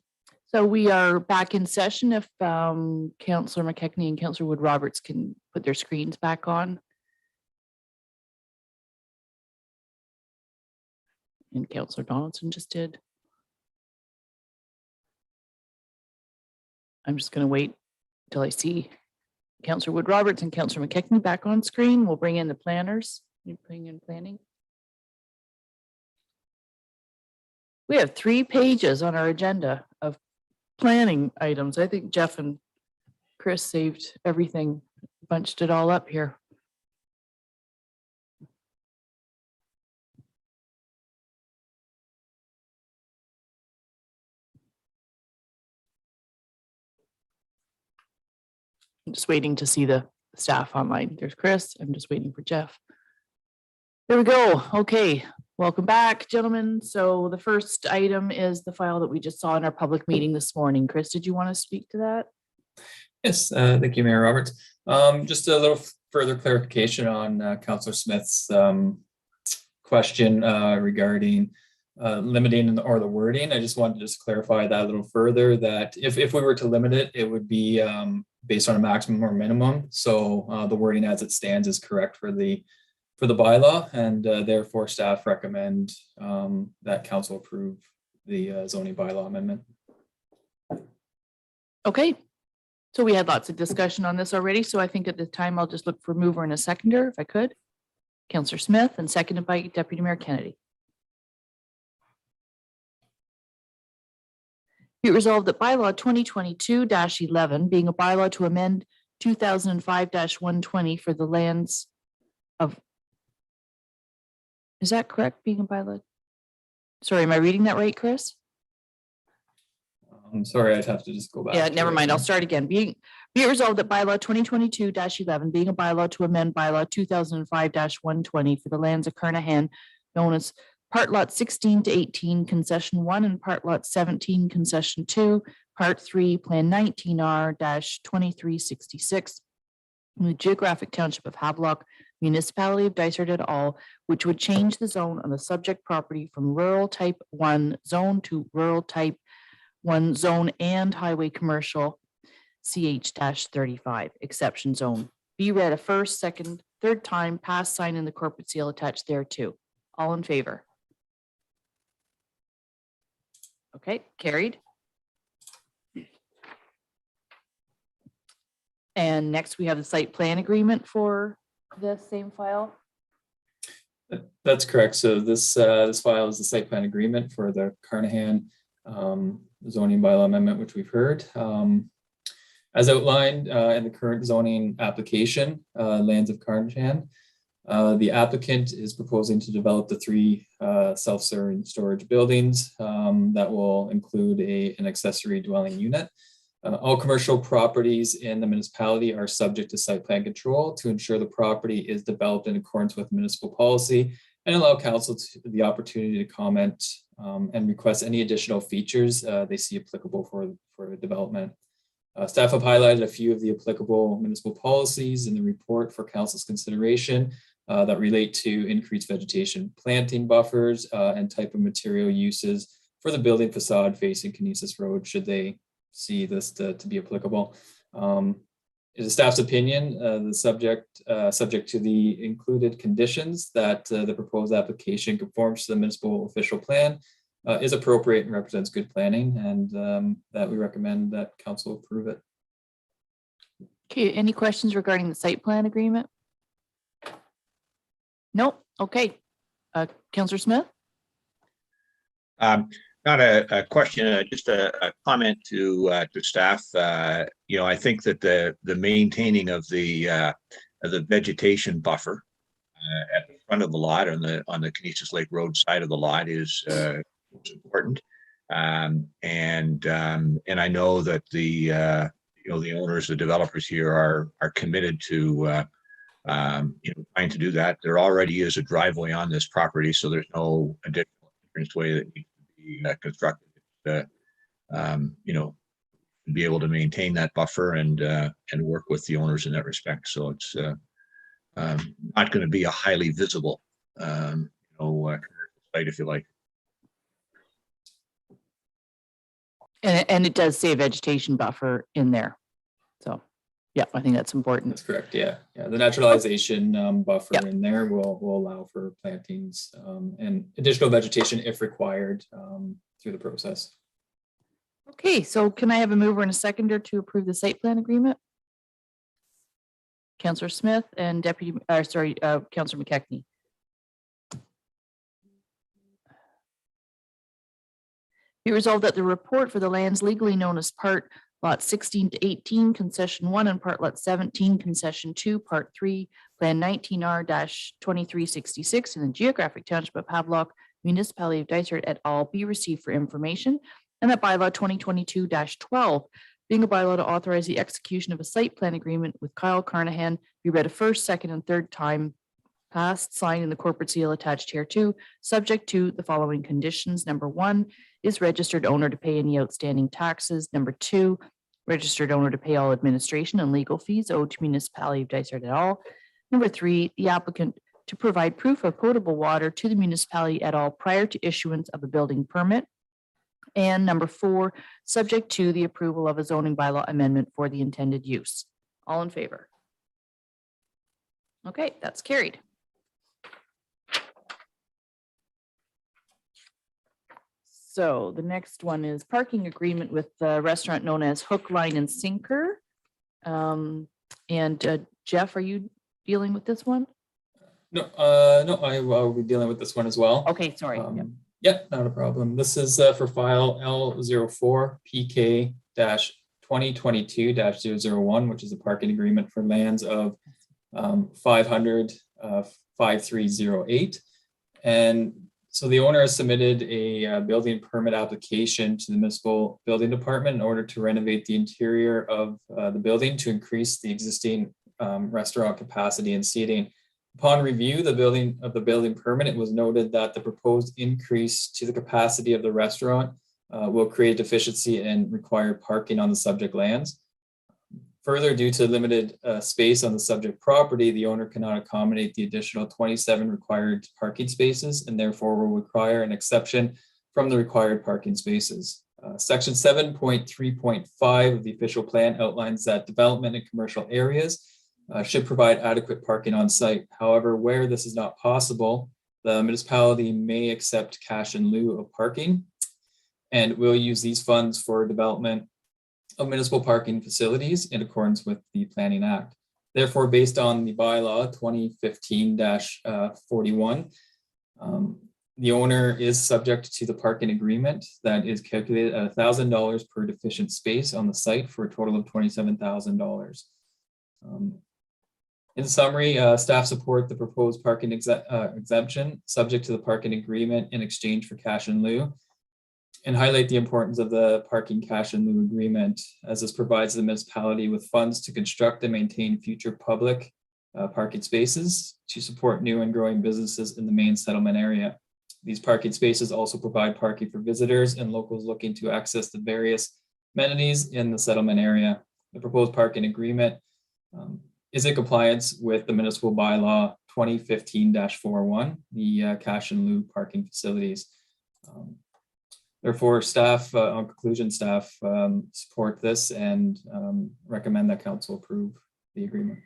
so we are back in session. If Councillor McKechnie and Councillor Wood Roberts can put their screens back on. And Councillor Donaldson just did. I'm just going to wait until I see Councillor Wood Roberts and Councillor McKechnie back on screen. We'll bring in the planners. You bring in planning. We have 3 pages on our agenda of planning items. I think Jeff and Chris saved everything, bunched it all up here. I'm just waiting to see the staff online. There's Chris. I'm just waiting for Jeff. There we go. Okay. Welcome back, gentlemen. So the first item is the file that we just saw in our public meeting this morning. Chris, did you want to speak to that? Yes, thank you, Mayor Roberts. Just a little further clarification on Councillor Smith's question regarding limiting or the wording. I just wanted to just clarify that a little further, that if we were to limit it, it would be based on a maximum or minimum. So the wording as it stands is correct for the bylaw, and therefore staff recommend that council approve the zoning bylaw amendment. Okay, so we had lots of discussion on this already. So I think at this time, I'll just look for mover and a seconder, if I could. Councillor Smith, and seconded by Deputy Mayor Kennedy. Be it resolved that bylaw 2022-11, being a bylaw to amend 2005-120 for the lands of, is that correct, being a bylaw? Sorry, am I reading that right, Chris? I'm sorry, I'd have to just go back. Yeah, never mind. I'll start again. Be it resolved that bylaw 2022-11, being a bylaw to amend bylaw 2005-120 for the lands of Carnahan, known as Part Lot 16 to 18, Concession 1, and Part Lot 17, Concession 2, Part 3, Plan 19R-2366, in the geographic township of Havelock, Municipality of Dysart et al., which would change the zone on the subject property from rural type 1 zone to rural type 1 zone and highway commercial CH-35 exception zone. Be read a first, second, third time, pass, sign, and the corporate seal attached thereto. All in favor? Okay, carried. And next we have the site plan agreement for the same file. That's correct. So this file is the site plan agreement for the Carnahan zoning bylaw amendment, which we've heard. As outlined in the current zoning application, lands of Carnahan, the applicant is proposing to develop the 3 self-serving storage buildings that will include an accessory dwelling unit. All commercial properties in the municipality are subject to site plan control to ensure the property is developed in accordance with municipal policy, and allow council the opportunity to comment and request any additional features they see applicable for development. Staff have highlighted a few of the applicable municipal policies in the report for council's consideration that relate to increased vegetation planting buffers and type of material uses for the building facade facing Canisius Road, should they see this to be applicable. It is staff's opinion, the subject to the included conditions, that the proposed application conforms to the municipal official plan, is appropriate and represents good planning, and that we recommend that council approve it. Okay, any questions regarding the site plan agreement? Nope. Okay. Councillor Smith? Not a question, just a comment to staff. I think that the maintaining of the vegetation buffer at the front of the lot on the Canisius Lake Road side of the lot is important. And I know that the owners, the developers here are committed to trying to do that. There already is a driveway on this property, so there's no additional entrance way that needs to be constructed. Be able to maintain that buffer and work with the owners in that respect. So it's not going to be a highly visible site, if you like. And it does say vegetation buffer in there. So, yeah, I think that's important. That's correct. Yeah. The naturalization buffer in there will allow for plantings and additional vegetation if required through the process. Okay, so can I have a mover and a seconder to approve the site plan agreement? Councillor Smith and Councillor McKechnie. Be resolved that the report for the lands legally known as Part Lot 16 to 18, Concession 1, and Part Lot 17, Concession 2, Part 3, Plan 19R-2366 in the Geographic Township of Havelock, Municipality of Dysart et al. Be received for information, and that bylaw 2022-12, being a bylaw to authorize the execution of a site plan agreement with Kyle Carnahan, be read a first, second, and third time, passed, signed, in the corporate seal attached hereto, subject to the following conditions. Number 1 is registered owner to pay any outstanding taxes. Number 2, registered owner to pay all administration and legal fees owed to Municipality of Dysart et al. Number 3, the applicant to provide proof of potable water to the municipality et al. Prior to issuance of a building permit. And number 4, subject to the approval of a zoning bylaw amendment for the intended use. All in favor? Okay, that's carried. So the next one is parking agreement with the restaurant known as Hook, Line, and Sinker. Jeff, are you dealing with this one? No, I will be dealing with this one as well. Okay, sorry. Yeah, not a problem. This is for file L04 PK-2022-001, which is a parking agreement for lands of 500-5308. And so the owner has submitted a building permit application to the municipal building department in order to renovate the interior of the building to increase the existing restaurant capacity and seating. Upon review the building permit, it was noted that the proposed increase to the capacity of the restaurant will create deficiency and require parking on the subject lands. Further, due to limited space on the subject property, the owner cannot accommodate the additional 27 required parking spaces and therefore will require an exception from the required parking spaces. Section 7.3.5 of the official plan outlines that development in commercial areas should provide adequate parking on site. However, where this is not possible, the municipality may accept cash in lieu of parking and will use these funds for development of municipal parking facilities in accordance with the Planning Act. Therefore, based on the bylaw 2015-41, the owner is subject to the parking agreement that is calculated at $1,000 per deficient space on the site for a total of $27,000. In summary, staff support the proposed parking exemption subject to the parking agreement in exchange for cash in lieu. and highlight the importance of the parking cash in lieu agreement, as this provides the municipality with funds to construct and maintain future public parking spaces to support new and growing businesses in the main settlement area. These parking spaces also provide parking for visitors and locals looking to access the various amenities in the settlement area. The proposed parking agreement is in compliance with the municipal bylaw 2015-41, the cash in lieu parking facilities. Therefore, staff, on conclusion, staff support this and recommend that council approve the agreement.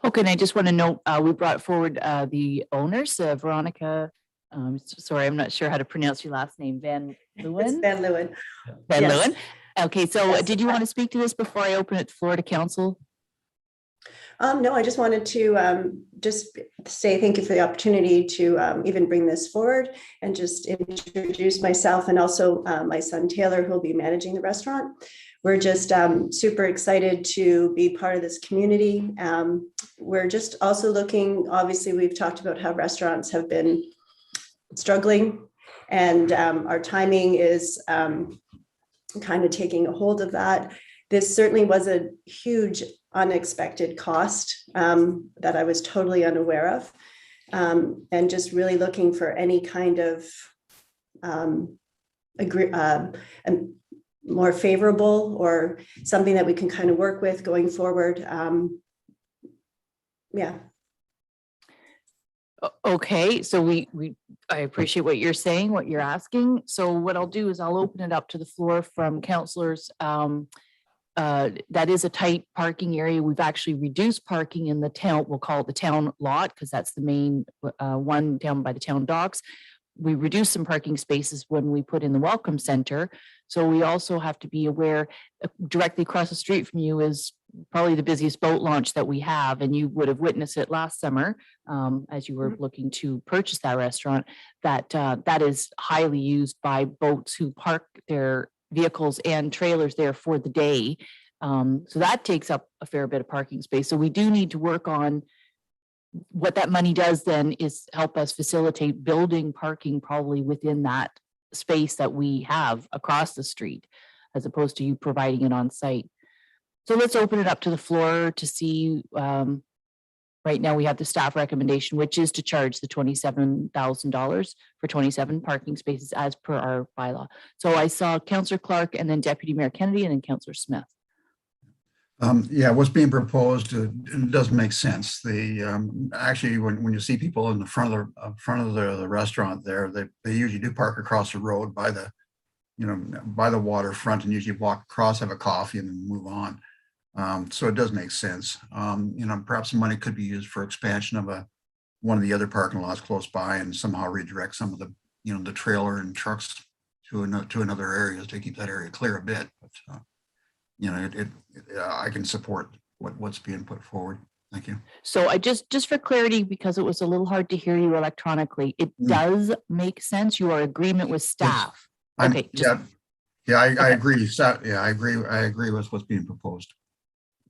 Okay, and I just want to note, we brought forward the owners, Veronica, sorry, I'm not sure how to pronounce your last name, Van Leeuwen? It's Van Leeuwen. Van Yes. Leeuwen. Okay, so Yes. did you want to speak to this before I open it to floor to council? No, I just wanted to just say thank you for the opportunity to even bring this forward and just introduce myself and also my son Taylor, who will be managing the restaurant. We're just super excited to be part of this community. We're just also looking, obviously, we've talked about how restaurants have been struggling, and our timing is kind of taking a hold of that. This certainly was a huge unexpected cost that I was totally unaware of, and just really looking for any kind of more favorable or something that we can kind of work with going forward. Yeah. Okay, so I appreciate what you're saying, what you're asking. So what I'll do is I'll open it up to the floor from councillors. That is a tight parking area. We've actually reduced parking in the town. We'll call it the town lot because that's the main one down by the town docks. We reduced some parking spaces when we put in the welcome center. So we also have to be aware, directly across the street from you is probably the busiest boat launch that we have. And you would have witnessed it last summer as you were looking to purchase that restaurant, that is highly used by boats who park their vehicles and trailers there for the day. So that takes up a fair bit of parking space. So we do need to work on what that money does then is help us facilitate building parking probably within that space that we have across the street, as opposed to you providing it on site. So let's open it up to the floor to see. Right now we have the staff recommendation, which is to charge the $27,000 for 27 parking spaces as per our bylaw. So I saw Councillor Clark and then Deputy Mayor Kennedy and then Councillor Smith. Yeah, what's being proposed it does make sense. Actually, when you see people in the front of the restaurant there, they usually do park across the road by the waterfront and usually walk across, have a coffee, and then move on. So it does make sense. Perhaps the money could be used for expansion of one of the other parking lots close by, and somehow redirect some of the the trailer and trucks to another area to keep that area clear a bit. But I can support what's being put forward. Thank you. So I just for clarity, because it was a little hard to hear you electronically, it does make sense. You are agreement with staff. Yes. Okay. I agree. Yeah, I agree with what's being proposed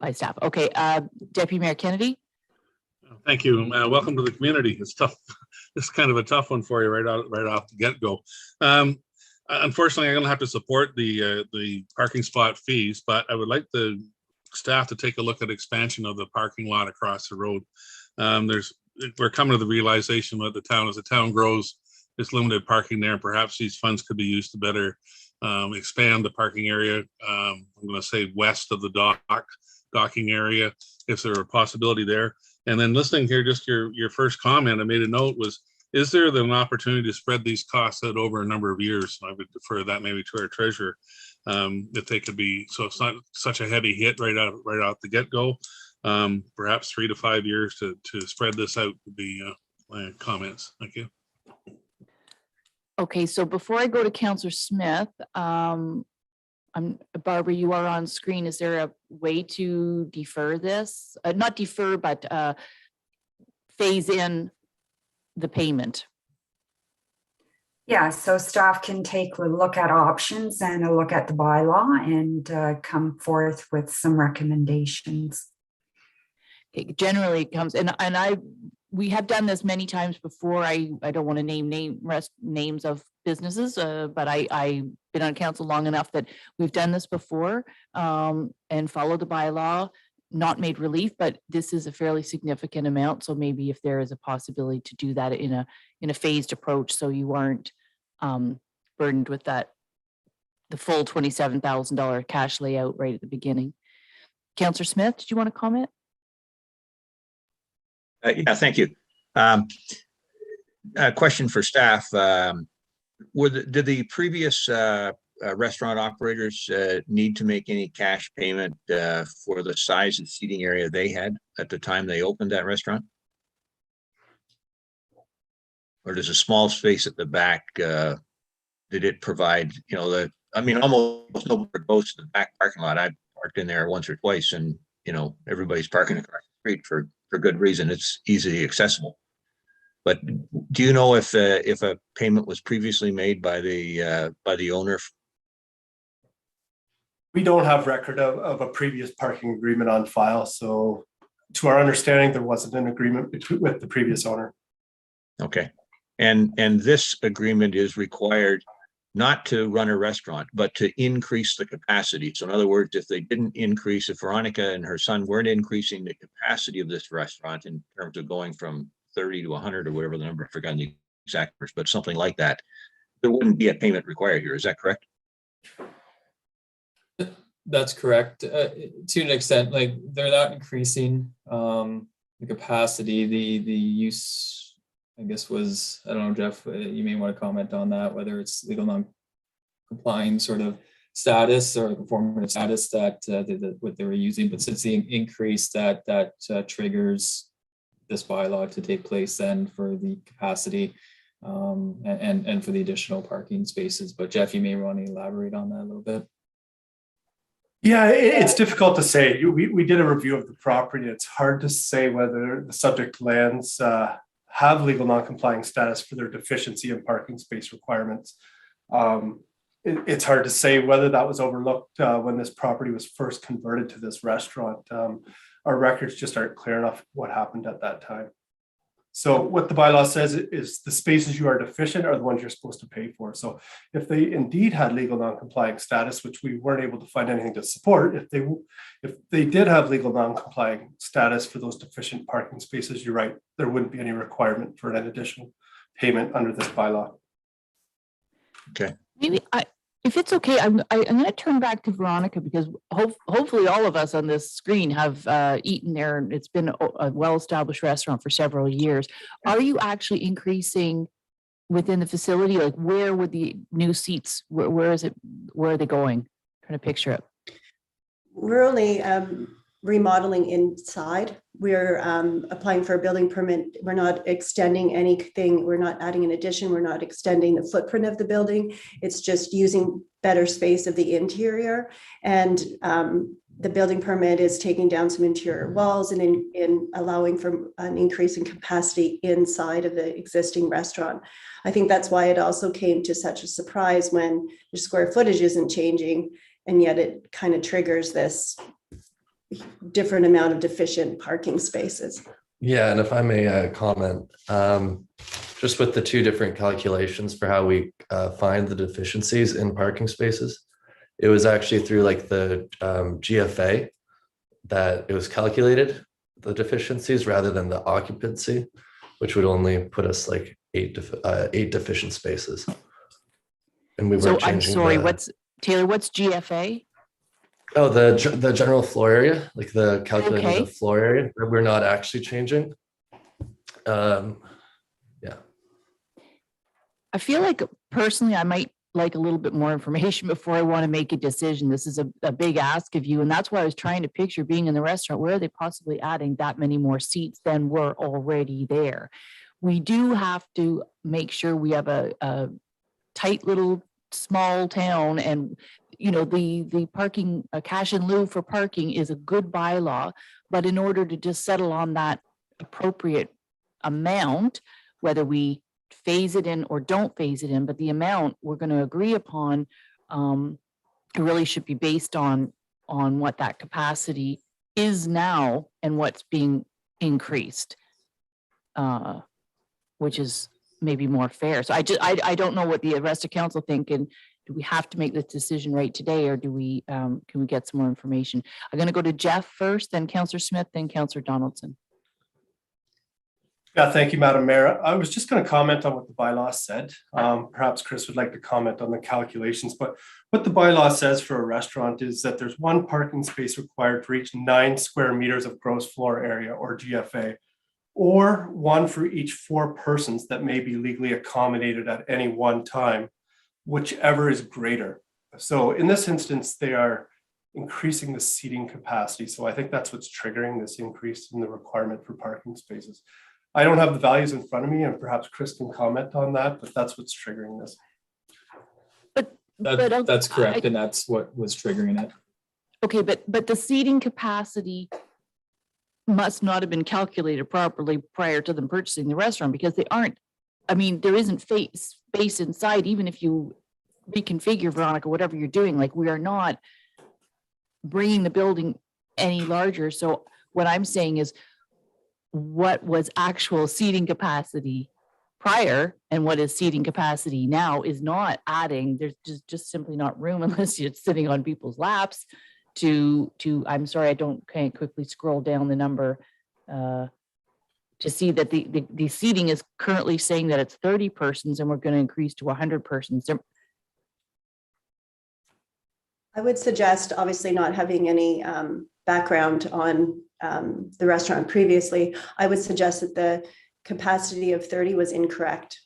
By staff. Okay. Deputy Mayor Kennedy. Thank you. Welcome to the community. It's tough. It's kind of a tough one for you right off the get-go. Unfortunately, I'm going to have to support the parking spot fees, but I would like the staff to take a look at expansion of the parking lot across the road. We're coming to the realization that as the town grows, there's limited parking there. Perhaps these funds could be used to better expand the parking area. I'm going to say west of the docking area, if there were a possibility there. And then listening here, just your first comment, I made a note was, is there an opportunity to spread these costs out over a number of years? I would defer that maybe to our treasurer, if they could be, so it's not such a heavy hit right out the get-go. Perhaps 3 to 5 years to spread this out would be my comments. Thank you. Okay, so before I go to Councillor Smith, Barbara, you are on screen. Is there a way to defer this? Not defer, but phase in the payment? Yeah, so staff can take a look at options and a look at the bylaw and come forth with some recommendations. It generally comes, and I we have done this many times before. I don't want to names of businesses, but I've been on council long enough that we've done this before and followed the bylaw, not made relief, but this is a fairly significant amount. So maybe if there is a possibility to do that in a phased approach, so you aren't burdened with the full $27,000 cash layout right at the beginning. Councillor Smith, did you want to comment? Yeah, thank you. A question for staff. Did the previous restaurant operators need to make any cash payment for the size of seating area they had at the time they opened that restaurant? Or does a small space at the back, did it provide, almost nobody goes to the back parking lot. I've parked in there once or twice and, everybody's parking across the street for good reason. It's easily accessible. But do you know if a payment was previously made by the owner? We don't have record of a previous parking agreement on file. So to our understanding, there wasn't an agreement with the previous owner. Okay. And this agreement is required not to run a restaurant, but to increase the capacity. So in other words, if they didn't increase, if Veronica and her son weren't increasing the capacity of this restaurant in terms of going from 30 to 100 or whatever the number, I've forgotten the exact numbers, but something like that, there wouldn't be a payment required here. Is that correct? That's correct. To an extent, like they're not increasing the capacity. The use, I guess, was, I don't know, Jeff, you may want to comment on that, whether it's legal non-complying sort of status or conformative status that what they were using. But since the increase that triggers this bylaw to take place then for the capacity and for the additional parking spaces. But Jeff, you may want to elaborate on that a little bit. Yeah, it's difficult to say. We did a review of the property. It's hard to say whether the subject lands have legal non-complying status for their deficiency in parking space requirements. It's hard to say whether that was overlooked when this property was first converted to this restaurant. Our records just aren't clear enough what happened at that time. So what the bylaw says is the spaces you are deficient are the ones you're supposed to pay for. So if they indeed had legal non-complying status, which we weren't able to find anything to support, if they did have legal non-complying status for those deficient parking spaces, you're right, there wouldn't be any requirement for an additional payment under this bylaw. Okay. Maybe if it's okay, I'm going to turn back to Veronica because hopefully all of us on this screen have eaten there, and it's been a well-established restaurant for several years. Are you actually increasing within the facility? Like, where would the new seats? Where is it? Where are they going? I'm trying to picture it. We're only remodeling inside. We're applying for a building permit. We're not extending anything. We're not adding an addition. We're not extending the footprint of the building. It's just using better space of the interior. And the building permit is taking down some interior walls and in allowing for an increase in capacity inside of the existing restaurant. I think that's why it also came to such a surprise when the square footage isn't changing, and yet it kind of triggers this different amount of deficient parking spaces. Yeah, and if I may comment, just with the two different calculations for how we find the deficiencies in parking spaces, it was actually through like the GFA that it was calculated, the deficiencies, rather than the occupancy, which would only put us like eight deficient spaces. And we weren't changing. I'm sorry, what's GFA? Oh, the general floor area, like the calculated floor area, we're not actually changing. Yeah. I feel like personally, I might like a little bit more information before I want to make a decision. This is a big ask of you. And that's why I was trying to picture being in the restaurant. Where are they possibly adding that many more seats than were already there? We do have to make sure we have a tight little small town, and the parking, cash in lieu for parking is a good bylaw, but in order to just settle on that appropriate amount, whether we phase it in or don't phase it in, but the amount we're going to agree upon, it really should be based on what that capacity is now and what's being increased. which is maybe more fair. So I don't know what the rest of council think, and do we have to make this decision right today, or do we, can we get some more information? I'm going to go to Jeff first, then Councillor Smith, then Councillor Donaldson. Yeah, thank you, Madam Mayor. I was just going to comment on what the bylaw said. Perhaps Chris would like to comment on the calculations, but what the bylaw says for a restaurant is that there's one parking space required for each 9 square meters of gross floor area, or GFA, or one for each 4 persons that may be legally accommodated at any one time, whichever is greater. So in this instance, they are increasing the seating capacity. So I think that's what's triggering this increase in the requirement for parking spaces. I don't have the values in front of me, and perhaps Chris can comment on that, but that's what's triggering this. That's correct, and that's what was triggering it. Okay, but the seating capacity must not have been calculated properly prior to them purchasing the restaurant, because they aren't, I mean, there isn't space inside, even if you reconfigure, Veronica, whatever you're doing, like, we are not bringing the building any larger. So what I'm saying is, what was actual seating capacity prior and what is seating capacity now is not adding. There's just simply not room, unless you're sitting on people's laps to I'm sorry, can't quickly scroll down the number to see that the seating is currently saying that it's 30 persons and we're going to increase to 100 persons. I would suggest, obviously not having any background on the restaurant previously, I would suggest that the capacity of 30 was incorrect.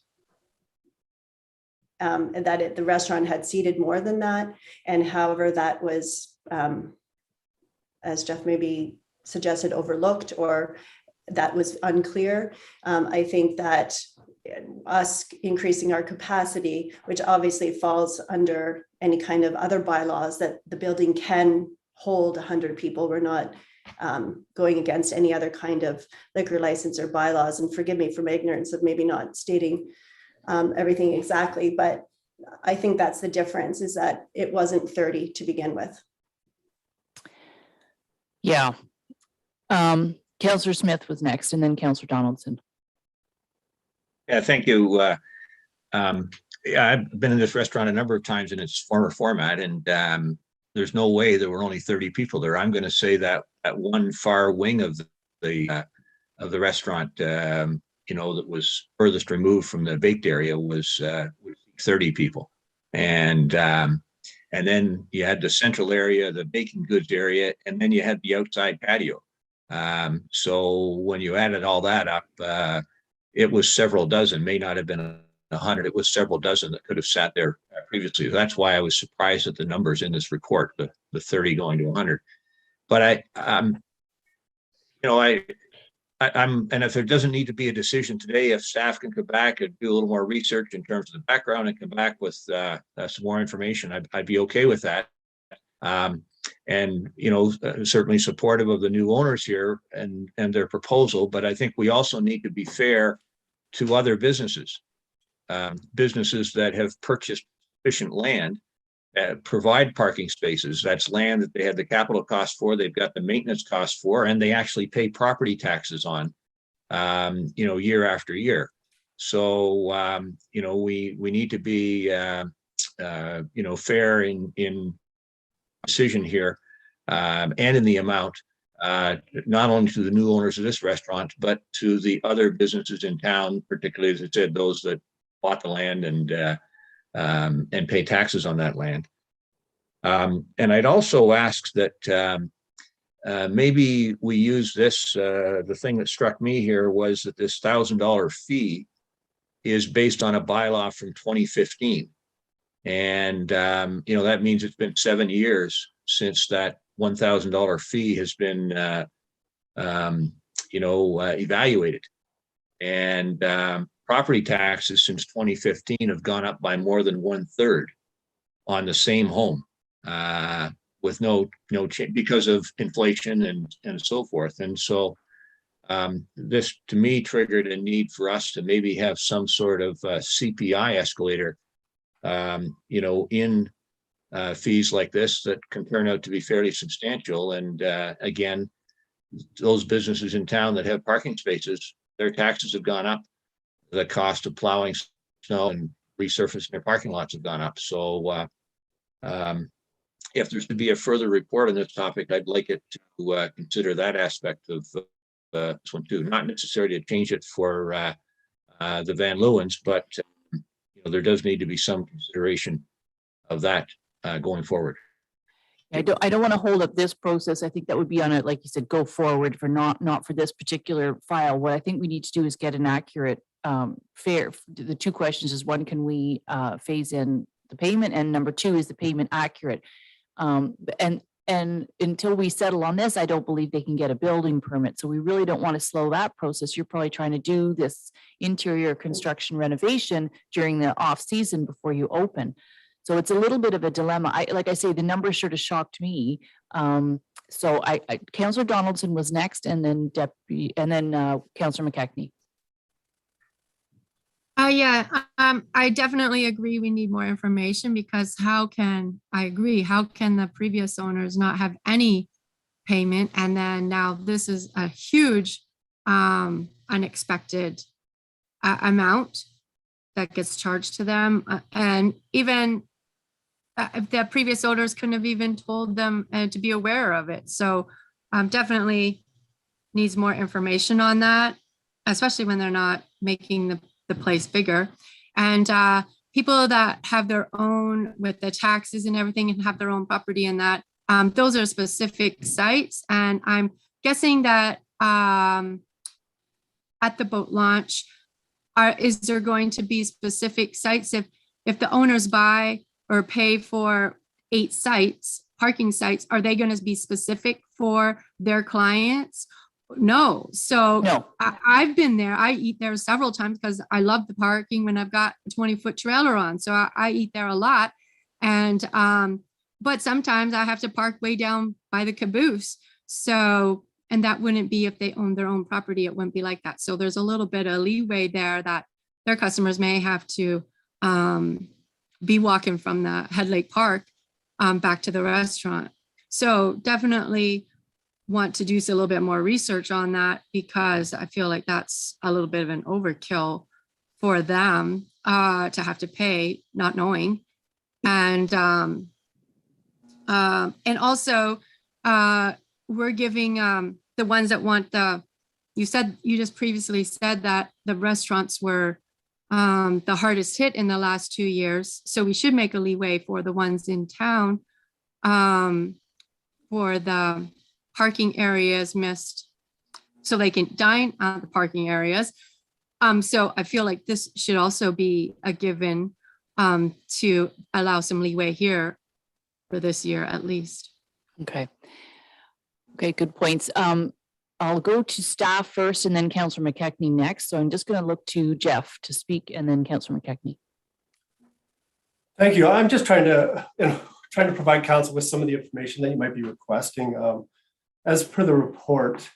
And that the restaurant had seated more than that. And however, that was, as Jeff maybe suggested, overlooked, or that was unclear. I think that us increasing our capacity, which obviously falls under any kind of other bylaws, that the building can hold 100 people. We're not going against any other kind of liquor license or bylaws. And forgive me for my ignorance of maybe not stating everything exactly, but I think that's the difference, is that it wasn't 30 to begin with. Yeah. Councillor Smith was next, and then Councillor Donaldson. Yeah, thank you. Yeah, I've been in this restaurant a number of times in its former format, and there's no way there were only 30 people there. I'm going to say that at one far wing of the restaurant, you know, that was furthest removed from the baked area was 30 people, and then you had the central area, the baking goods area, and then you had the outside patio. So when you added all that up, it was several dozen, may not have been 100. It was several dozen that could have sat there previously. That's why I was surprised at the numbers in this report, the 30 going to 100. But you know, and if there doesn't need to be a decision today, if staff can come back and do a little more research in terms of the background and come back with some more information, I'd be okay with that. And, you know, certainly supportive of the new owners here and their proposal, but I think we also need to be fair to other businesses, businesses that have purchased sufficient land, provide parking spaces. That's land that they had the capital cost for, they've got the maintenance cost for, and they actually pay property taxes on, you know, year after year. So, you know, we need to be, you know, fair in decision here, and in the amount, not only to the new owners of this restaurant, but to the other businesses in town, particularly, as I said, those that bought the land and pay taxes on that land. And I'd also ask that maybe we use this, the thing that struck me here was that this $1,000 fee is based on a bylaw from 2015. And, you know, that means it's been 7 years since that $1,000 fee has been, you know, evaluated. And property taxes since 2015 have gone up by more than 1/3 on the same home, with no change because of inflation and so forth. And so this, to me, triggered a need for us to maybe have some sort of CPI escalator, you know, in fees like this that can turn out to be fairly substantial. And again, those businesses in town that have parking spaces their taxes have gone up. The cost of plowing snow and resurfacing their parking lots have gone up. So if there's to be a further report on this topic, I'd like it to consider that aspect of this one too. Not necessarily to change it for the Van Leeuwens, but there does need to be some consideration of that going forward. I don't want to hold up this process. I think that would be on it, like you said, go forward for not for this particular file. What I think we need to do is get an accurate, fair. The two questions is, one, can we phase in the payment, and number two, is the payment accurate? And until we settle on this, I don't believe they can get a building permit. So we really don't want to slow that process. You're probably trying to do this interior construction renovation during the off season before you open. So it's a little bit of a dilemma. Like I say, the numbers sort of shocked me. So Councillor Donaldson was next, and then Councillor McKechnie. I definitely agree. We need more information, because how can the previous owners not have any payment? And then now this is a huge unexpected amount that gets charged to them. And even if the previous owners couldn't have even told them to be aware of it. So definitely needs more information on that, especially when they're not making the place bigger. And people that have their own, with the taxes and everything, and have their own property and that, those are specific sites. And I'm guessing that at the boat launch, is there going to be specific sites? If the owners buy or pay for 8 sites, parking sites, are they going to be specific for their clients? No. So no. I've been there. I eat there several times because I love the parking when I've got a 20-foot trailer on. So I eat there a lot. And but sometimes I have to park way down by the caboose. So, and that wouldn't be if they own their own property. It wouldn't be like that. So there's a little bit of leeway there that their customers may have to be walking from the Head Lake Park back to the restaurant. So definitely want to do a little bit more research on that, because I feel like that's a little bit of an overkill for them to have to pay, not knowing. And also we're giving the ones that want you just previously said that the restaurants were the hardest hit in the last 2 years. So we should make a leeway for the ones in town for the parking areas missed, so they can dine on the parking areas. So I feel like this should also be a given to allow some leeway here for this year at least. Okay, good points. I'll go to staff first and then Councillor McKechnie next. So I'm just going to look to Jeff to speak, and then Councillor McKechnie. Thank you. I'm just trying to provide council with some of the information that you might be requesting. As per the report,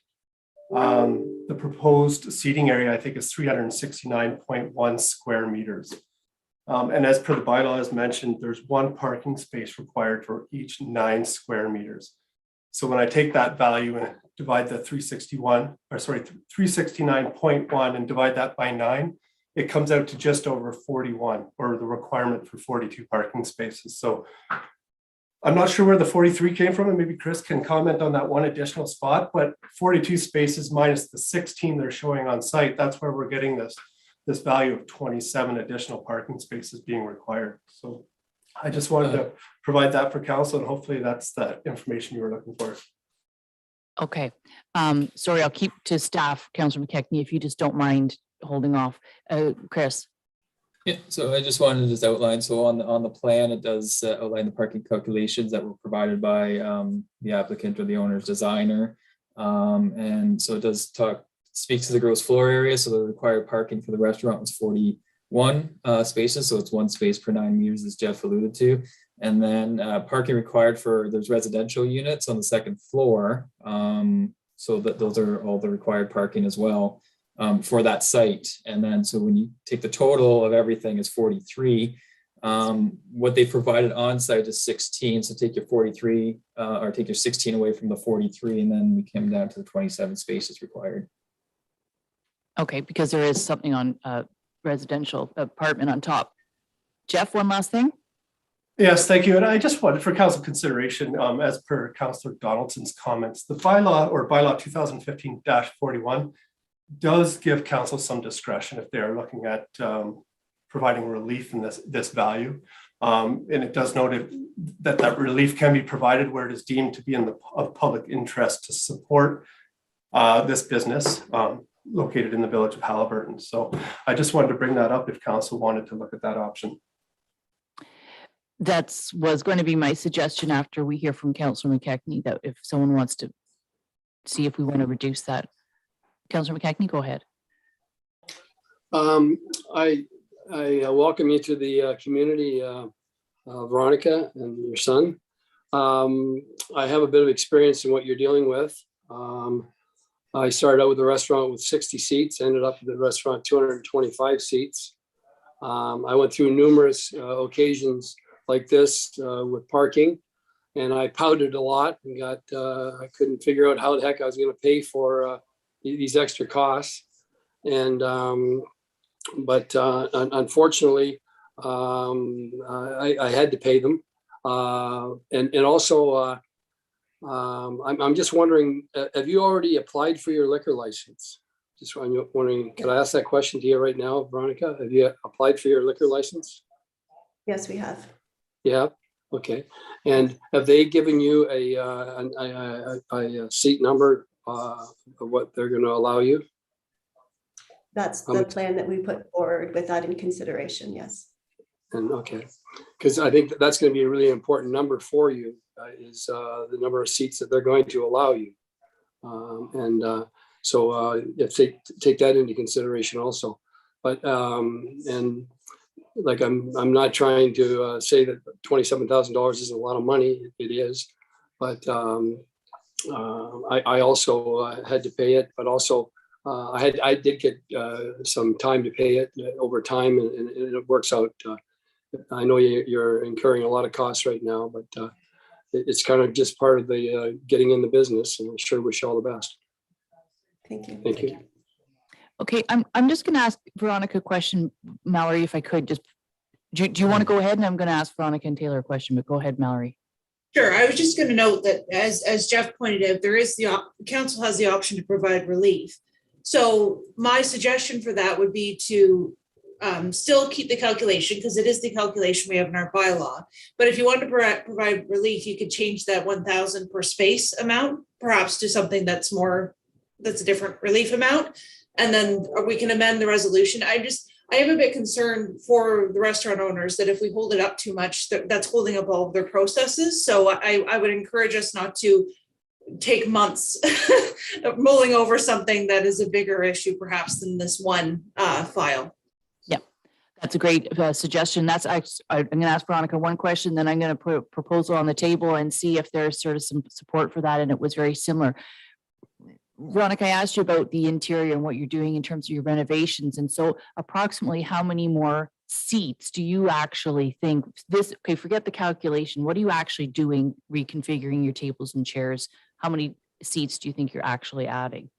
the proposed seating area, I think, is 369.1 square meters. And as per the bylaw, as mentioned, there's 1 parking space required for each 9 square meters. So when I take that value and divide the 369.1 and divide that by 9, it comes out to just over 41, or the requirement for 42 parking spaces. So I'm not sure where the 43 came from, and maybe Chris can comment on that 1 additional spot, but 42 spaces minus the 16 they're showing on site, that's where we're getting this value of 27 additional parking spaces being required. So I just wanted to provide that for council, and hopefully that's the information you were looking for. Okay. Sorry, I'll keep to staff, Councillor McKechnie, if you just don't mind holding off. Chris. Yeah, so I just wanted to just outline, so on the plan, it does outline the parking calculations that were provided by the applicant or the owner's designer. And so it does speaks to the gross floor area. So the required parking for the restaurant was 41 spaces. So it's 1 space per 9 meters, as Jeff alluded to. And then parking required there's residential units on the 2nd floor. So that those are all the required parking as well. For that site. And then, so when you take the total of everything is 43, what they provided on site is 16. So take your 43 or take your 16 away from the 43, and then we came down to the 27 spaces required. Okay, because there is something on residential apartment on top. Jeff, one last thing. Yes, thank you. And I just wanted for council consideration, as per Councillor Donaldson's comments, the bylaw or bylaw 2015-41 does give council some discretion if they are looking at providing relief in this value. And it does note that relief can be provided where it is deemed to be in of public interest to support this business located in the village of Halliburton. So I just wanted to bring that up if council wanted to look at that option. Was going to be my suggestion after we hear from Councillor McKechnie, that if someone wants to see if we want to reduce that. Councillor McKechnie, go ahead. I welcome you to the community, Veronica and your son. I have a bit of experience in what you're dealing with. I started out with a restaurant with 60 seats, ended up with the restaurant 225 seats. I went through numerous occasions like this with parking, and I pouted a lot and I couldn't figure out how the heck I was going to pay for these extra costs. And but unfortunately, I had to pay them. And also, I'm just wondering, have you already applied for your liquor license? Just wondering, can I ask that question to you right now, Veronica? Have you applied for your liquor license? Yes, we have. Yeah. Okay. And have they given you a seat number of what they're going to allow you? That's the plan that we put forward with that in consideration. Yes. And okay, because I think that's going to be a really important number for you, is the number of seats that they're going to allow you. So if they take that into consideration also. But and like I'm not trying to say that $27,000 isn't a lot of money. It is, but I also had to pay it. But also I did get some time to pay it over time, and it works out. I know you're incurring a lot of costs right now, but it's kind of just part of the getting in the business, and I sure wish you all the best. Thank you. Thank you. Okay, I'm just going to ask Veronica a question, Mallory, if I could. Just do you want to go ahead? And I'm going to ask Veronica and Taylor a question, but go ahead, Mallory. Sure. I was just going to note that as Jeff pointed out, there is council has the option to provide relief. So my suggestion for that would be to still keep the calculation, because it is the calculation we have in our bylaw. But if you want to provide relief, you could change that 1,000 per space amount, perhaps to something that's a different relief amount. And then we can amend the resolution. I am a bit concerned for the restaurant owners that if we hold it up too much, that's holding up all of their processes. So I would encourage us not to take months mulling over something that is a bigger issue perhaps than this one file. Yeah, that's a great suggestion. I'm going to ask Veronica one question, then I'm going to put a proposal on the table and see if there's sort of some support for that. And it was very similar. Veronica, I asked you about the interior and what you're doing in terms of your renovations. And so approximately how many more seats do you actually think okay, forget the calculation. What are you actually doing reconfiguring your tables and chairs? How many seats do you think you're actually adding?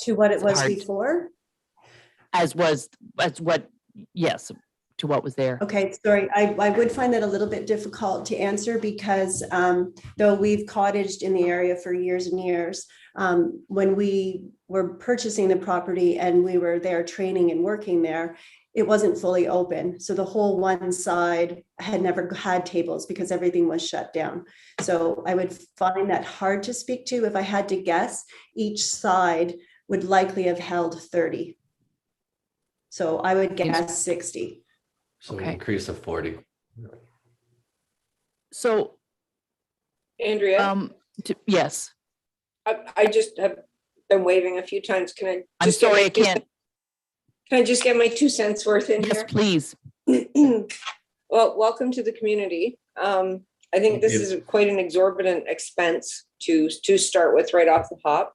To what it was before? Yes. To what was there. Okay, sorry. I would find that a little bit difficult to answer because though we've cottaged in the area for years and years, when we were purchasing the property and we were there training and working there, it wasn't fully open. So the whole one side had never had tables because everything was shut down. So I would find that hard to speak to. If I had to guess, each side would likely have held 30. So I would guess 60. So an increase of 40. So, Andrea? Yes. I just have been waving a few times. Can I? I'm sorry, I can't. Can I just get my 2 cents worth in here? Yes, please. Well, welcome to the community. I think this is quite an exorbitant expense to start with right off the hop.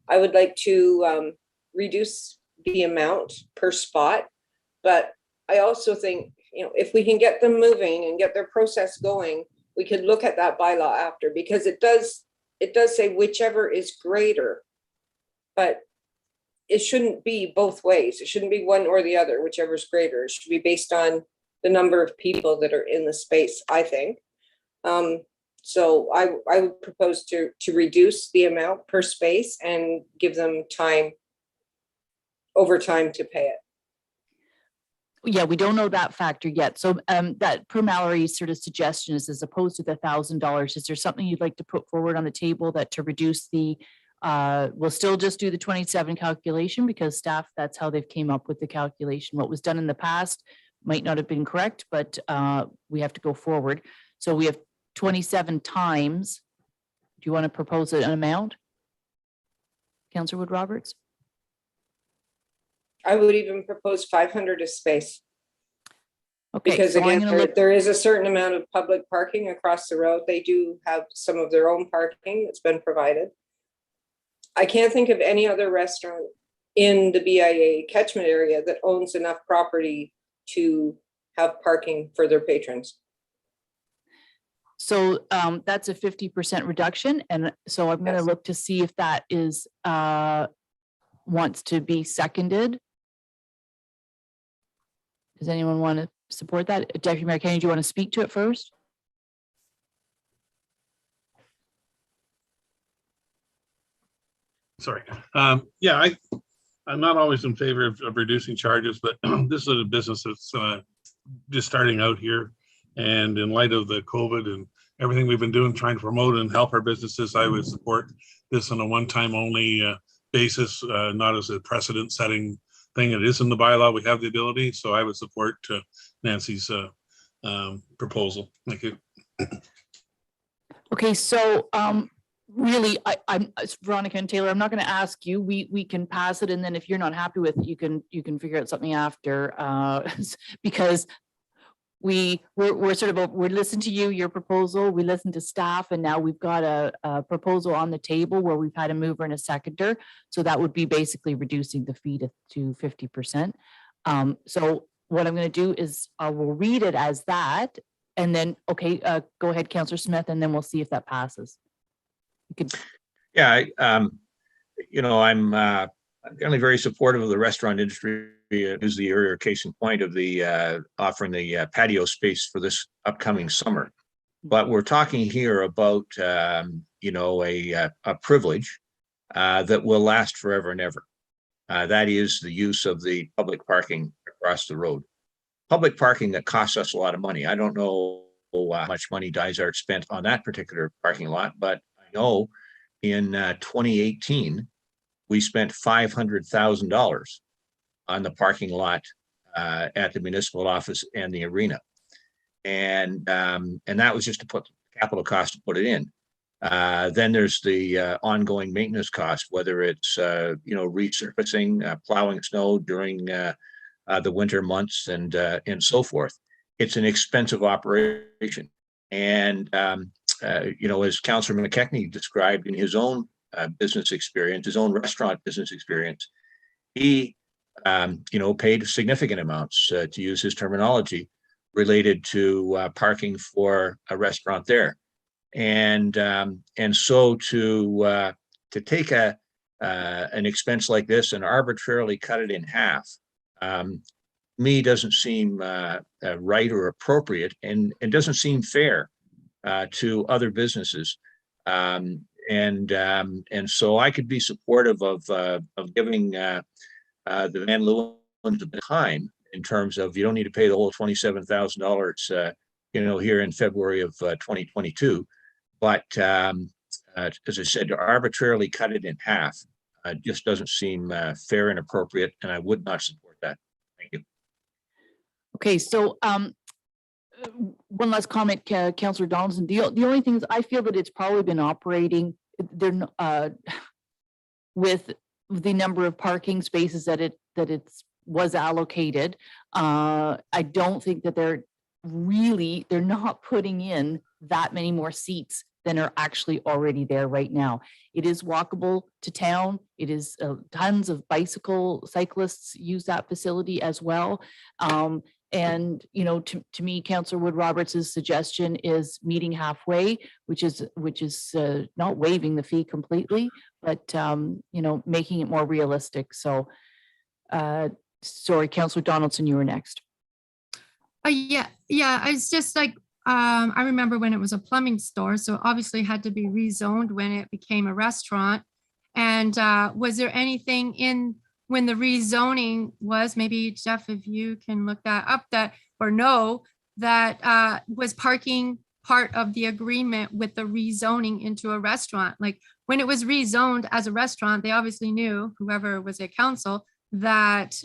I would like to reduce the amount per spot, but I also think, if we can get them moving and get their process going, we could look at that bylaw after, because it does say whichever is greater but it shouldn't be both ways. It shouldn't be one or the other, whichever is greater. It should be based on the number of people that are in the space, I think. So I would propose to reduce the amount per space and give them overtime to pay it. Yeah, we don't know that factor yet. So that per Mallory sort of suggestion is, as opposed to the $1,000, is there something you'd like to put forward on the table that to reduce the, we'll still just do the 27 calculation because staff, that's how they've came up with the calculation. What was done in the past might not have been correct, but we have to go forward. So we have 27 times. Do you want to propose an amount? Councillor Wood Roberts? I would even propose 500 a space. Okay, because so again, there is a certain amount of public parking across the road. They do have some of their own parking that's been provided. I can't think of any other restaurant in the BIA catchment area that owns enough property to have parking for their patrons. So that's a 50% reduction. And so I'm going to look to see if that is wants to be seconded. Does anyone want to support that? Deputy Mayor Kennedy, do you want to speak to it first? Sorry. Yeah, I'm not always in favor of reducing charges, but this is a business that's just starting out here. And in light of the COVID and everything we've been doing, trying to promote and help our businesses, I would support this on a one-time only basis, not as a precedent-setting thing. It is in the bylaw. We have the ability, so I would support Nancy's proposal. Thank you. Okay, so really, I'm Veronica and Taylor. I'm not going to ask you. We can pass it, and then if you're not happy with it, you can figure out something after, because we're listening to your proposal. We listened to staff, and now we've got a proposal on the table where we've had a mover and a seconder. So that would be basically reducing the fee to 50%. So what I'm going to do is I will read it as that, and then go ahead, Councillor Smith, and then we'll see if that passes. You could. Yeah, I'm generally very supportive of the restaurant industry. Is the earlier case in point of the offering the patio space for this upcoming summer. But we're talking here about a privilege that will last forever and ever. That is the use of the public parking across the road. Public parking that costs us a lot of money. I don't know how much money Dysart spent on that particular parking lot, but I know in 2018 we spent $500,000 on the parking lot at the municipal office and the arena, and that was just to put the capital cost to put it in. Then there's the ongoing maintenance cost, whether it's resurfacing, plowing snow during the winter months, and so forth. It's an expensive operation, and as Councillor McKechnie described in his own business experience, his own restaurant business experience, he paid significant amounts, to use his terminology, related to parking for a restaurant there. And so to take an expense like this and arbitrarily cut it in half, me doesn't seem right or appropriate, and doesn't seem fair to other businesses. And so I could be supportive of giving the Van Leeuwens a bit of time in terms of, you don't need to pay the whole $27,000 here in February of 2022. But as I said, to arbitrarily cut it in half just doesn't seem fair and appropriate, and I would not support that. Thank you. Okay, so one last comment, Councillor Donaldson. The only thing is, I feel that it's probably been operating with the number of parking spaces that it was allocated. I don't think that they're not putting in that many more seats than are actually already there right now. It is walkable to town. It is tons of cyclists use that facility as well. And, you know, to me, Councillor Wood Roberts' suggestion is meeting halfway, which is not waiving the fee completely, but, you know, making it more realistic. So, sorry, Councillor Donaldson, you were next. Yeah. It's just like, I remember when it was a plumbing store, so obviously it had to be rezoned when it became a restaurant. And was there anything in when the rezoning was, maybe Jeff, if you can look that up, that or no, that was parking part of the agreement with the rezoning into a restaurant? Like when it was rezoned as a restaurant, they obviously knew, whoever was at council, that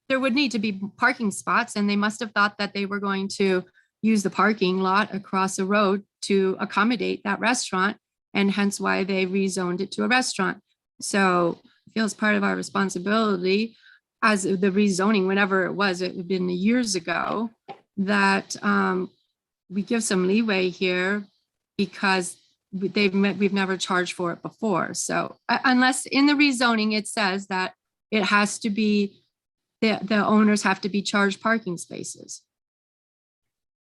there would need to be parking spots, and they must have thought that they were going to use the parking lot across the road to accommodate that restaurant, and hence why they rezoned it to a restaurant. So it feels part of our responsibility as the rezoning, whenever it was, it had been years ago, that we give some leeway here because we've never charged for it before. So unless in the rezoning, it says that it has to be, the owners have to be charged parking spaces.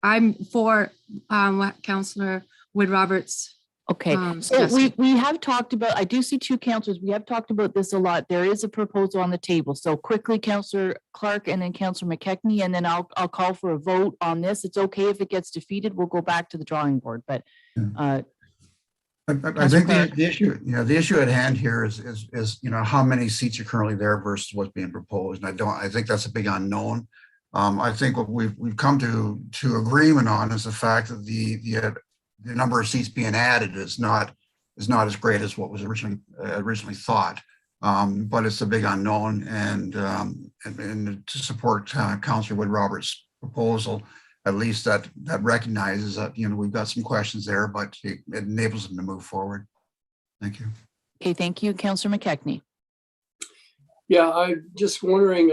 I'm for what Councillor Wood Roberts. Okay, so we have talked about, I do see two councillors, we have talked about this a lot. There is a proposal on the table. So quickly, Councillor Clark and then Councillor McKechnie, and then I'll call for a vote on this. It's okay if it gets defeated, we'll go back to the drawing board, but I think the issue, the issue at hand here is, how many seats are currently there versus what's being proposed. And I think that's a big unknown. I think what we've come to agreement on is the fact that the number of seats being added is not as great as what was originally thought. But it's a big unknown, and to support Councillor Wood Roberts' proposal, at least that recognizes that we've got some questions there, but it enables them to move forward. Thank you. Okay, thank you, Councillor McKechnie. Yeah, I'm just wondering,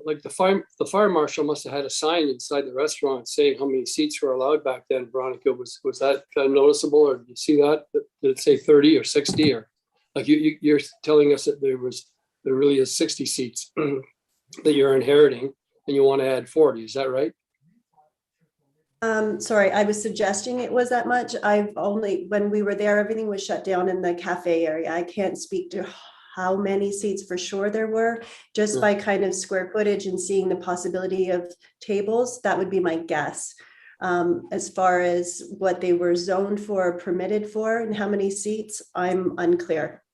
like the fire marshal must have had a sign inside the restaurant saying how many seats were allowed back then. Veronica, was that kind of noticeable, or did you see that? Did it say 30 or 60, or like you're telling us that there really is 60 seats that you're inheriting, and you want to add 40? Is that right? Sorry, I was suggesting it was that much. When we were there, everything was shut down in the cafe area. I can't speak to how many seats for sure there were, just by kind of square footage and seeing the possibility of tables. That would be my guess. As far as what they were zoned for, permitted for, and how many seats, I'm unclear.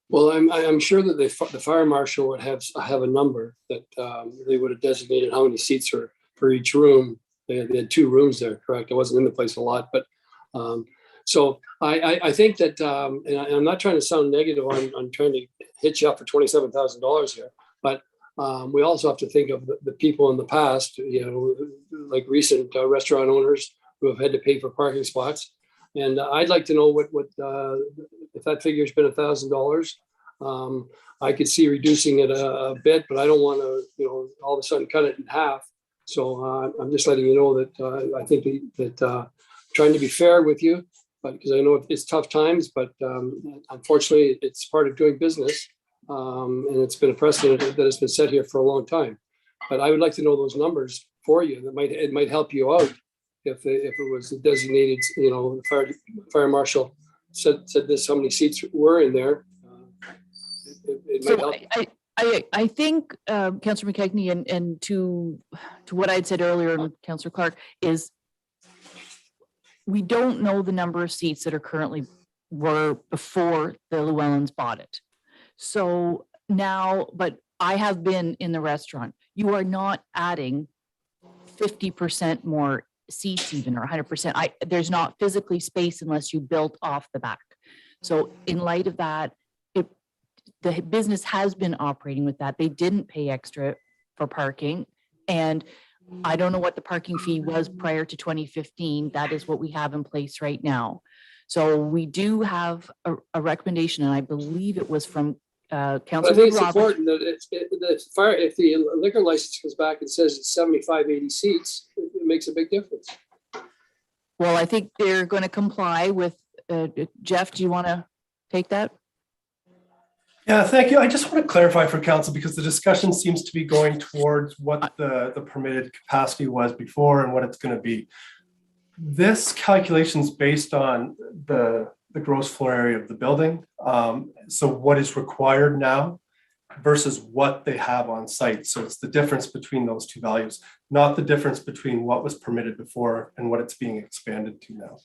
Well, I'm sure that the fire marshal would have a number that they would have designated how many seats are for each room. They had 2 rooms there, correct? I wasn't in the place a lot, but so I think that, and I'm not trying to sound negative on trying to hit you up for $27,000 here, but we also have to think of the people in the past, like recent restaurant owners who have had to pay for parking spots. And I'd like to know what if that figure's been $1,000. I could see reducing it a bit, but I don't want to, all of a sudden cut it in half. So I'm just letting you know that I think that trying to be fair with you, but because I know it's tough times, but unfortunately it's part of doing business, and it's been a precedent that has been set here for a long time. But I would like to know those numbers for you. It might help you out if it was designated. The fire marshal said this, how many seats were in there. It might help. I think, Councillor McKechnie, and to what I had said earlier, and Councillor Clark, is we don't know the number of seats that were before the Llewellyns bought it. So now, but I have been in the restaurant. You are not adding 50% more seats even, or 100%. There's not physically space unless you built off the back. So in light of that, the business has been operating with that. They didn't pay extra for parking. And I don't know what the parking fee was prior to 2015. That is what we have in place right now. So we do have a recommendation, and I believe it was from Councilor I think it's Roberts. important that if the liquor license comes back and says it's 75, 80 seats, it makes a big difference. Well, I think they're going to comply with, Jeff, do you want to take that? Yeah, thank you. I just want to clarify for council because the discussion seems to be going towards what the permitted capacity was before and what it's going to be. This calculation is based on the gross floor area of the building. So what is required now versus what they have on site. So it's the difference between those two values, not the difference between what was permitted before and what it's being expanded to now.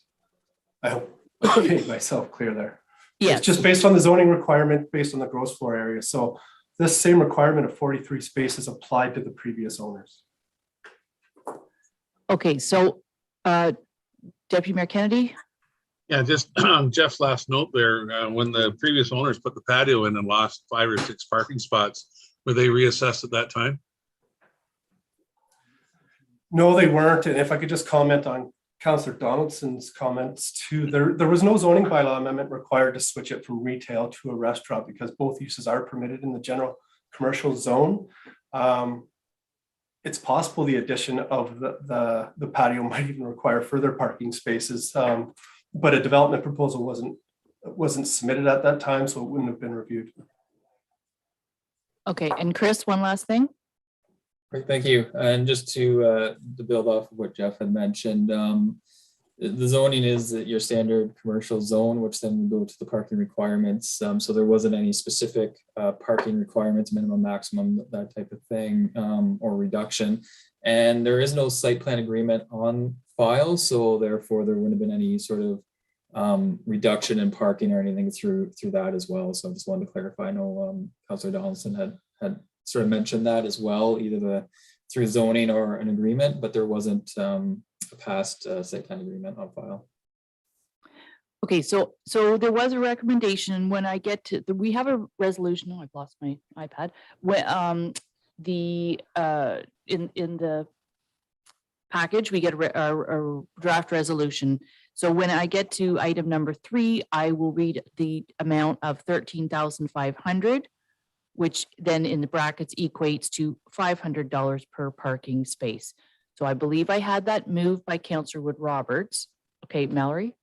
I hope I made myself clear there. Yes. It's just based on the zoning requirement, based on the gross floor area. So this same requirement of 43 spaces applied to the previous owners. Okay, so Deputy Mayor Kennedy? Yeah, just on Jeff's last note there, when the previous owners put the patio in and lost 5 or 6 parking spots, were they reassessed at that time? No, they weren't. And if I could just comment on Councillor Donaldson's comments too, there was no zoning bylaw amendment required to switch it from retail to a restaurant because both uses are permitted in the general commercial zone. It's possible the addition of the patio might even require further parking spaces, but a development proposal wasn't submitted at that time, so it wouldn't have been reviewed. Okay, and Chris, one last thing. Great, thank you. And just to build off of what Jeff had mentioned, the zoning is your standard commercial zone, which then will go to the parking requirements. So there wasn't any specific parking requirements, minimum, maximum, that type of thing, or reduction. And there is no site plan agreement on file, so therefore there wouldn't have been any sort of reduction in parking or anything through that as well. So I just wanted to clarify. I know Councillor Donaldson had sort of mentioned that as well, either through zoning or an agreement, but there wasn't a past site plan agreement on file. Okay, so there was a recommendation when I get to we have a resolution. Oh, I've lost my iPad. When in the package we get a draft resolution. So when I get to item number 3, I will read the amount of 13,500. Which then in the brackets equates to $500 per parking space. So I believe I had that moved by Councillor Wood Roberts. Okay, Mallory?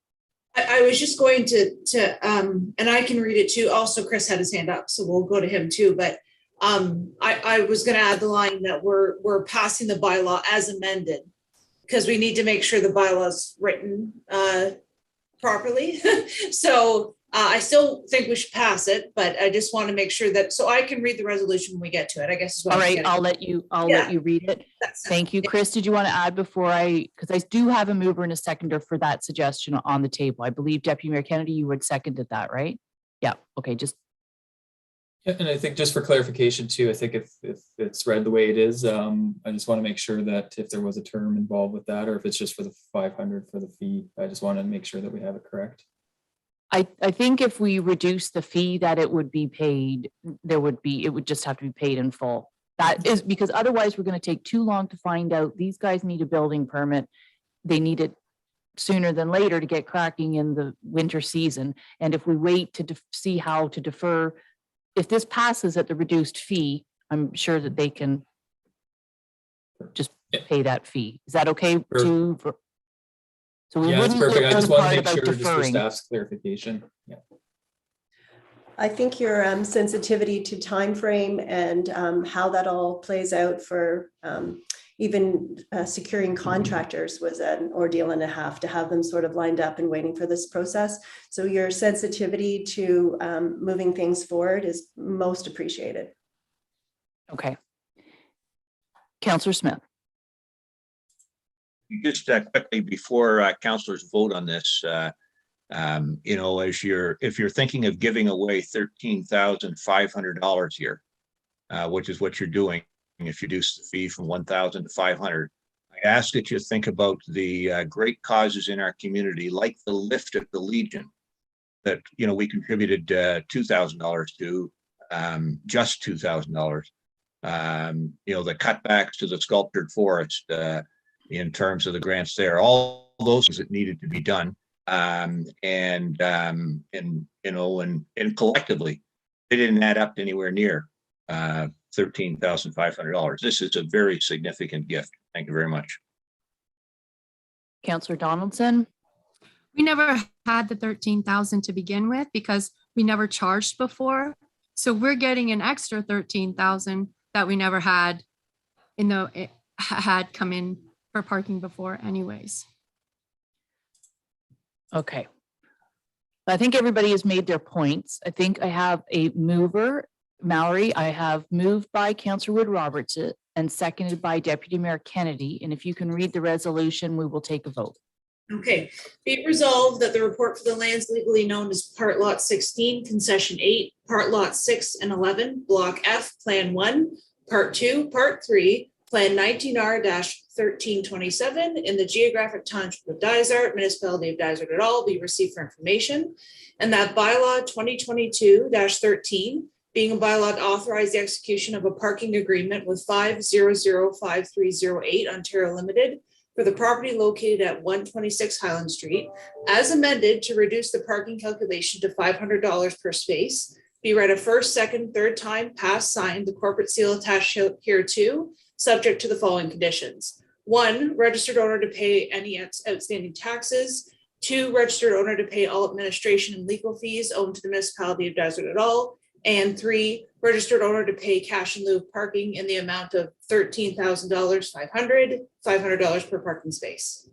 I was just going to and I can read it too. Also, Chris had his hand up, so we'll go to him too. But I was going to add the line that we're passing the bylaw as amended because we need to make sure the bylaw's written properly. So I still think we should pass it, but I just want to make sure that, so I can read the resolution when we get to it, I guess. Is what all right, I'll let you read it. Thank you. Chris, did you want to add before because I do have a mover and a seconder for that suggestion on the table. I believe Deputy Mayor Kennedy, you would seconded that, right? Yeah, okay, just. Yeah, and I think just for clarification too, I think if it's read the way it is, I just want to make sure that if there was a term involved with that, or if it's just for the 500 for the fee, I just want to make sure that we have it correct. I think if we reduce the fee that it would be paid, it would just have to be paid in full. That is because otherwise we're going to take too long to find out these guys need a building permit. They need it sooner than later to get cracking in the winter season. And if we wait to see how to defer, if this passes at the reduced fee, I'm sure that they can just pay that fee. Is that okay too? So we yeah, that's perfect. I just want to make sure just for deferring. staff's clarification. Yeah. I think your sensitivity to time frame and how that all plays out for even securing contractors was an ordeal and a half to have them sort of lined up and waiting for this process. So your sensitivity to moving things forward is most appreciated. Okay. Councillor Smith. Just quickly before councillors vote on this, you know, if you're thinking of giving away $13,500 here, which is what you're doing, if you reduce the fee from 1,000 to 500, I ask that you think about the great causes in our community, like the lift at the Legion, that we contributed $2,000 to, just $2,000. The cutbacks to the sculptured forest. In terms of the grants there, all those things that needed to be done, and collectively, they didn't add up to anywhere near $13,500. This is a very significant gift. Thank you very much. Councillor Donaldson. We never had the 13,000 to begin with because we never charged before. So we're getting an extra 13,000 that we never had had come in for parking before anyways. Okay. I think everybody has made their points. I think I have a mover, Mallory. I have moved by Councillor Wood Roberts and seconded by Deputy Mayor Kennedy. And if you can read the resolution, we will take a vote. Okay, be it resolved that the report for the lands legally known as Part Lot 16, Concession 8, Part Lot 6 and 11, Block F, Plan 1, Part 2, Part 3, Plan 19R-1327 in the geographic township of Dysart, municipality of Dysart et al. Be received for information, and that bylaw 2022-13 being a bylaw to authorize the execution of a parking agreement with 5005308 Ontario Limited for the property located at 126 Highland Street, as amended to reduce the parking calculation to $500 per space, be read a first, second, third time, passed, signed, the corporate seal attached hereto, subject to the following conditions. 1, registered owner to pay any outstanding taxes. 2, registered owner to pay all administration and legal fees owed to the municipality of Dysart et al. And 3, registered owner to pay cash in lieu of parking in the amount of $13,000, $500 per parking space.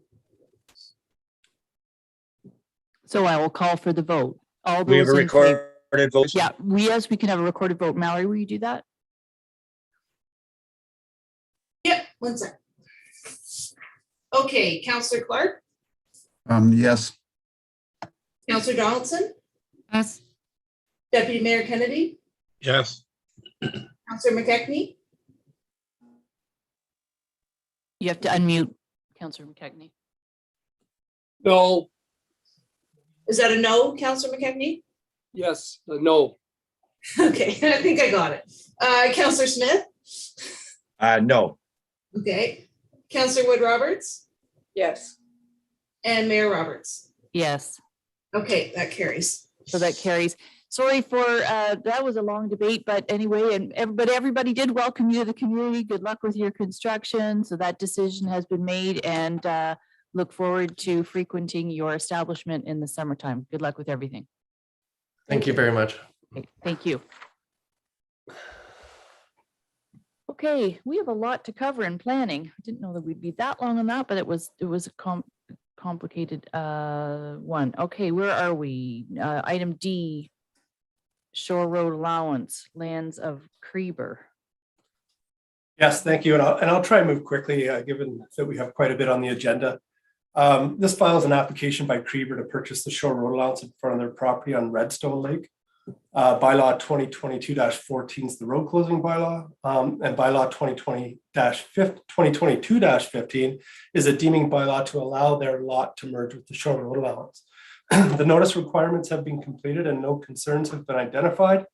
So I will call for the vote. All We have those a in favor. recorded vote. Yeah, yes, we can have a recorded vote. Mallory, will you do that? Yep, 1 sec. Okay, Councillor Clark, Yes. Councillor Donaldson, Yes. Deputy Mayor Kennedy, Yes. Councillor McKechnie, You have to unmute Councillor McKechnie. No, is that a no, Councillor McKechnie? yes, no, Okay, I think I got it. Councillor Smith, No. okay, Councillor Wood Roberts, Yes. and Mayor Roberts. Yes, Okay, that carries. so that carries. Sorry for, that was a long debate, but anyway, but everybody did welcome you to the community. Good luck with your construction. So that decision has been made, and look forward to frequenting your establishment in the summertime. Good luck with everything. Thank you very much. Okay, thank you. Okay, we have a lot to cover in planning. I didn't know that we'd be that long on that, but it was a complicated one. Okay, where are we? Item D, Shore Road Allowance, lands of Creeber. Yes, thank you. And I'll try and move quickly, given that we have quite a bit on the agenda. This file is an application by Creeber to purchase the Shore Road Allowance in front of their property on Redstone Lake. Bylaw 2022-14 is the road closing bylaw, and bylaw 2022-15 is a deeming bylaw to allow their lot to merge with the Shore Road Allowance. The notice requirements have been completed and no concerns have been identified.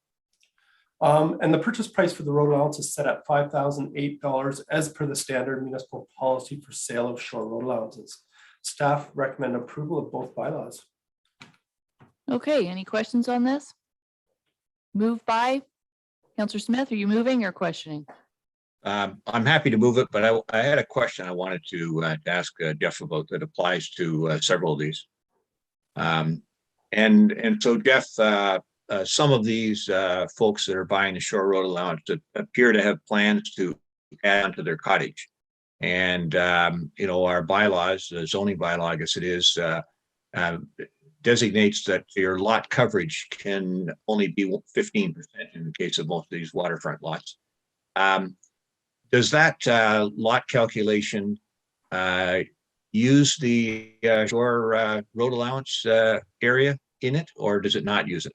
And the purchase price for the road allowance is set at $5,008 as per the standard municipal policy for sale of shore road allowances. Staff recommend approval of both bylaws. Okay, any questions on this? Moved by Councillor Smith. Are you moving or questioning? I'm happy to move it, but I had a question I wanted to ask Jeff about that applies to several of these. And so Jeff, some of these folks that are buying the shore road allowance appear to have plans to add on to their cottage. And, you know, our bylaws, the zoning bylaw, I guess it is, designates that your lot coverage can only be 15% in the case of most of these waterfront lots. Does that lot calculation use the shore road allowance area in it, or does it not use it?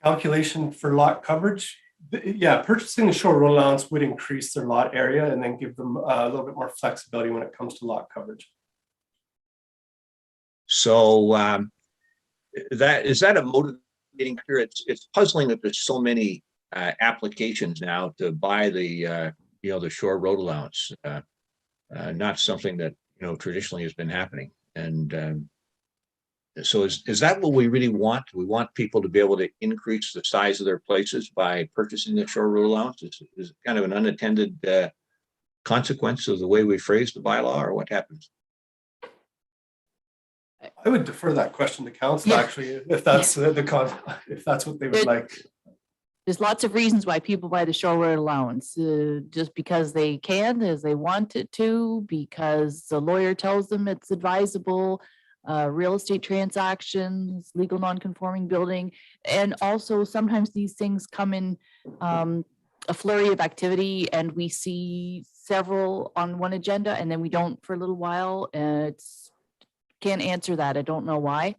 Calculation for lot coverage? Yeah, purchasing the shore road allowance would increase their lot area and then give them a little bit more flexibility when it comes to lot coverage. So is that a motivating factor? It's puzzling that there's so many applications now to buy the you know, the shore road allowance. Not something that, you know, traditionally has been happening. And so is that what we really want? We want people to be able to increase the size of their places by purchasing the shore road allowance? Is it kind of an unintended consequence of the way we phrase the bylaw, or what happens? I would defer that question to council, actually, if that's if that's what they would like. there's lots of reasons why people buy the shore road allowance, just because they can, as they want it to, because the lawyer tells them it's advisable, real estate transactions, legal non-conforming building. And also sometimes these things come in a flurry of activity and we see several on one agenda and then we don't for a little while. Can't answer that. I don't know why.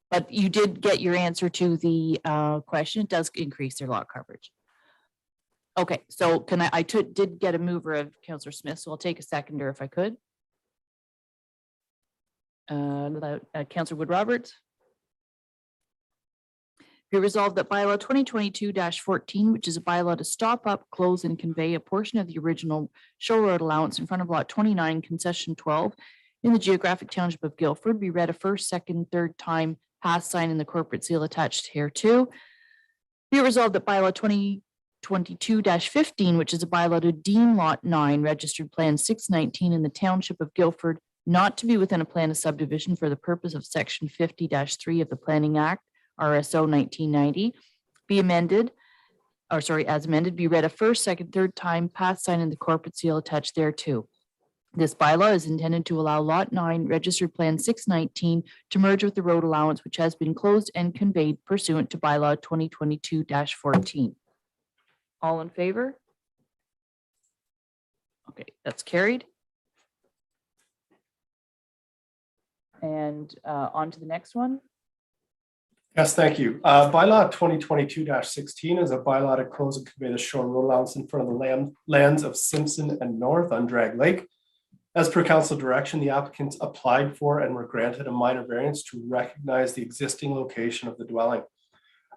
But you did get your answer to the question. It does increase their lot coverage. Okay, so did get a mover of Councillor Smith, so I'll take a seconder if I could. Councillor Wood Roberts. Be resolved that bylaw 2022-14, which is a bylaw to stop up, close, and convey a portion of the original shore road allowance in front of lot 29, concession 12, in the geographic township of Guildford, be read a first, second, third time, pass, sign, and the corporate seal attached here too. Be resolved that bylaw 2022-15, which is a bylaw to deem lot 9, registered plan 619 in the township of Guildford, not to be within a plan of subdivision for the purpose of section 50-3 of the Planning Act, RSO 1990, be amended, or sorry, as amended, be read a first, second, third time, pass, sign, and the corporate seal attached there too. This bylaw is intended to allow lot 9, registered plan 619, to merge with the road allowance, which has been closed and conveyed pursuant to bylaw 2022-14. All in favor? Okay, that's carried. And on to the next one. Yes, thank you. Bylaw 2022-16 is a bylaw to close and convey the shore road allowance in front of the lands of Simpson and North on Drag Lake. As per council direction, the applicants applied for and were granted a minor variance to recognize the existing location of the dwelling.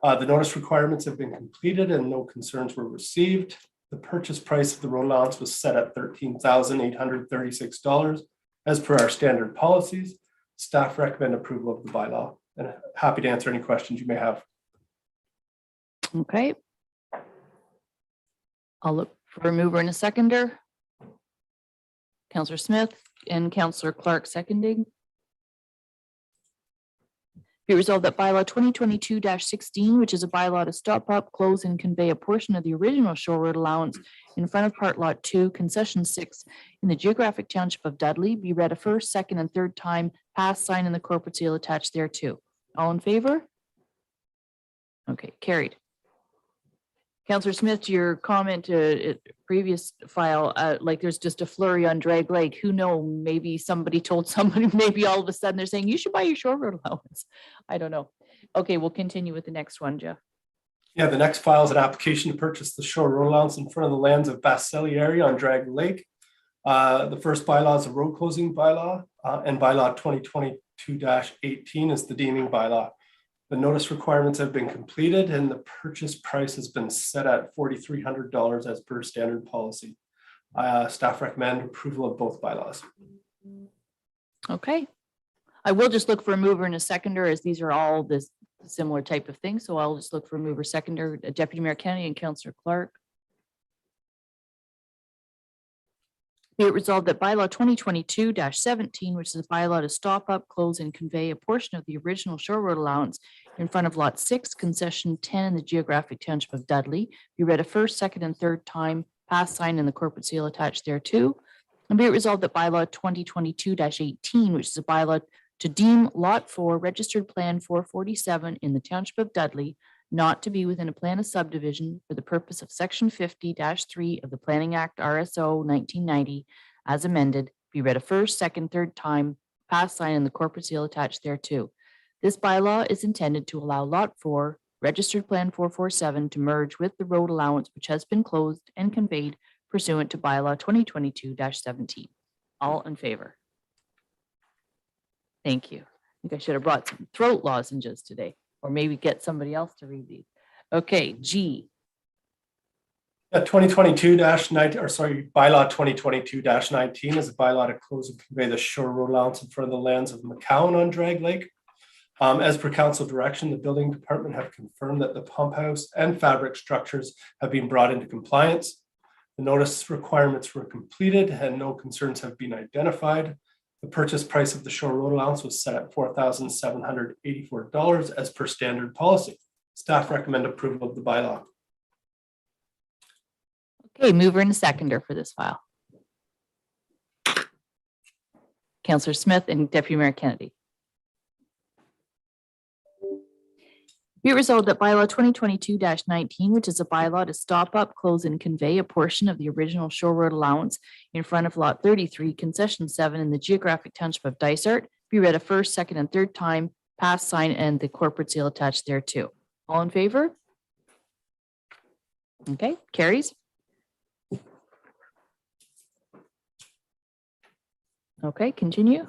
The notice requirements have been completed and no concerns were received. The purchase price of the road allowance was set at $13,836 as per our standard policies. Staff recommend approval of the bylaw, and happy to answer any questions you may have. Okay. I'll look for a mover and a seconder. Councillor Smith and Councillor Clark seconding. Be resolved that bylaw 2022-16, which is a bylaw to stop up, close, and convey a portion of the original shore road allowance in front of part lot 2, concession 6, in the geographic township of Dudley, be read a first, second, and third time, pass, sign, and the corporate seal attached thereto. All in favor? Okay, carried. Councillor Smith, to your comment previous file, like there's just a flurry on Drag Lake. Who know? Maybe somebody told somebody, maybe all of a sudden they're saying you should buy your shore road allowance. I don't know. Okay, we'll continue with the next one, Jeff. Yeah, the next file is an application to purchase the shore road allowance in front of the lands of Basselli area on Drag Lake. The first bylaw is a road closing bylaw, and bylaw 2022-18 is the deeming bylaw. The notice requirements have been completed and the purchase price has been set at $4,300 as per standard policy. Staff recommend approval of both bylaws. Okay. I will just look for a mover and a seconder, as these are all this similar type of thing. So I'll just look for a mover, seconder, Deputy Mayor Kennedy and Councillor Clark. Be it resolved that bylaw 2022-17, which is a bylaw to stop up, close, and convey a portion of the original shore road allowance in front of lot 6, concession 10 in the geographic township of Dudley, be read a first, second, and third time, pass, sign, and the corporate seal attached thereto. And be it resolved that bylaw 2022-18, which is a bylaw to deem lot 4, registered plan 447 in the township of Dudley, not to be within a plan of subdivision for the purpose of section 50-3 of the Planning Act, RSO 1990, as amended, be read a first, second, third time, pass, sign, and the corporate seal attached thereto. This bylaw is intended to allow lot 4, registered plan 447, to merge with the road allowance which has been closed and conveyed pursuant to bylaw 2022-17. All in favor? Thank you. I think I should have brought some throat lozenges today, or maybe get somebody else to read these. Okay, G. 2022-19, or sorry, bylaw 2022-19 is a bylaw to close and convey the shore road allowance in front of the lands of McCown on Drag Lake. As per council direction, the building department have confirmed that the pump house and fabric structures have been brought into compliance. The notice requirements were completed and no concerns have been identified. The purchase price of the shore road allowance was set at $4,784 as per standard policy. Staff recommend approval of the bylaw. Okay, mover and seconder for this file. Councillor Smith and Deputy Mayor Kennedy. Be it resolved that bylaw 2022-19, which is a bylaw to stop up, close, and convey a portion of the original Shore Road allowance in front of lot 33, concession 7 in the geographic township of Dysart, be read a first, second, and third time, pass, sign, and the corporate seal attached thereto. All in favor? Okay, carries. Okay, continue.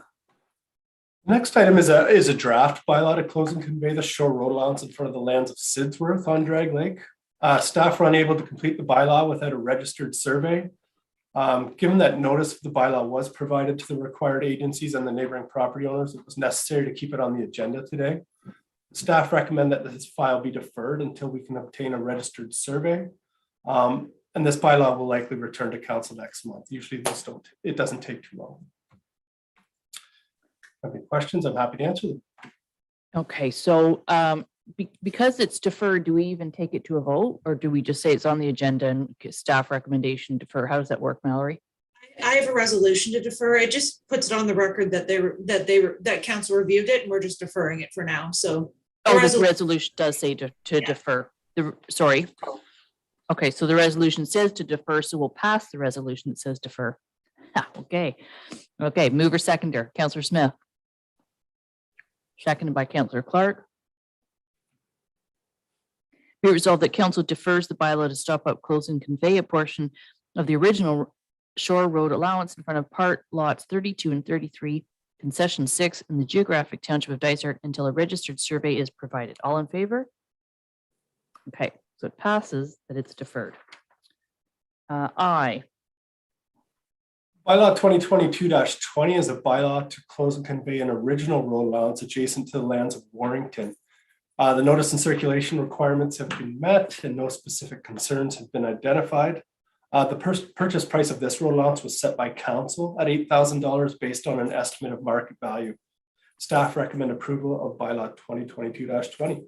Next item is a draft bylaw to close and convey the shore road allowance in front of the lands of Sidsworth on Drag Lake. Staff were unable to complete the bylaw without a registered survey. Given that notice of the bylaw was provided to the required agencies and the neighboring property owners, it was necessary to keep it on the agenda today. Staff recommend that this file be deferred until we can obtain a registered survey. And this bylaw will likely return to council next month. Usually it doesn't take too long. Any questions? I'm happy to answer them. Okay, so because it's deferred, do we even take it to a vote, or do we just say it's on the agenda and staff recommendation defer? How does that work, Mallory? I have a resolution to defer. It just puts it on the record that council reviewed it, and we're just deferring it for now. So the resolution does say to defer. Sorry. Okay, so the resolution says to defer, so we'll pass the resolution that says defer. Okay. Okay, mover seconder, Councillor Smith. Seconded by Councillor Clark. Be it resolved that council defers the bylaw to stop up, close, and convey a portion of the original Shore Road allowance in front of part lots 32 and 33, concession 6 in the geographic township of Dysart until a registered survey is provided. All in favor? Okay, so it passes that it's deferred. Aye. Bylaw 2022-20 is a bylaw to close and convey an original road allowance adjacent to the lands of Warrington. The notice and circulation requirements have been met and no specific concerns have been identified. The purchase price of this road allowance was set by council at $8,000 based on an estimate of market value. Staff recommend approval of bylaw 2022-20.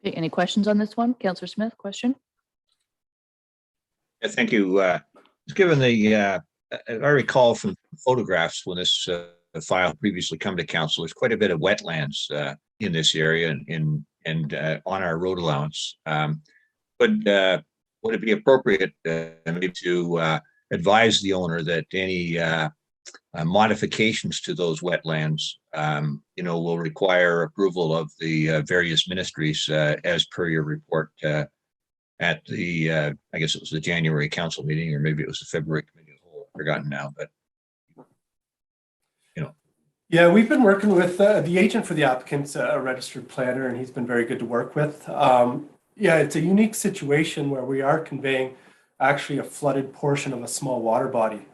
Okay, any questions on this one? Councillor Smith, question? Yeah, thank you. Given the, I recall from photographs when this file previously come to council, there's quite a bit of wetlands in this area and on our road allowance. Would it be appropriate maybe to advise the owner that any modifications to those wetlands, will require approval of the various ministries as per your report at the, I guess it was the January council meeting, or maybe it was the February committee of the whole, I've forgotten now, but Yeah, we've been working with the agent for the applicant's a registered planner, and he's been very good to work with. Yeah, it's a unique situation where we are conveying actually a flooded portion of a small water body.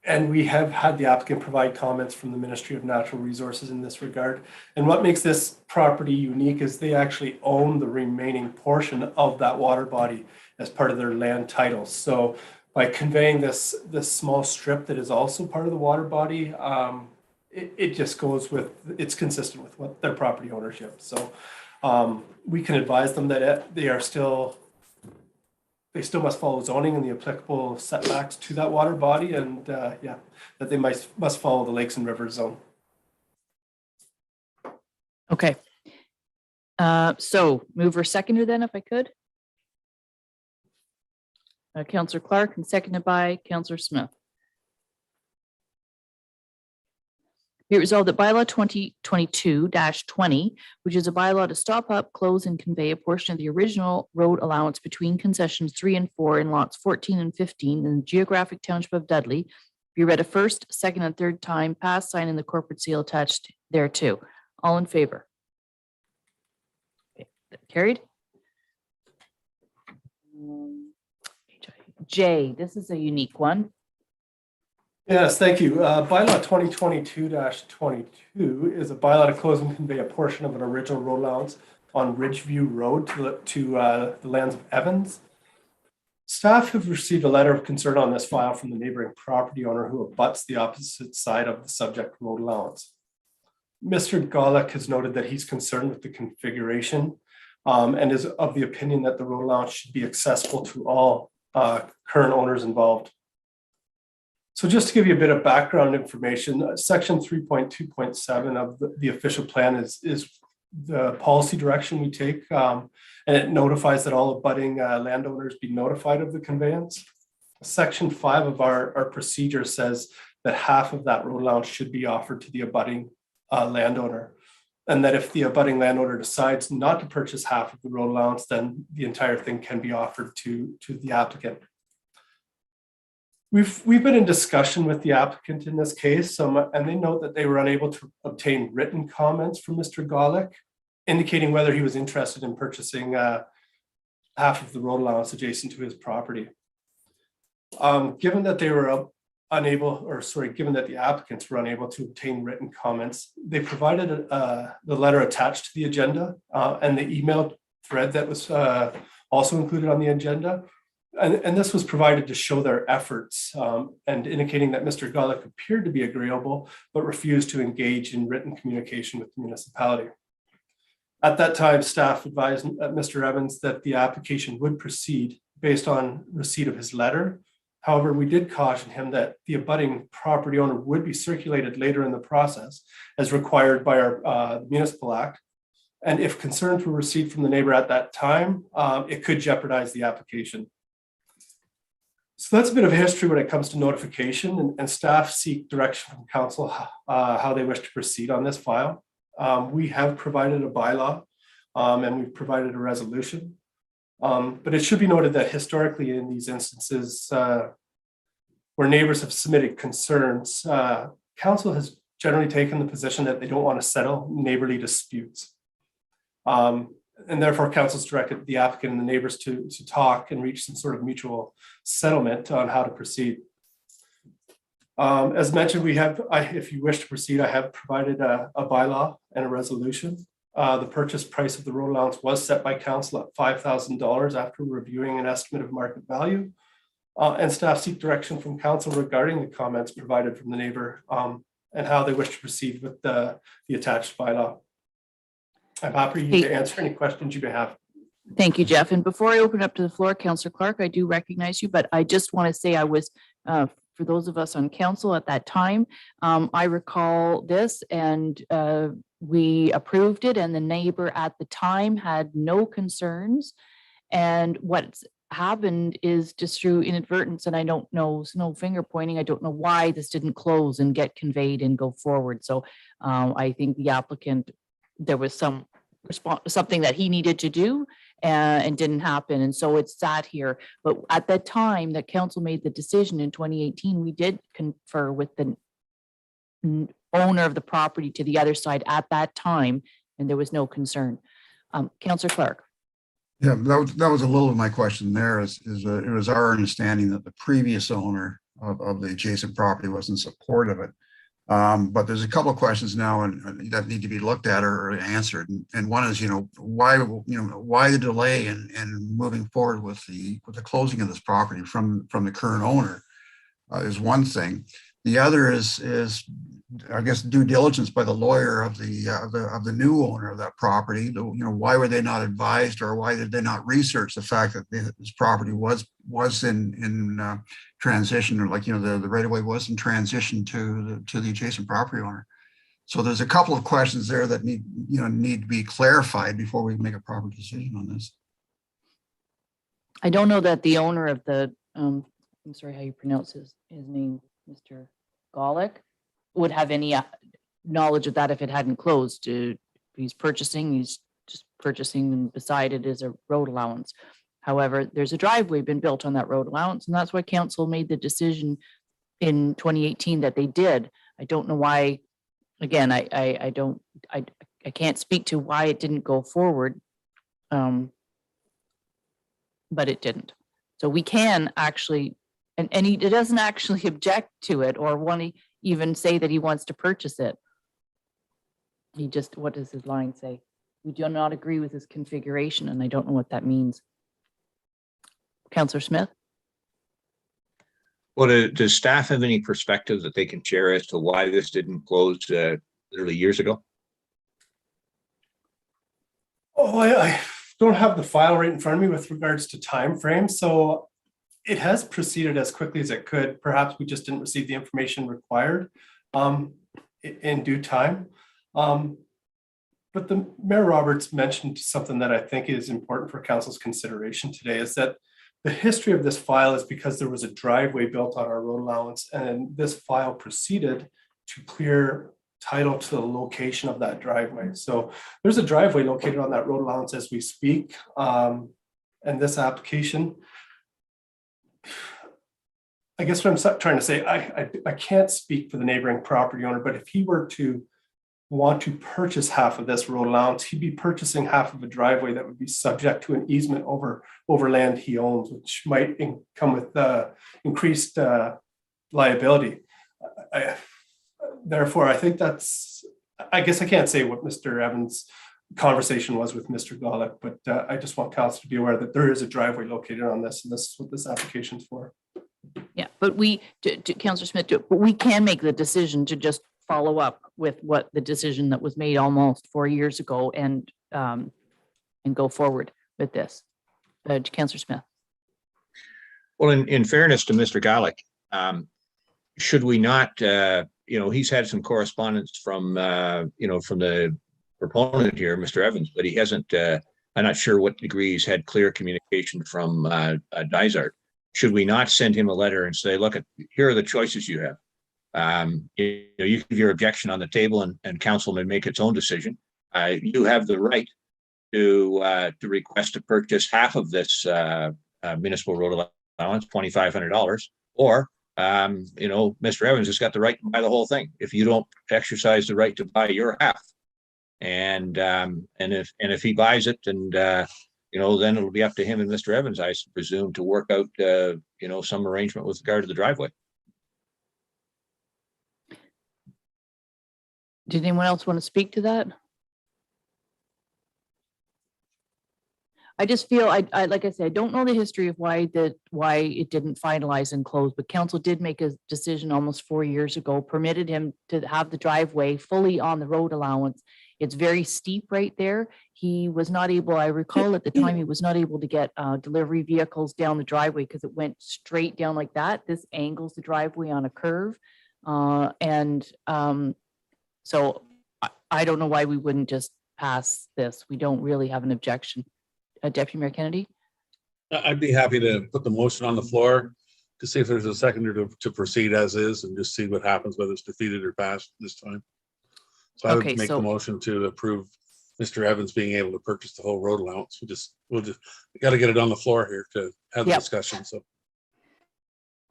And we have had the applicant provide comments from the Ministry of Natural Resources in this regard. And what makes this property unique is they actually own the remaining portion of that water body as part of their land title. So by conveying this small strip that is also part of the water body, it just goes with, it's consistent with what their property ownership. So we can advise them that they still must follow zoning and the applicable setbacks to that water body, and that they must follow the lakes and rivers zone. Okay. So mover seconder then, if I could. Councillor Clark and seconded by Councillor Smith. Be it resolved that bylaw 2022-20, which is a bylaw to stop up, close, and convey a portion of the original road allowance between concessions 3 and 4 in lots 14 and 15 in the geographic township of Dudley, be read a first, second, and third time, pass, sign, and the corporate seal attached thereto. All in favor? Okay, carried. J, this is a unique one. Yes, thank you. Bylaw 2022-22 is a bylaw to close and convey a portion of an original road allowance on Ridgeview Road to the lands of Evans. Staff have received a letter of concern on this file from the neighboring property owner who abuts the opposite side of the subject road allowance. Mr. Golick has noted that he's concerned with the configuration and is of the opinion that the road allowance should be accessible to all current owners involved. So just to give you a bit of background information, section 3.2.7 of the official plan is the policy direction we take, and it notifies that all abutting landowners be notified of the conveyance. Section 5 of our procedure says that half of that road allowance should be offered to the abutting landowner, and that if the abutting landowner decides not to purchase half of the road allowance, then the entire thing can be offered to the applicant. We've been in discussion with the applicant in this case, and they note that they were unable to obtain written comments from Mr. Golick, indicating whether he was interested in purchasing half of the road allowance adjacent to his property. Given that they were given that the applicants were unable to obtain written comments, they provided the letter attached to the agenda and the email thread that was also included on the agenda. And this was provided to show their efforts and indicating that Mr. Golick appeared to be agreeable, but refused to engage in written communication with the municipality. At that time, staff advised Mr. Evans that the application would proceed based on receipt of his letter. However, we did caution him that the abutting property owner would be circulated later in the process as required by our Municipal Act. And if concerns were received from the neighbor at that time, it could jeopardize the application. So that's a bit of history when it comes to notification, and staff seek direction from council how they wish to proceed on this file. We have provided a bylaw and we've provided a resolution. But it should be noted that historically in these instances where neighbors have submitted concerns, council has generally taken the position that they don't want to settle neighborly disputes. And therefore council's directed the applicant and the neighbors to talk and reach some sort of mutual settlement on how to proceed. As mentioned, if you wish to proceed, I have provided a bylaw and a resolution. The purchase price of the road allowance was set by council at $5,000 after reviewing an estimate of market value. And staff seek direction from council regarding the comments provided from the neighbor and how they wish to proceed with the attached bylaw. I'm happy to answer any questions you may have. Thank you, Jeff. And before I open up to the floor, Councillor Clark, I do recognize you, but I just want to say I was, for those of us on council at that time, I recall this and we approved it and the neighbor at the time had no concerns. And what's happened is just through inadvertence, and I don't know, no finger pointing, I don't know why this didn't close and get conveyed and go forward. So I think the applicant, there was something that he needed to do and didn't happen. And so it sat here. But at that time that council made the decision in 2018, we did confer with the owner of the property to the other side at that time, and there was no concern. Councillor Clark. Yeah, that was a little of my question there it was our understanding that the previous owner of the adjacent property was in support of it. But there's a couple of questions now and that need to be looked at or answered. And one is, why the delay in moving forward with the closing of this property from the current owner is one thing. The other is I guess due diligence by the lawyer of the new owner of that property. Why were they not advised, or why did they not research the fact that this property was in transition, or the right of way was in transition to the adjacent property owner. So there's a couple of questions there that need to be clarified before we make a proper decision on this. I don't know that the owner of the I'm sorry how you pronounce his name, Mr. Golick, would have any knowledge of that if it hadn't closed. He's just purchasing, and beside it is a road allowance. However, there's a driveway been built on that road allowance, and that's why council made the decision in 2018 that they did. I don't know why. Again, I can't speak to why it didn't go forward, but it didn't. So we can actually, and he doesn't actually object to it or want to even say that he wants to purchase it. He just, what does his line say? We do not agree with his configuration, and I don't know what that means. Councillor Smith? Well, does staff have any perspective that they can share as to why this didn't close literally years ago? Oh, don't have the file right in front of me with regards to time frame, so it has proceeded as quickly as it could. Perhaps we just didn't receive the information required in due time. But the Mayor Roberts mentioned something that I think is important for council's consideration today, is that the history of this file is because there was a driveway built on our road allowance, and this file proceeded to clear title to the location of that driveway. So there's a driveway located on that road allowance as we speak. And this application, I guess what I'm trying to say, I can't speak for the neighboring property owner, but if he were to want to purchase half of this road allowance, he'd be purchasing half of a driveway that would be subject to an easement over land he owns, which might come with increased liability. Therefore, I think I guess I can't say what Mr. Evans' conversation was with Mr. Golick, but I just want council to be aware that there is a driveway located on this, and this is what this application is for. Yeah, but Councillor Smith, but we can make the decision to just follow up with what the decision that was made almost 4 years ago and go forward with this. Councillor Smith. Well, in fairness to Mr. Golick, should we not, he's had some correspondence from the proponent here, Mr. Evans, but he hasn't, I'm not sure what degree he's had clear communication from Dysart. Should we not send him a letter and say, look, here are the choices you have. You give your objection on the table and council may make its own decision. You have the right to request to purchase half of this municipal road allowance, $2,500, or Mr. Evans has got the right to buy the whole thing if you don't exercise the right to buy your half. And if he buys it, and then it'll be up to him and Mr. Evans, I presume, to work out some arrangement with regard to the driveway. Did anyone else want to speak to that? I just feel I like I said, I don't know the history of why it didn't finalize and close, but council did make a decision almost 4 years ago, permitted him to have the driveway fully on the road allowance. It's very steep right there. He was not able, I recall at the time, he was not able to get delivery vehicles down the driveway because it went straight down like that. This angles the driveway on a curve. So I don't know why we wouldn't just pass this. We don't really have an objection. Deputy Mayor Kennedy? I'd be happy to put the motion on the floor to see if there's a seconder to proceed as is and just see what happens, whether it's defeated or passed this time. So I would make the motion to approve Mr. Evans being able to purchase the whole road allowance. We got to get it on the floor here to have the discussion. So.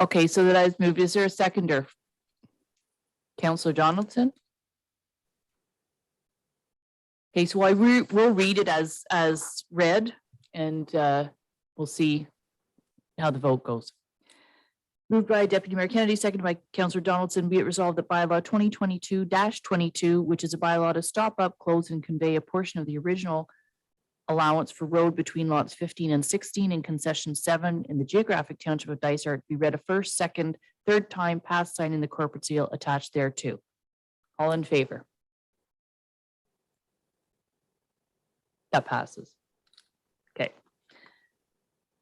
Okay, so that I've moved. Is there a seconder? Councillor Donaldson? Okay, so we'll read it as read, and we'll see how the vote goes. Moved by Deputy Mayor Kennedy, seconded by Councillor Donaldson. Be it resolved that bylaw 2022-22, which is a bylaw to stop up, close, and convey a portion of the original allowance for road between lots 15 and 16 in concession 7 in the geographic township of Dysart, be read a first, second, third time, past signing the corporate seal attached thereto. All in favor? That passes. Okay.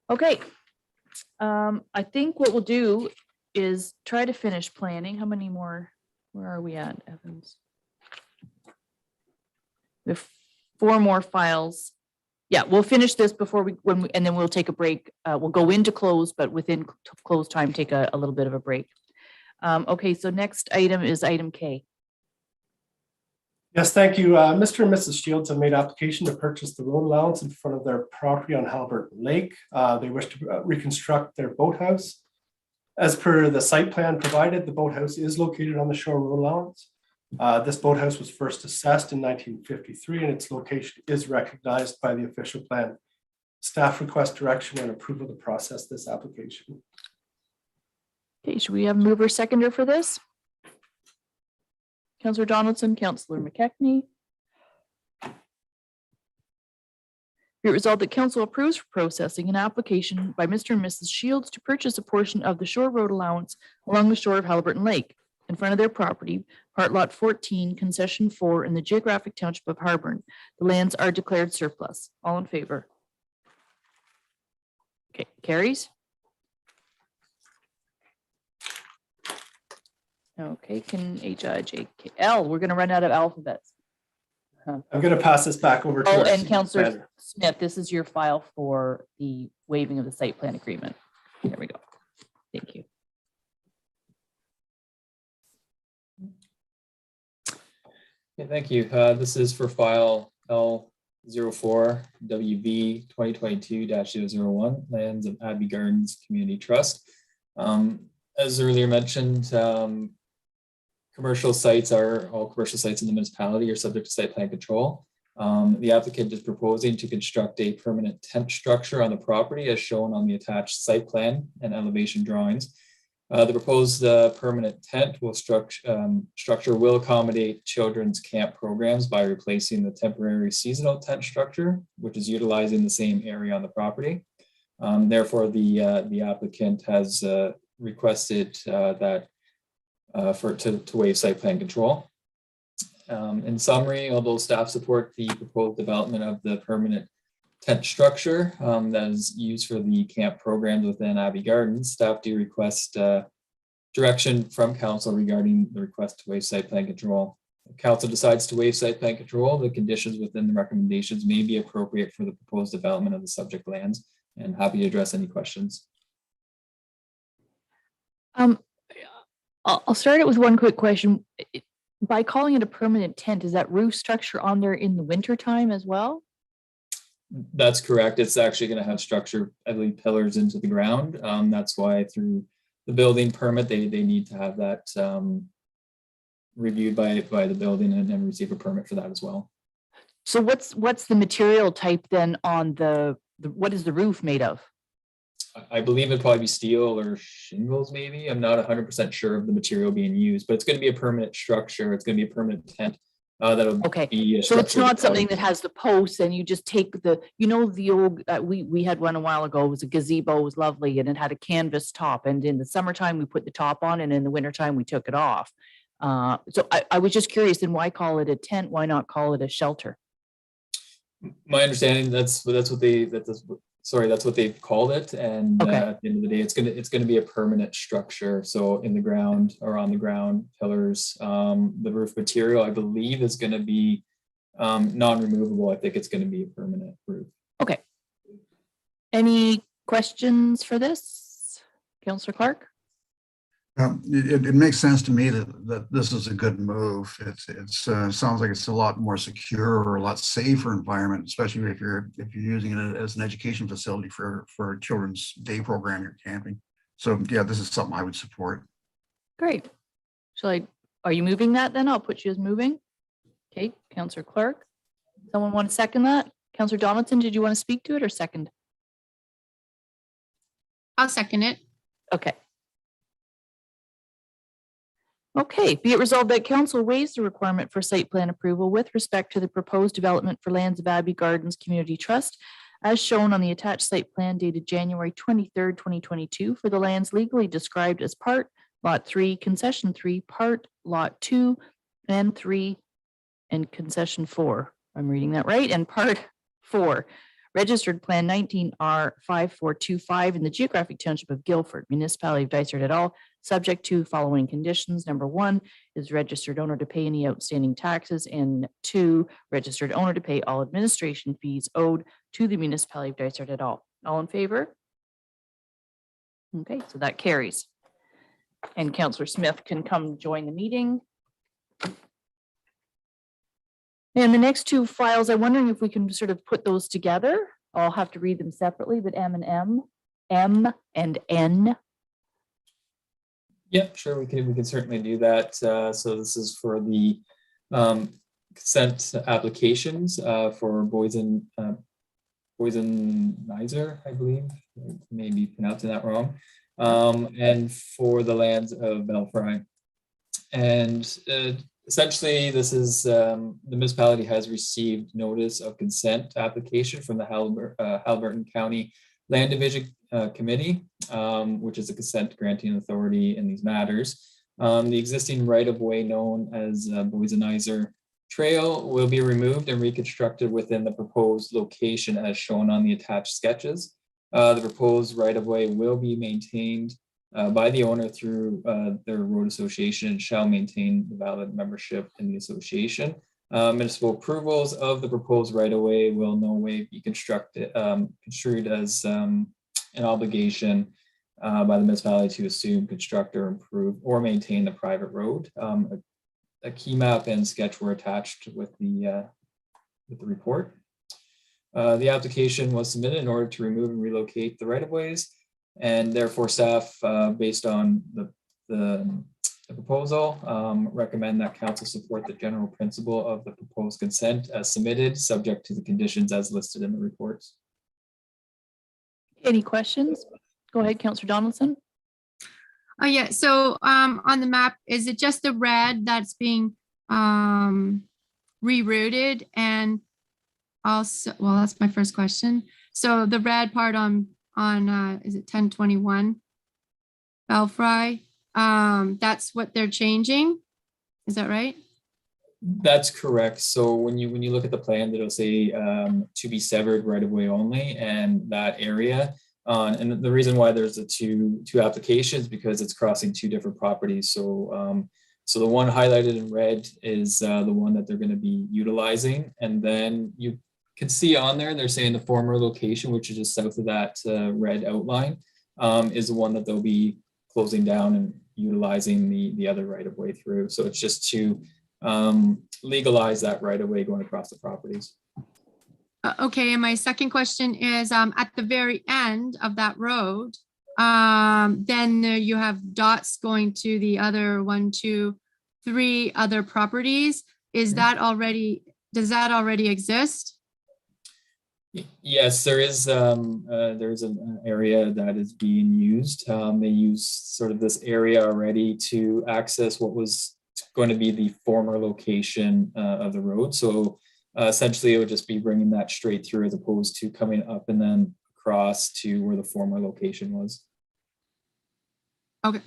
Okay. I think what we'll do is try to finish planning. How many more? Where are we at, Evans? We have 4 more files. Yeah, we'll finish this before and then we'll take a break. We'll go into close, but within close time, take a little bit of a break. Okay, so next item is item K. Yes, thank you. Mr. and Mrs. Shields have made application to purchase the road allowance in front of their property on Halliburton Lake. They wish to reconstruct their boathouse. As per the site plan provided, the boathouse is located on the shore road allowance. This boathouse was first assessed in 1953 and its location is recognized by the official plan. Staff request direction and approval to process this application. Okay, should we have a mover seconder for this? Councillor Donaldson, Councillor McKechnie. Be it resolved that council approves for processing an application by Mr. and Mrs. Shields to purchase a portion of the shore road allowance along the shore of Halliburton Lake in front of their property, part lot 14, concession 4 in the geographic township of Harborne. The lands are declared surplus. All in favor? Okay, carries. Okay, can H-I-J-K-L, we're gonna run out of alphabets. I'm going to pass this back over to. Oh, our and city Councillor planner. Smith, this is your file for the waiving of the site plan agreement. There we go. Thank you. Okay, thank you. This is for file L04 WV 2022-001, Lands of Abbey Gardens Community Trust. As earlier mentioned, all commercial sites in the municipality are subject to site plan control. The applicant is proposing to construct a permanent tent structure on the property as shown on the attached site plan and elevation drawings. The proposed permanent tent structure will accommodate children's camp programs by replacing the temporary seasonal tent structure, which is utilizing the same area on the property. Therefore, the applicant has requested to waive site plan control. In summary, although staff support the proposed development of the permanent tent structure that is used for the camp programs within Abbey Gardens, staff do request direction from council regarding the request to waive site plan control. If council decides to waive site plan control, the conditions within the recommendations may be appropriate for the proposed development of the subject lands, and happy to address any questions. I'll start it with one quick question. By calling it a permanent tent, is that roof structure on there in the winter time as well? That's correct. It's actually going to have structure, I believe, pillars into the ground. That's why through the building permit, they need to have that reviewed by the building and then receive a permit for that as well. So what's the material type then on what is the roof made of? I believe it'd probably be steel or shingles, maybe. I'm not 100% sure of the material being used, but it's going to be a permanent structure. It's going to be a permanent tent. That'll Okay, be a so it's not structure something that has the posts and you just take the old, we had one a while ago, it was a gazebo, it was lovely, and it had a canvas top, and in the summertime we put the top on and in the wintertime we took it off. So I was just curious, then why call it a tent? Why not call it a shelter? My understanding, that's what they've called it, and Okay. at the end of the day, it's gonna be a permanent structure. So in the ground or on the ground pillars, the roof material, I believe, is going to be non-removable. I think it's going to be a permanent roof. Okay. Any questions for this, Councillor Clark? It makes sense to me that this is a good move. It sounds like it's a lot more secure or a lot safer environment, especially if you're using it as an education facility for a children's day program you're camping. So yeah, this is something I would support. Great. Are you moving that then? I'll put you as moving. Okay, Councillor Clark. Someone want to second that? Councillor Donaldson, did you want to speak to it or second? I'll second it. Okay. Okay, be it resolved that council waives the requirement for site plan approval with respect to the proposed development for Lands of Abbey Gardens Community Trust as shown on the attached site plan dated January 23rd, 2022 for the lands legally described as Part Lot 3, Concession 3, Part Lot 2 and 3, and Concession 4. I'm reading that right, and Part 4. Registered Plan 19R5425 in the geographic township of Guilford, municipality of Dysart et al., subject to following conditions. Number 1 is registered owner to pay any outstanding taxes, and 2, registered owner to pay all administration fees owed to the municipality of Dysart et al. All in favor? Okay, so that carries. And Councillor Smith can come join the meeting. And the next two files, I'm wondering if we can sort of put those together. I'll have to read them separately, but M and M and N. Yeah, sure, we can certainly do that. So this is for the consent applications for Boysen Nizer, I believe. Maybe pronouncing that wrong. And for the lands of Belfry. And essentially, this is the municipality has received notice of consent application from the Halliburton County Land Division Committee, which is a consent granting authority in these matters. The existing right-of-way known as Boysen Trail will be removed and reconstructed within the proposed location as shown on the attached sketches. The proposed right-of-way will be maintained by the owner through their road association and shall maintain the valid membership in the association. Municipal approvals of the proposed right-of-way will no way be construed as an obligation by the municipality to assume, construct, or improve or maintain the private road. A key map and sketch were attached with the report. The application was submitted in order to remove and relocate the right-of-ways, and therefore staff, based on the proposal, recommend that council support the general principle of the proposed consent as submitted, subject to the conditions as listed in the reports. Any questions? Go ahead, Councillor Donaldson. Oh, yeah. So on the map, is it just the red that's being rerouted? And also, well, that's my first question. So the red part on is it 1021 Belfry? That's what they're changing. Is that right? That's correct. So when you look at the plan, it'll say to be severed right of way only, and that area. And the reason why there's the two applications, because it's crossing two different properties. So so the one highlighted in red is the one that they're going to be utilizing, and then you can see on there they're saying the former location, which is just south of that red outline, is the one that they'll be closing down and utilizing the other right of way through. So it's just to legalize that right of way going across the properties. Okay, and my second question is at the very end of that road, then you have dots going to the other 1, 2, 3 other properties. Is that already, does that already exist? Yes, there's an area that is being used. They use sort of this area already to access what was going to be the former location of the road. So essentially, it would just be bringing that straight through as opposed to coming up and then across to where the former location was. Okay.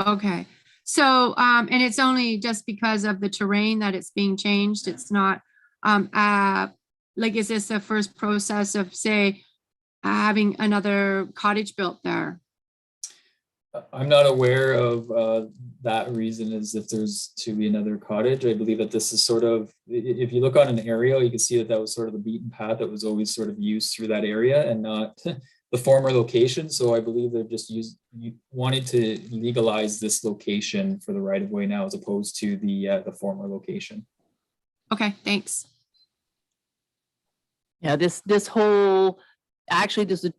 Okay. So, and it's only just because of the terrain that it's being changed. It's not, like, is this the first process of, say, having another cottage built there? I'm not aware of that reason as if there's to be another cottage. I believe that this is sort of, if you look on an aerial, you can see that that was sort of the beaten path that was always sort of used through that area and not the former location. So I believe they're just wanted to legalize this location for the right of way now as opposed to the former location. Okay, thanks. Yeah, this whole, actually, this is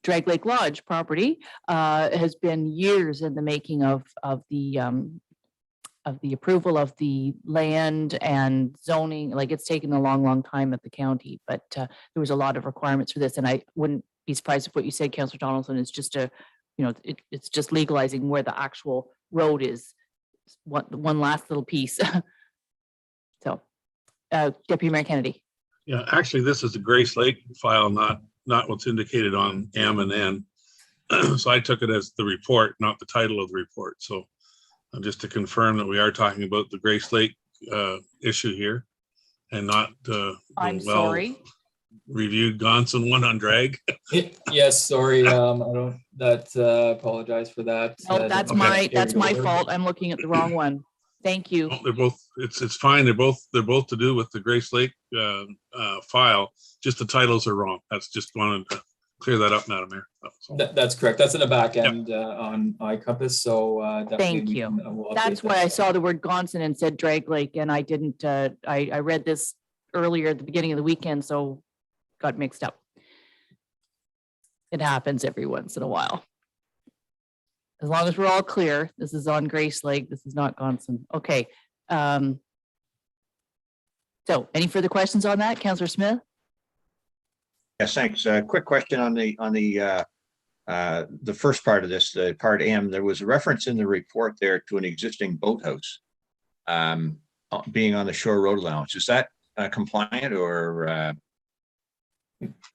Drag Lake Lodge property has been years in the making of the approval of the land and zoning. Like, it's taken a long time at the county, but there was a lot of requirements for this, and I wouldn't be surprised if what you said, Councillor Donaldson, is just it's just legalizing where the actual road is. One last little piece. So, Deputy Mayor Kennedy. Yeah, actually, this is the Grace Lake file, not what's indicated on M and N. So I took it as the report, not the title of the report. So just to confirm that we are talking about the Grace Lake issue here and not I'm sorry. Reviewed Gonson one on drag. Yes, sorry. I don't apologize for that. No, that's my fault. I'm looking at the wrong one. Thank you. They're both, it's fine. They're both to do with the Grace Lake file. Just the titles are wrong. That's just wanted to clear that up, Madam Mayor. That's correct. That's in the back end on iCompass. So thank you. That's why I saw the word Gonson and said Drag Lake, and I didn't. I read this earlier at the beginning of the weekend, so got mixed up. It happens every once in a while. As long as we're all clear, this is on Grace Lake. This is not Gonson. Okay. So any further questions on that, Councillor Smith? Yes, thanks. Quick question on the first part of this, the part M. There was a reference in the report there to an existing boathouse being on the shore road allowance. Is that compliant or?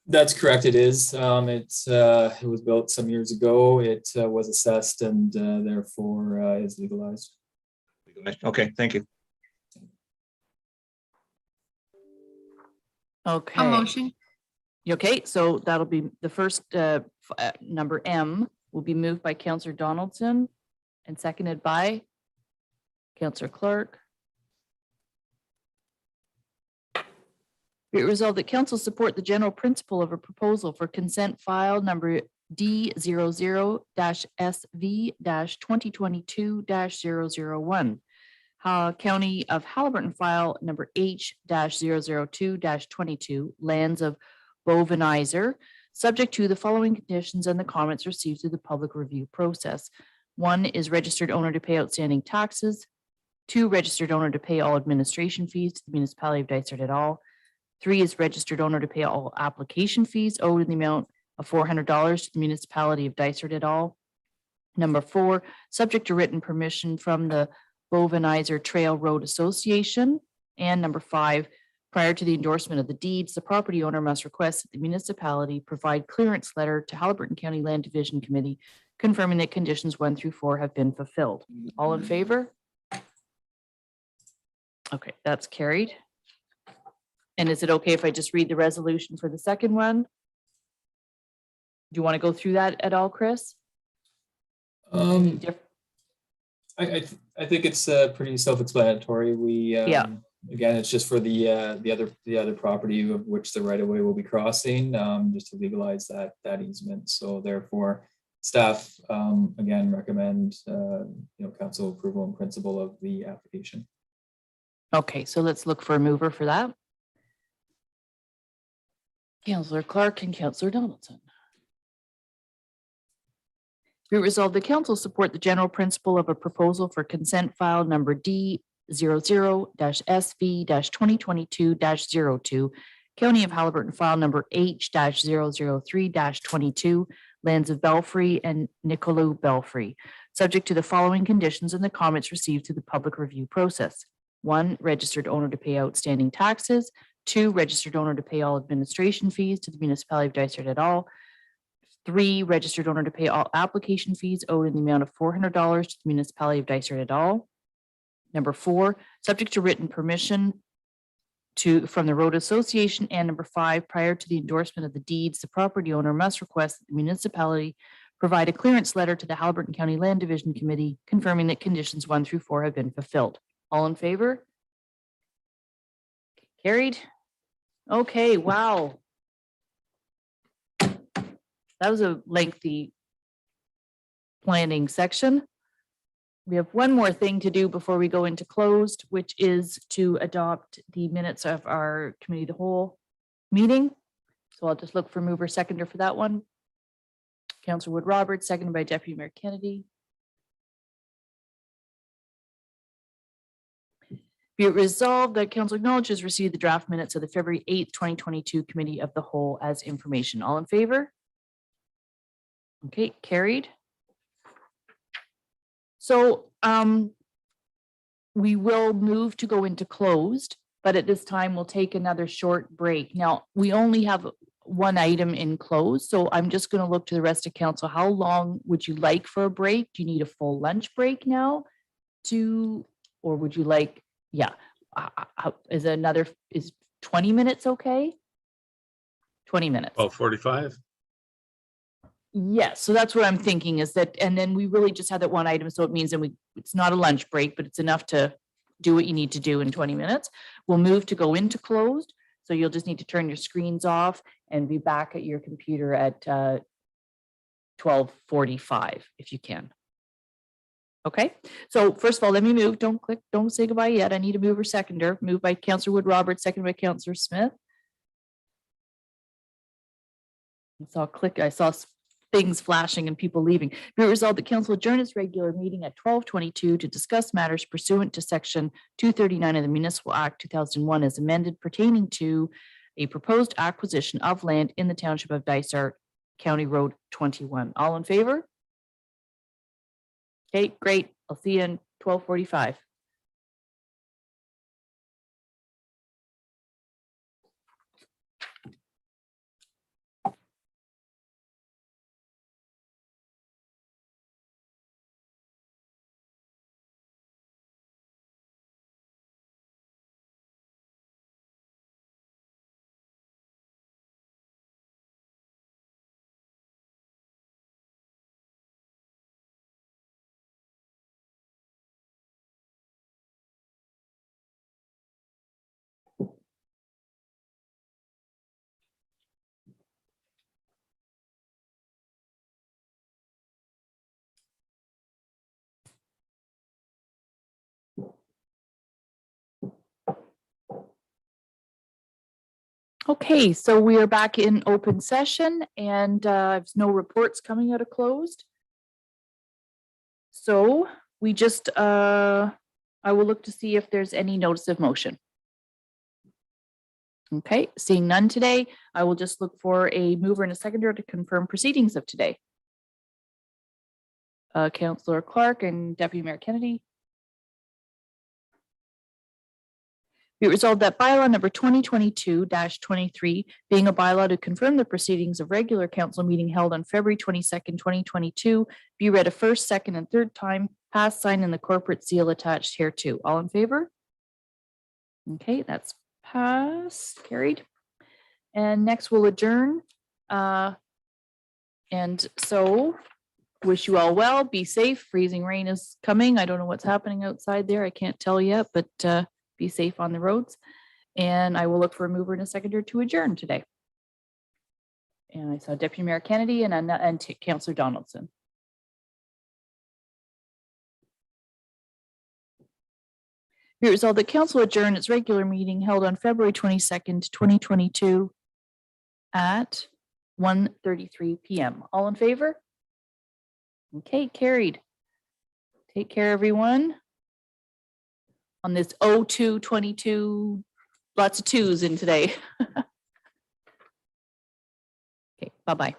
That's correct. It is. It was built some years ago. It was assessed and therefore is legalized. Okay, thank you. Okay. A motion. Okay, so that'll be the first number M will be moved by Councillor Donaldson and seconded by Councillor Clark. Be it resolved that council support the general principle of a proposal for consent file number D00-SV-2022-001. County of Halliburton file number H-002-22, lands of Bovenizer, subject to the following conditions and the comments received through the public review process. 1 is registered owner to pay outstanding taxes. 2, registered owner to pay all administration fees to the municipality of Dysart et al. 3 is registered owner to pay all application fees owed in the amount of $400 to the municipality of Dysart et al. Number 4, subject to written permission from the Bovenizer Trail Road Association. And number 5, prior to the endorsement of the deeds, the property owner must request that the municipality provide clearance letter to Halliburton County Land Division Committee confirming that conditions 1 through 4 have been fulfilled. All in favor? Okay, that's carried. And is it okay if I just read the resolution for the second one? Do you want to go through that at all, Chris? I think it's pretty self-explanatory. We again, it's just for the other property of which the right of way will be crossing, just to legalize that easement. So therefore, staff again recommend council approval in principle of the application. Okay, so let's look for a mover for that. Councillor Clark and Councillor Donaldson. Be it resolved, the council support the general principle of a proposal for consent file number D00-SV-2022-02, County of Halliburton file number H-003-22, lands of Belfry and Nicolou Belfry, subject to the following conditions and the comments received through the public review process. 1, registered owner to pay outstanding taxes. 2, registered owner to pay all administration fees to the municipality of Dysart et al. 3, registered owner to pay all application fees owed in the amount of $400 to the municipality of Dysart et al. Number 4, subject to written permission from the road association. And number 5, prior to the endorsement of the deeds, the property owner must request that the municipality provide a clearance letter to the Halliburton County Land Division Committee confirming that conditions 1 through 4 have been fulfilled. All in favor? Carried. Okay, wow. That was a lengthy planning section. We have one more thing to do before we go into closed, which is to adopt the minutes of our committee of the whole meeting. So I'll just look for mover seconder for that one. Councillor Wood Roberts, seconded by Deputy Mayor Kennedy. Be it resolved that council acknowledges receive the draft minutes of the February 8th, 2022 committee of the whole as information. All in favor? Okay, carried. So we will move to go into closed, but at this time we'll take another short break. Now, we only have one item in closed, so I'm just going to look to the rest of council. How long would you like for a break? Do you need a full lunch break now or would you like, is 20 minutes okay? 20 minutes. 12:45. Yes, so that's what I'm thinking is that, and then we really just had that one item, so it means that it's not a lunch break, but it's enough to do what you need to do in 20 minutes. We'll move to go into closed, so you'll just need to turn your screens off and be back at your computer at 12:45 if you can. Okay, so first of all, let me move. Don't click, don't say goodbye yet. I need a mover seconder. Moved by Councillor Wood Roberts, seconded by Councillor Smith. I saw things flashing and people leaving. Be it resolved that council adjourn its regular meeting at 12:22 to discuss matters pursuant to section 239 of the Municipal Act 2001 as amended pertaining to a proposed acquisition of land in the township of Dysart, County Road 21. All in favor? Okay, great. I'll see you in 12:45. Okay, so we are back in open session and there's no reports coming out of closed. So we just, I will look to see if there's any notice of motion. Okay, seeing none today, I will just look for a mover and a seconder to confirm proceedings of today. Councillor Clark and Deputy Mayor Kennedy. Be it resolved that bylaw number 2022-23, being a bylaw to confirm the proceedings of regular council meeting held on February 22nd, 2022, be read a first, second, and third time, passed, signed, and the corporate seal attached hereto. All in favor? Okay, that's passed, carried. And next we'll adjourn. And so wish you all well, be safe. Freezing rain is coming. I don't know what's happening outside there. I can't tell yet, but be safe on the roads. And I will look for a mover and a seconder to adjourn today. And I saw Deputy Mayor Kennedy and Councillor Donaldson. Be it resolved that council adjourn its regular meeting held on February 22nd, 2022 at 1:33 p.m. All in favor? Okay, carried. Take care, everyone. On this 02/22, lots of twos in today. Okay, bye-bye.